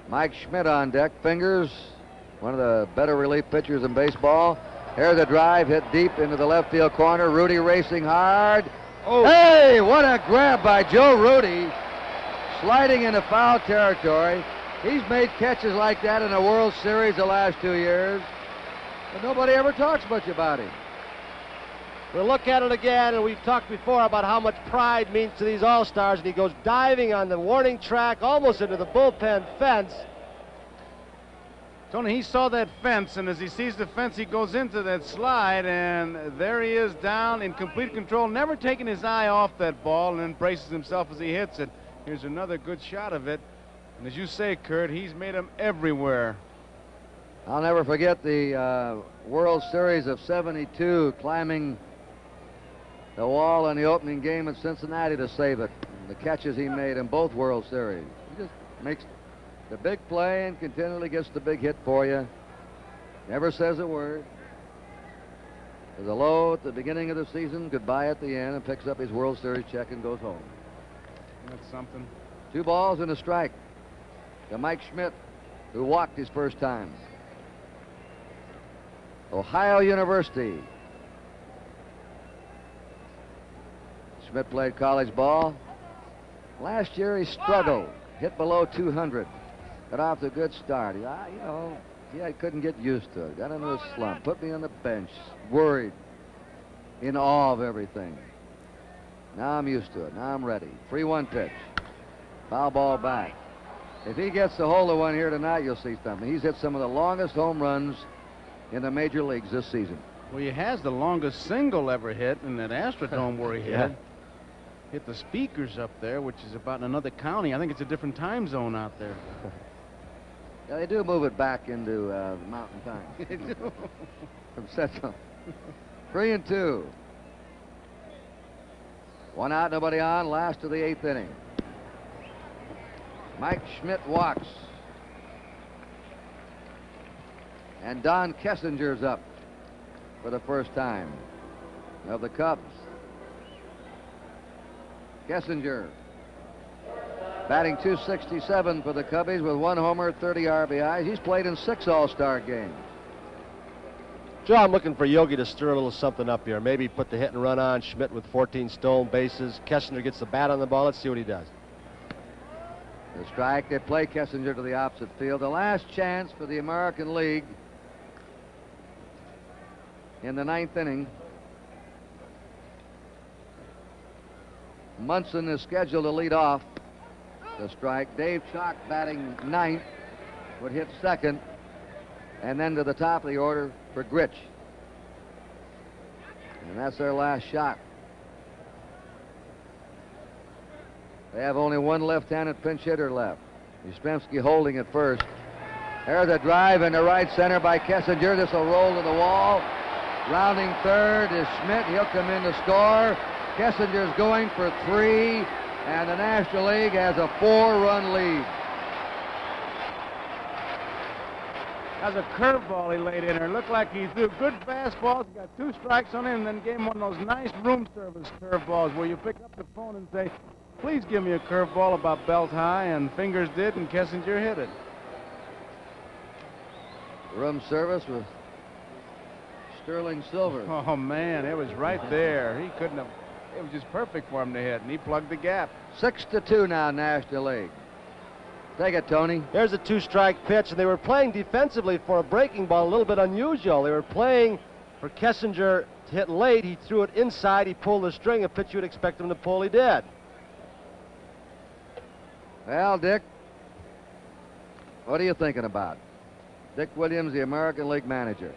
Mike Schmidt on deck. Fingers, one of the better relief pitchers in baseball. Here's a drive hit deep into the left field corner. Rudy racing hard. Oh. Hey, what a grab by Joe Rudy. Sliding into foul territory. He's made catches like that in the World Series the last 2 years, but nobody ever talks much about him. We'll look at it again, and we've talked before about how much pride means to these All-Stars, and he goes diving on the warning track almost into the bullpen fence. Tony, he saw that fence, and as he sees the fence, he goes into that slide, and there he is down in complete control, never taking his eye off that ball, and then braces himself as he hits it. Here's another good shot of it. And as you say, Kurt, he's made them everywhere. I'll never forget the World Series of '72, climbing the wall in the opening game at Cincinnati to save it. The catches he made in both World Series. He just makes the big play and continually gets the big hit for you. Never says a word. There's a low at the beginning of the season, goodbye at the end, and picks up his World Series check and goes home. That's something. 2 balls and a strike to Mike Schmidt, who walked his first time. Ohio University. Schmidt played college ball. Last year he struggled, hit below 200. Got off to a good start. I couldn't get used to it. Got into a slump. Put me on the bench. Worried. In awe of everything. Now I'm used to it. Now I'm ready. 3-1 pitch. Foul ball back. If he gets the hold of one here tonight, you'll see something. He's hit some of the longest home runs in the major leagues this season. Well, he has the longest single ever hit in that Astrodome where he hit the speakers up there, which is about in another county. I think it's a different time zone out there. Yeah, they do move it back into Mountain Time. They do. From Central. 3-2. 1 out, nobody on. Last of the 8th inning. Mike Schmidt walks. And Don Kessinger's up for the first time of the Cubs. Kessinger batting .267 for the Cubbies with 1 homer, 30 RBIs. He's played in 6 All-Star games. Joe, I'm looking for Yogi to stir a little something up here. Maybe put the hit and run on. Schmidt with 14 stolen bases. Kessinger gets the bat on the ball. Let's see what he does. The strike. They play Kessinger to the opposite field. The last chance for the American League in the 9th inning. Munson is scheduled to lead off the strike. Dave Chalk batting 9th would hit 2nd, and then to the top of the order for Gritch. And that's their last shot. They have only 1 left-handed pinch hitter left. Yastrzemski holding at first. There's a drive into right center by Kessinger. This will roll to the wall. Rounding third is Schmidt. He'll come in to score. Kessinger's going for 3, and the National League has a 4-run lead. That's a curveball he laid in there. It looked like he threw good fastballs, got 2 strikes on him, and then gave him one of those nice room service curveballs where you pick up the phone and say, please give me a curveball about belt high, and Fingers did, and Kessinger hit it. Room service with Sterling Silver. Oh, man, it was right there. He couldn't have. It was just perfect for him to hit, and he plugged the gap. 6-2 now, National League. Take it, Tony. Here's a 2-strike pitch, and they were playing defensively for a breaking ball, a little bit unusual. They were playing for Kessinger to hit late. He threw it inside. He pulled the string, a pitch you would expect him to pull. He did. Well, Dick, what are you thinking about? Dick Williams, the American League manager.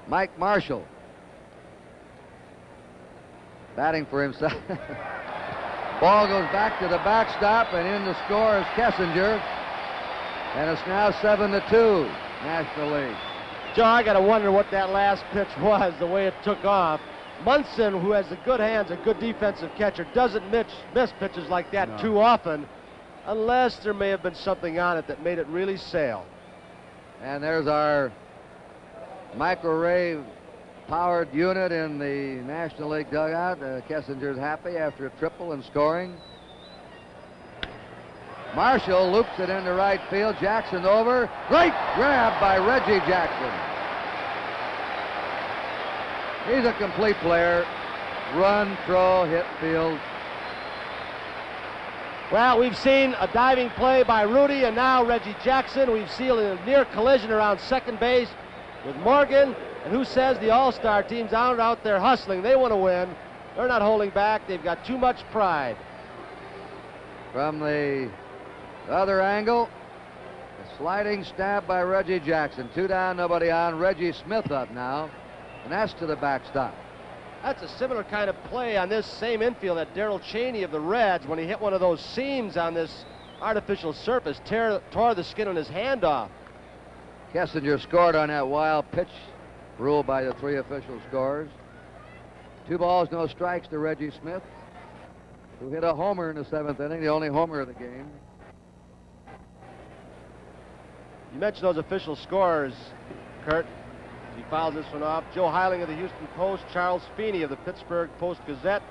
Mike Marshall batting for himself. Ball goes back to the backstop, and in to score is Kessinger. And it's now 7-2, National League. Joe, I got to wonder what that last pitch was, the way it took off. Munson, who has the good hands, a good defensive catcher, doesn't miss pitches like that too often, unless there may have been something on it that made it really sail. And there's our microwave powered unit in the National League dugout. Kessinger's happy after a triple and scoring. Marshall loops it into right field. Jackson over. Great grab by Reggie Jackson. He's a complete player. Run, throw, hit, field. Well, we've seen a diving play by Rudy, and now Reggie Jackson. We've seen a near collision around second base with Morgan. And who says the All-Star teams aren't out there hustling? They want to win. They're not holding back. They've got too much pride. From the other angle, a sliding stab by Reggie Jackson. 2 down, nobody on. Reggie Smith up now, and that's to the backstop. That's a similar kind of play on this same infield that Darrell Cheney of the Reds, when he hit one of those seams on this artificial surface, tore the skin on his hand off. Kessinger scored on that wild pitch ruled by the 3 official scorers. 2 balls, no strikes to Reggie Smith, who hit a homer in the 7th inning, the only homer of the game. You mentioned those official scorers, Kurt. He fouls this one off. Joe Heiling of the Houston Post, Charles Feeney of the Pittsburgh Post-Gazette,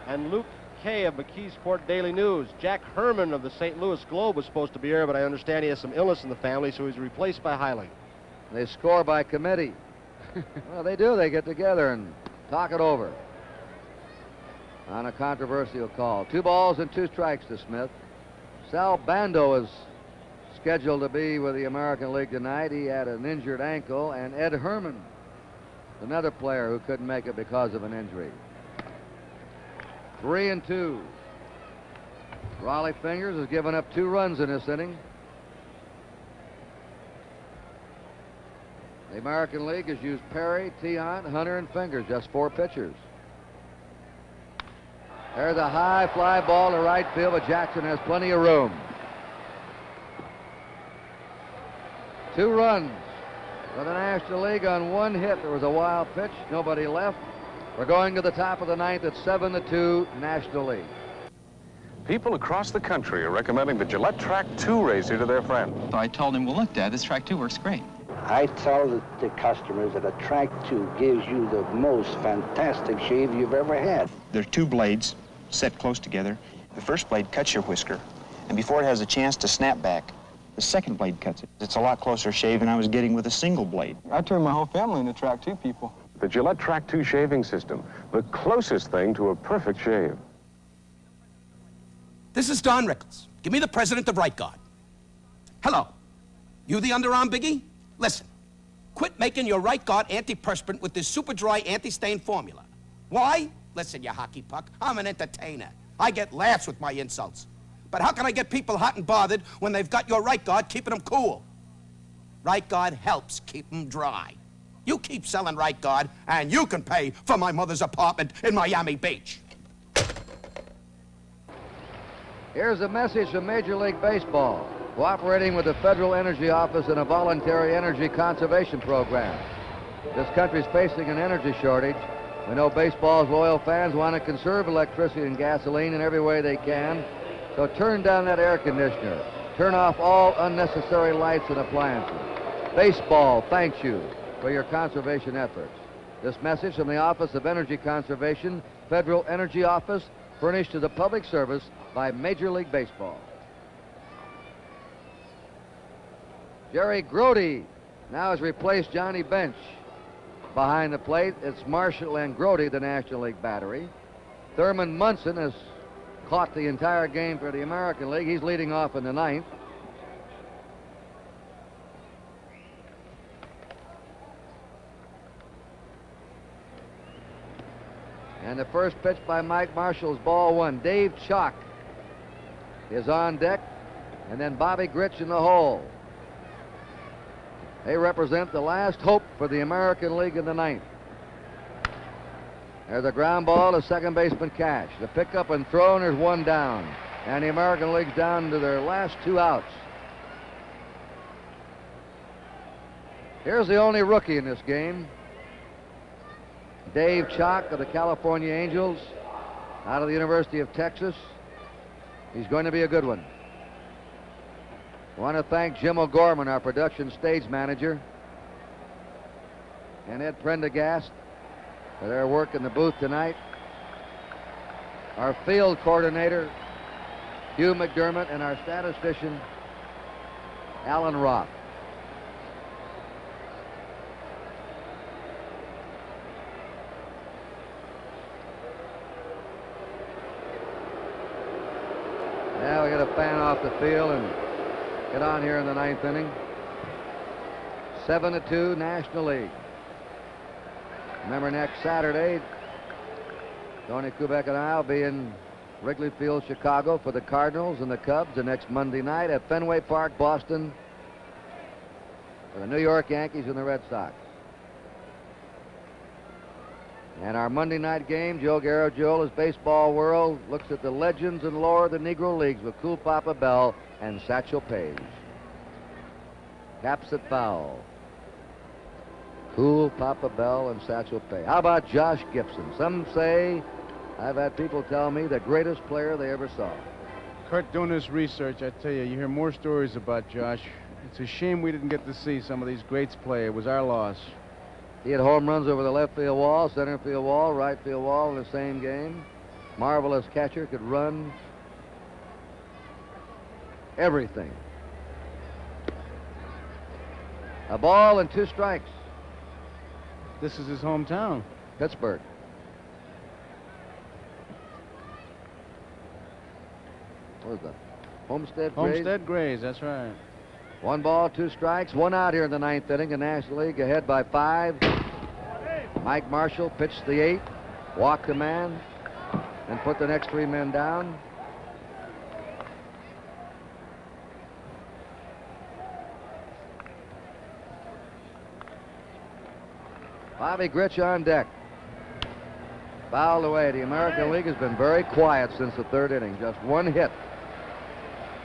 and Luke Kay of McKeesport Daily News. Jack Herman of the St. Louis Globe was supposed to be here, but I understand he has some illness in the family, so he's replaced by Heiling. They score by committee. Well, they do. They get together and talk it over on a controversial call. 2 balls and 2 strikes to Smith. Sal Bando is scheduled to be with the American League tonight. He had an injured ankle, and Ed Herman, another player who couldn't make it because of an injury. 3-2. Raleigh Fingers has given up 2 runs in this inning. The American League has used Perry, Tiant, Hunter, and Fingers, just 4 pitchers. There's a high fly ball to right field, but Jackson has plenty of room. 2 runs for the National League on 1 hit. There was a wild pitch, nobody left. We're going to the top of the 9th at 7-2 National League. People across the country are recommending the Gillette Track 2 razor to their friends. So I told him, well, look, Dad, this Track 2 works great. I tell the customers that a Track 2 gives you the most fantastic shave you've ever had. There are 2 blades set close together. The first blade cuts your whisker, and before it has a chance to snap back, the second blade cuts it. It's a lot closer shave than I was getting with a single blade. I turned my whole family into Track 2 people. The Gillette Track 2 shaving system, the closest thing to a perfect shave. This is Don Rickles. Give me the president of Right Guard. Hello. You the underarm biggie? Listen. Quit making your Right Guard antiperspirant with this super dry anti-stain formula. Why? Listen, you hockey puck. I'm an entertainer. I get laughs with my insults. But how can I get people hot and bothered when they've got your Right Guard keeping them cool? Right Guard helps keep them dry. You keep selling Right Guard, and you can pay for my mother's apartment in Miami Beach. Here's a message from Major League Baseball, cooperating with the Federal Energy Office in a voluntary energy conservation program. This country's facing an energy shortage. We know baseball's loyal fans want to conserve electricity and gasoline in every way they can. So turn down that air conditioner. Turn off all unnecessary lights and appliances. Baseball thanks you for your conservation efforts. This message from the Office of Energy Conservation, Federal Energy Office, furnished to the public service by Major League Baseball. Jerry Grody now has replaced Johnny Bench. Behind the plate, it's Marshall and Grody, the National League battery. Thurman Munson has caught the entire game for the American League. He's leading off in the 9th. And the first pitch by Mike Marshall's ball 1. Dave Chalk is on deck, and then Bobby Grich in the hole. They represent the last hope for the American League in the 9th. There's a ground ball to second baseman Cash. The pickup and throw, and there's 1 down. And the American League's down to their last 2 outs. Here's the only rookie in this game. Dave Chalk of the California Angels, out of the University of Texas. He's going to be a good one. I want to thank Jim O'Gorman, our production stage manager, and Ed Prendergast for their work in the booth tonight. Our field coordinator, Hugh McDermott, and our statistician, Alan Roth. Now we got to fan off the field and get on here in the 9th inning. 7-2 National League. Remember, next Saturday, Tony Kubek and I will be in Wrigley Field, Chicago for the Cardinals and the Cubs. The next Monday night at Fenway Park, Boston, for the New York Yankees and the Red Sox. And our Monday night game, Joe Garagiola's Baseball World looks at the legends and lore of the Negro Leagues with Cool Papa Bell and Satchel Paige. Caps at foul. Cool Papa Bell and Satchel Paige. How about Josh Gibson? Some say, I've had people tell me, the greatest player they ever saw. Kurt, doing this research, I tell you, you hear more stories about Josh. It's a shame we didn't get to see some of these greats play. It was our loss. He had home runs over the left field wall, center field wall, right field wall in the same game. Marvelous catcher, could run everything. A ball and 2 strikes. This is his hometown. Pittsburgh. What was that? Homestead Grays? Homestead Grays, that's right. 1 ball, 2 strikes, 1 out here in the 9th inning. The National League ahead by 5. Mike Marshall pitched the 8th, walked the man, and put the next 3 men down. Bobby Grich on deck. Fouled away. The American League has been very quiet since the 3rd inning. Just 1 hit.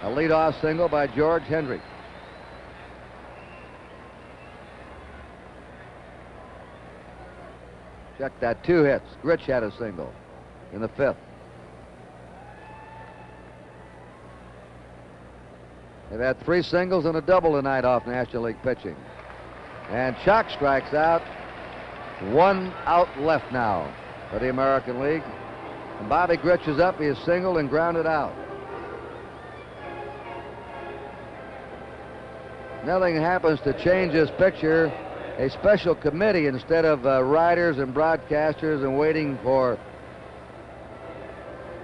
A leadoff single by George Hendry. Check that, 2 hits. Grich had a single in the 5th. They've had 3 singles and a double tonight off National League pitching. And Chuck strikes out. 1 out left now for the American League. And Bobby Grich is up. He is singled and grounded out. Nothing happens to change this picture. A special committee, instead of writers and broadcasters and waiting for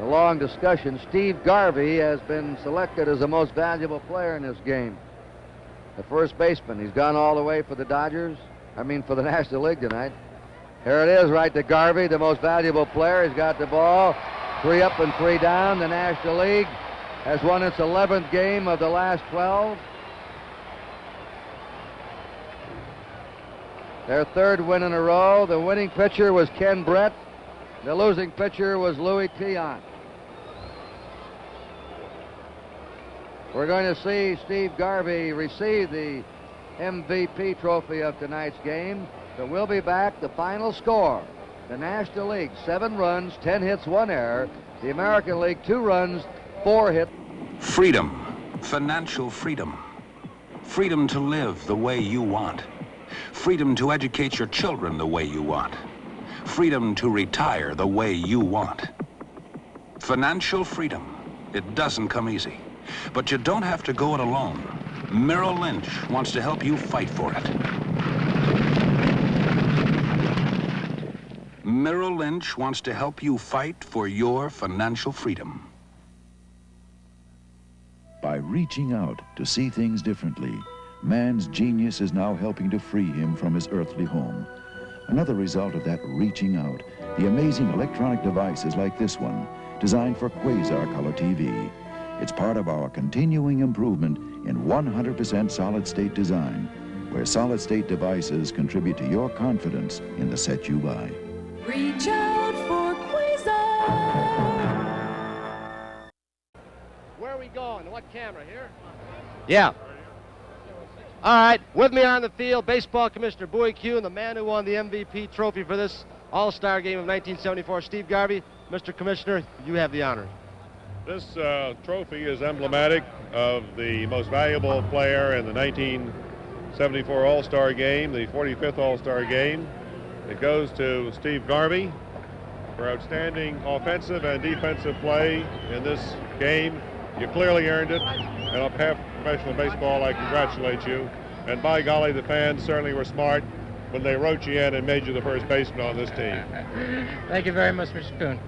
a long discussion, Steve Garvey has been selected as the most valuable player in this game. The first baseman. He's gone all the way for the for the National League tonight. Here it is, right to Garvey, the most valuable player. He's got the ball. 3 up and 3 down. The National League has won its 11th game of the last 12. Their 3rd win in a row. The winning pitcher was Ken Brett. The losing pitcher was Louis Tiant. We're going to see Steve Garvey receive the MVP trophy of tonight's game. So we'll be back. The final score. The National League, 7 runs, 10 hits, 1 error. The American League, 2 runs, 4 hits. Freedom. Financial freedom. Freedom to live the way you want. Freedom to educate your children the way you want. Freedom to retire the way you want. Financial freedom. It doesn't come easy. But you don't have to go it alone. Merrill Lynch wants to help you fight for it. Merrill Lynch wants to help you fight for your financial freedom. By reaching out to see things differently, man's genius is now helping to free him from his earthly home. Another result of that reaching out, the amazing electronic devices like this one, designed for quasar color TV. It's part of our continuing improvement in 100% solid-state design, where solid-state devices contribute to your confidence in the set you buy. Reach out for Quasar. Where are we going? What camera, here? Yeah. All right, with me on the field, Baseball Commissioner Bowie Kuhn, the man who won the MVP trophy for this All-Star game of 1974, Steve Garvey. Mr. Commissioner, you have the honor. This trophy is emblematic of the most valuable player in the 1974 All-Star game, the 45th All-Star game. It goes to Steve Garvey for outstanding offensive and defensive play in this game. You clearly earned it, and on behalf of professional baseball, I congratulate you. And by golly, the fans certainly were smart when they wrote you in and made you the first baseman on this team. Thank you very much, Mr. Kuhn.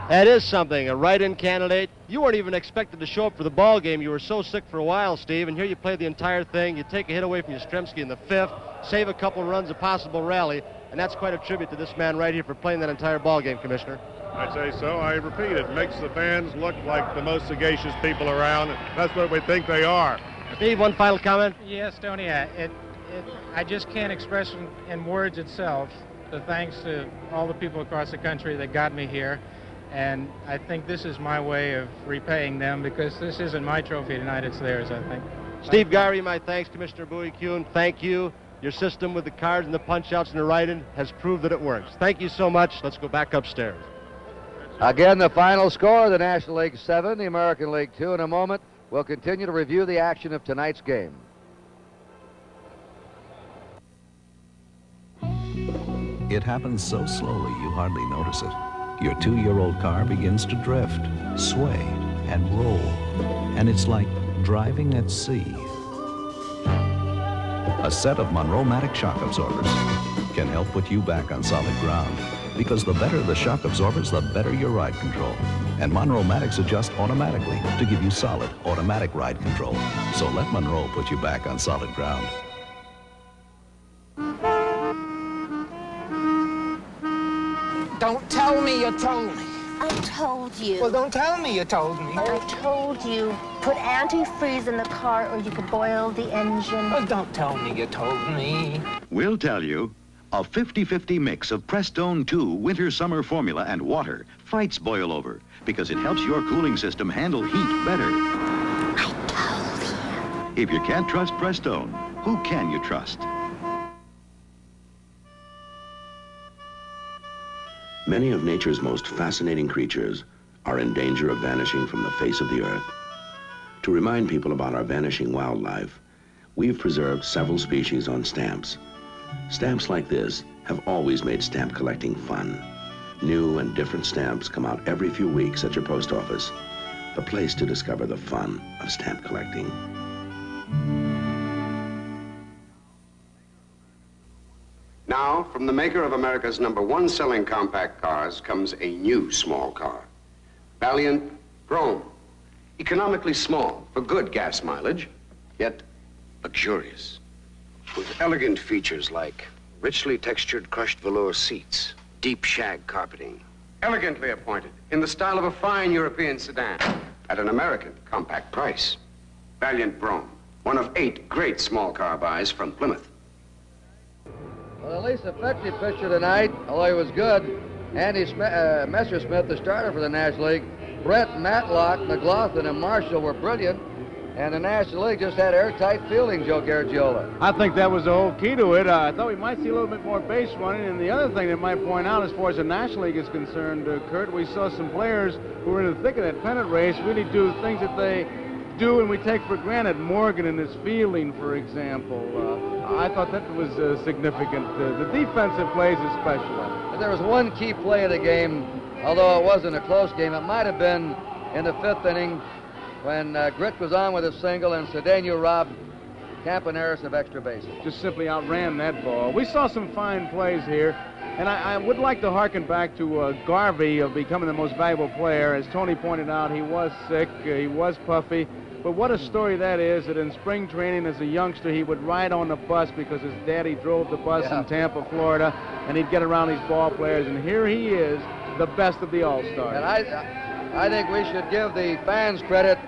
That is something, a write-in candidate. You weren't even expected to show up for the ball game. You were so sick for a while, Steve, and here you played the entire thing. You take a hit away from Yastrzemski in the 5th, save a couple runs, a possible rally, and that's quite a tribute to this man right here for playing that entire ball game, Commissioner. I'd say so. I repeat, it makes the fans look like the most sagacious people around. That's what we think they are. Steve, one final comment? Yes, Tony, I just can't express in words itself the thanks to all the people across the country that got me here. And I think this is my way of repaying them, because this isn't my trophy tonight, it's theirs, I think. Steve Garvey, my thanks. Commissioner Bowie Kuhn, thank you. Your system with the cards and the punch-outs and the write-in has proved that it works. Thank you so much. Let's go back upstairs. Again, the final score, the National League 7, the American League 2. In a moment, we'll continue to review the action of tonight's game. It happens so slowly you hardly notice it. Your 2-year-old car begins to drift, sway, and roll. And it's like driving at sea. A set of Monroe-Matic shock absorbers can help put you back on solid ground. Because the better the shock absorbers, the better your ride control. And Monroe-Matics adjust automatically to give you solid, automatic ride control. So let Monroe put you back on solid ground. Don't tell me you told me. I told you. Well, don't tell me you told me. I told you. Put antifreeze in the car or you could boil the engine. Well, don't tell me you told me. We'll tell you. A 50-50 mix of Prestone 2 winter-summer formula and water fights boil over because it helps your cooling system handle heat better. I told you. If you can't trust Prestone, who can you trust? Many of nature's most fascinating creatures are in danger of vanishing from the face of the earth. To remind people about our vanishing wildlife, we've preserved several species on stamps. Stamps like this have always made stamp collecting fun. New and different stamps come out every few weeks at your post office, the place to discover the fun of stamp collecting. Now, from the maker of America's #1 selling compact cars comes a new small car. Valiant Brougham. Economically small for good gas mileage, yet luxurious. With elegant features like richly textured crushed velour seats, deep shag carpeting. Elegantly appointed in the style of a fine European sedan at an American compact price. Valiant Brougham, one of 8 great small car buys from Plymouth. Well, the least effective pitcher tonight, although he was good, Andy Messersmith, the starter for the National League. Brett, Matlock, McLaughlin, and Marshall were brilliant. And the National League just had airtight fielding, Joe Garagiola. I think that was the whole key to it. I thought we might see a little bit more base running. And the other thing that might point out as far as the National League is concerned, Kurt, we saw some players who were in the thick of that pennant race really do things that they do and we take for granted. Morgan in his fielding, for example. I thought that was significant. The defensive plays especially. And there was one key play of the game, although it wasn't a close game. It might have been in the 5th inning, when Grit was on with a single and Cedeno robbed Campaneris of extra bases. Just simply outran that ball. We saw some fine plays here, and I would like to harken back to Garvey of becoming the most valuable player. As Tony pointed out, he was sick, he was puffy, but what a story that is, that in spring training as a youngster, he would ride on the bus because his daddy drove the bus in Tampa, Florida, and he'd get around these ball players, and here he is, the best of the All-Stars. And I think we should give the fans credit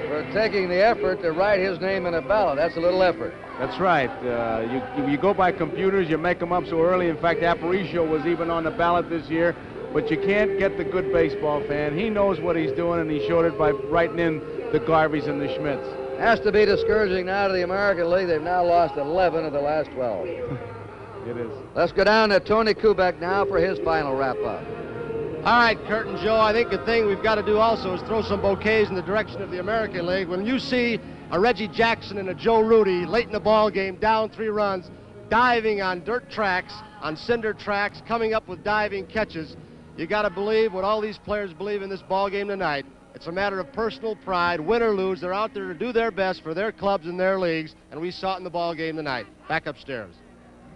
for taking the effort to write his name in a ballot. That's a little effort. That's right. You go by computers, you make them up so early. In fact, Aparicio was even on the ballot this year, but you can't get the good baseball fan. He knows what he's doing, and he showed it by writing in the Garveys and the Schmidts. Has to be discouraging now to the American League. They've now lost 11 of the last 12. It is. Let's go down to Tony Kubek now for his final wrap-up. All right, Kurt and Joe, I think the thing we've got to do also is throw some bouquets in the direction of the American League. When you see a Reggie Jackson and a Joe Rudy late in the ball game, down 3 runs, diving on dirt tracks, on cinder tracks, coming up with diving catches, you got to believe what all these players believe in this ball game tonight. It's a matter of personal pride, win or lose. They're out there to do their best for their clubs and their leagues, and we saw it in the ball game tonight. Back upstairs.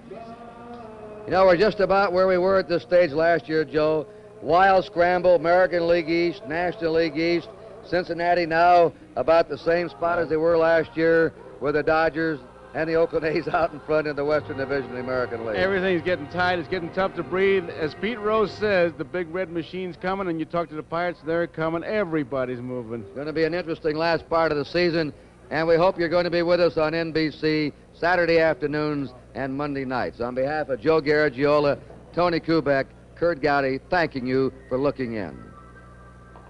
You know, we're just about where we were at this stage last year, Joe. Wild scramble, American League East, National League East. Cincinnati now about the same spot as they were last year with the Dodgers and the Oakland A's out in front in the Western Division of the American League. Everything's getting tight. It's getting tough to breathe. As Pete Rose says, the big red machine's coming, and you talk to the Pirates, they're coming. Everybody's moving. It's going to be an interesting last part of the season, and we hope you're going to be with us on NBC Saturday afternoons and Monday nights. On behalf of Joe Garagiola, Tony Kubek, Kurt Gowdy, thanking you for looking in.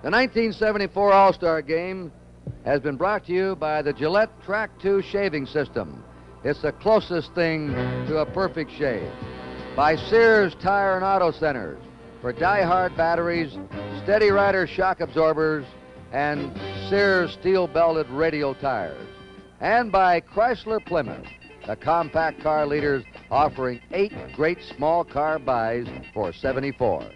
The 1974 All-Star Game has been brought to you by the Gillette Track 2 shaving system. It's the closest thing to a perfect shave. By Sears Tire and Auto Centers for die-hard batteries, Steady Rider shock absorbers, and Sears steel-belted radial tires. And by Chrysler Plymouth, the compact car leaders offering 8 great small car buys for $74.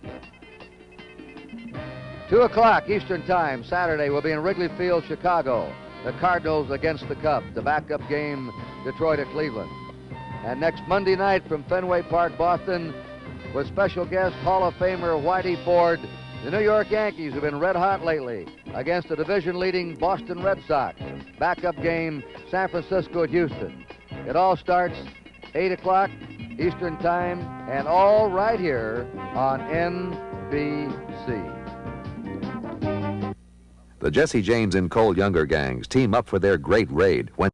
2 o'clock Eastern Time, Saturday, will be in Wrigley Field, Chicago. The Cardinals against the Cubs, the backup game, Detroit at Cleveland. And next Monday night from Fenway Park, Boston, with special guest Hall of Famer Whitey Ford, the New York Yankees have been red hot lately against the division-leading Boston Red Sox. Backup game, San Francisco at Houston. It all starts 8 o'clock Eastern Time, and all right here on NBC. The Jesse James and Cole Younger gangs team up for their great raid when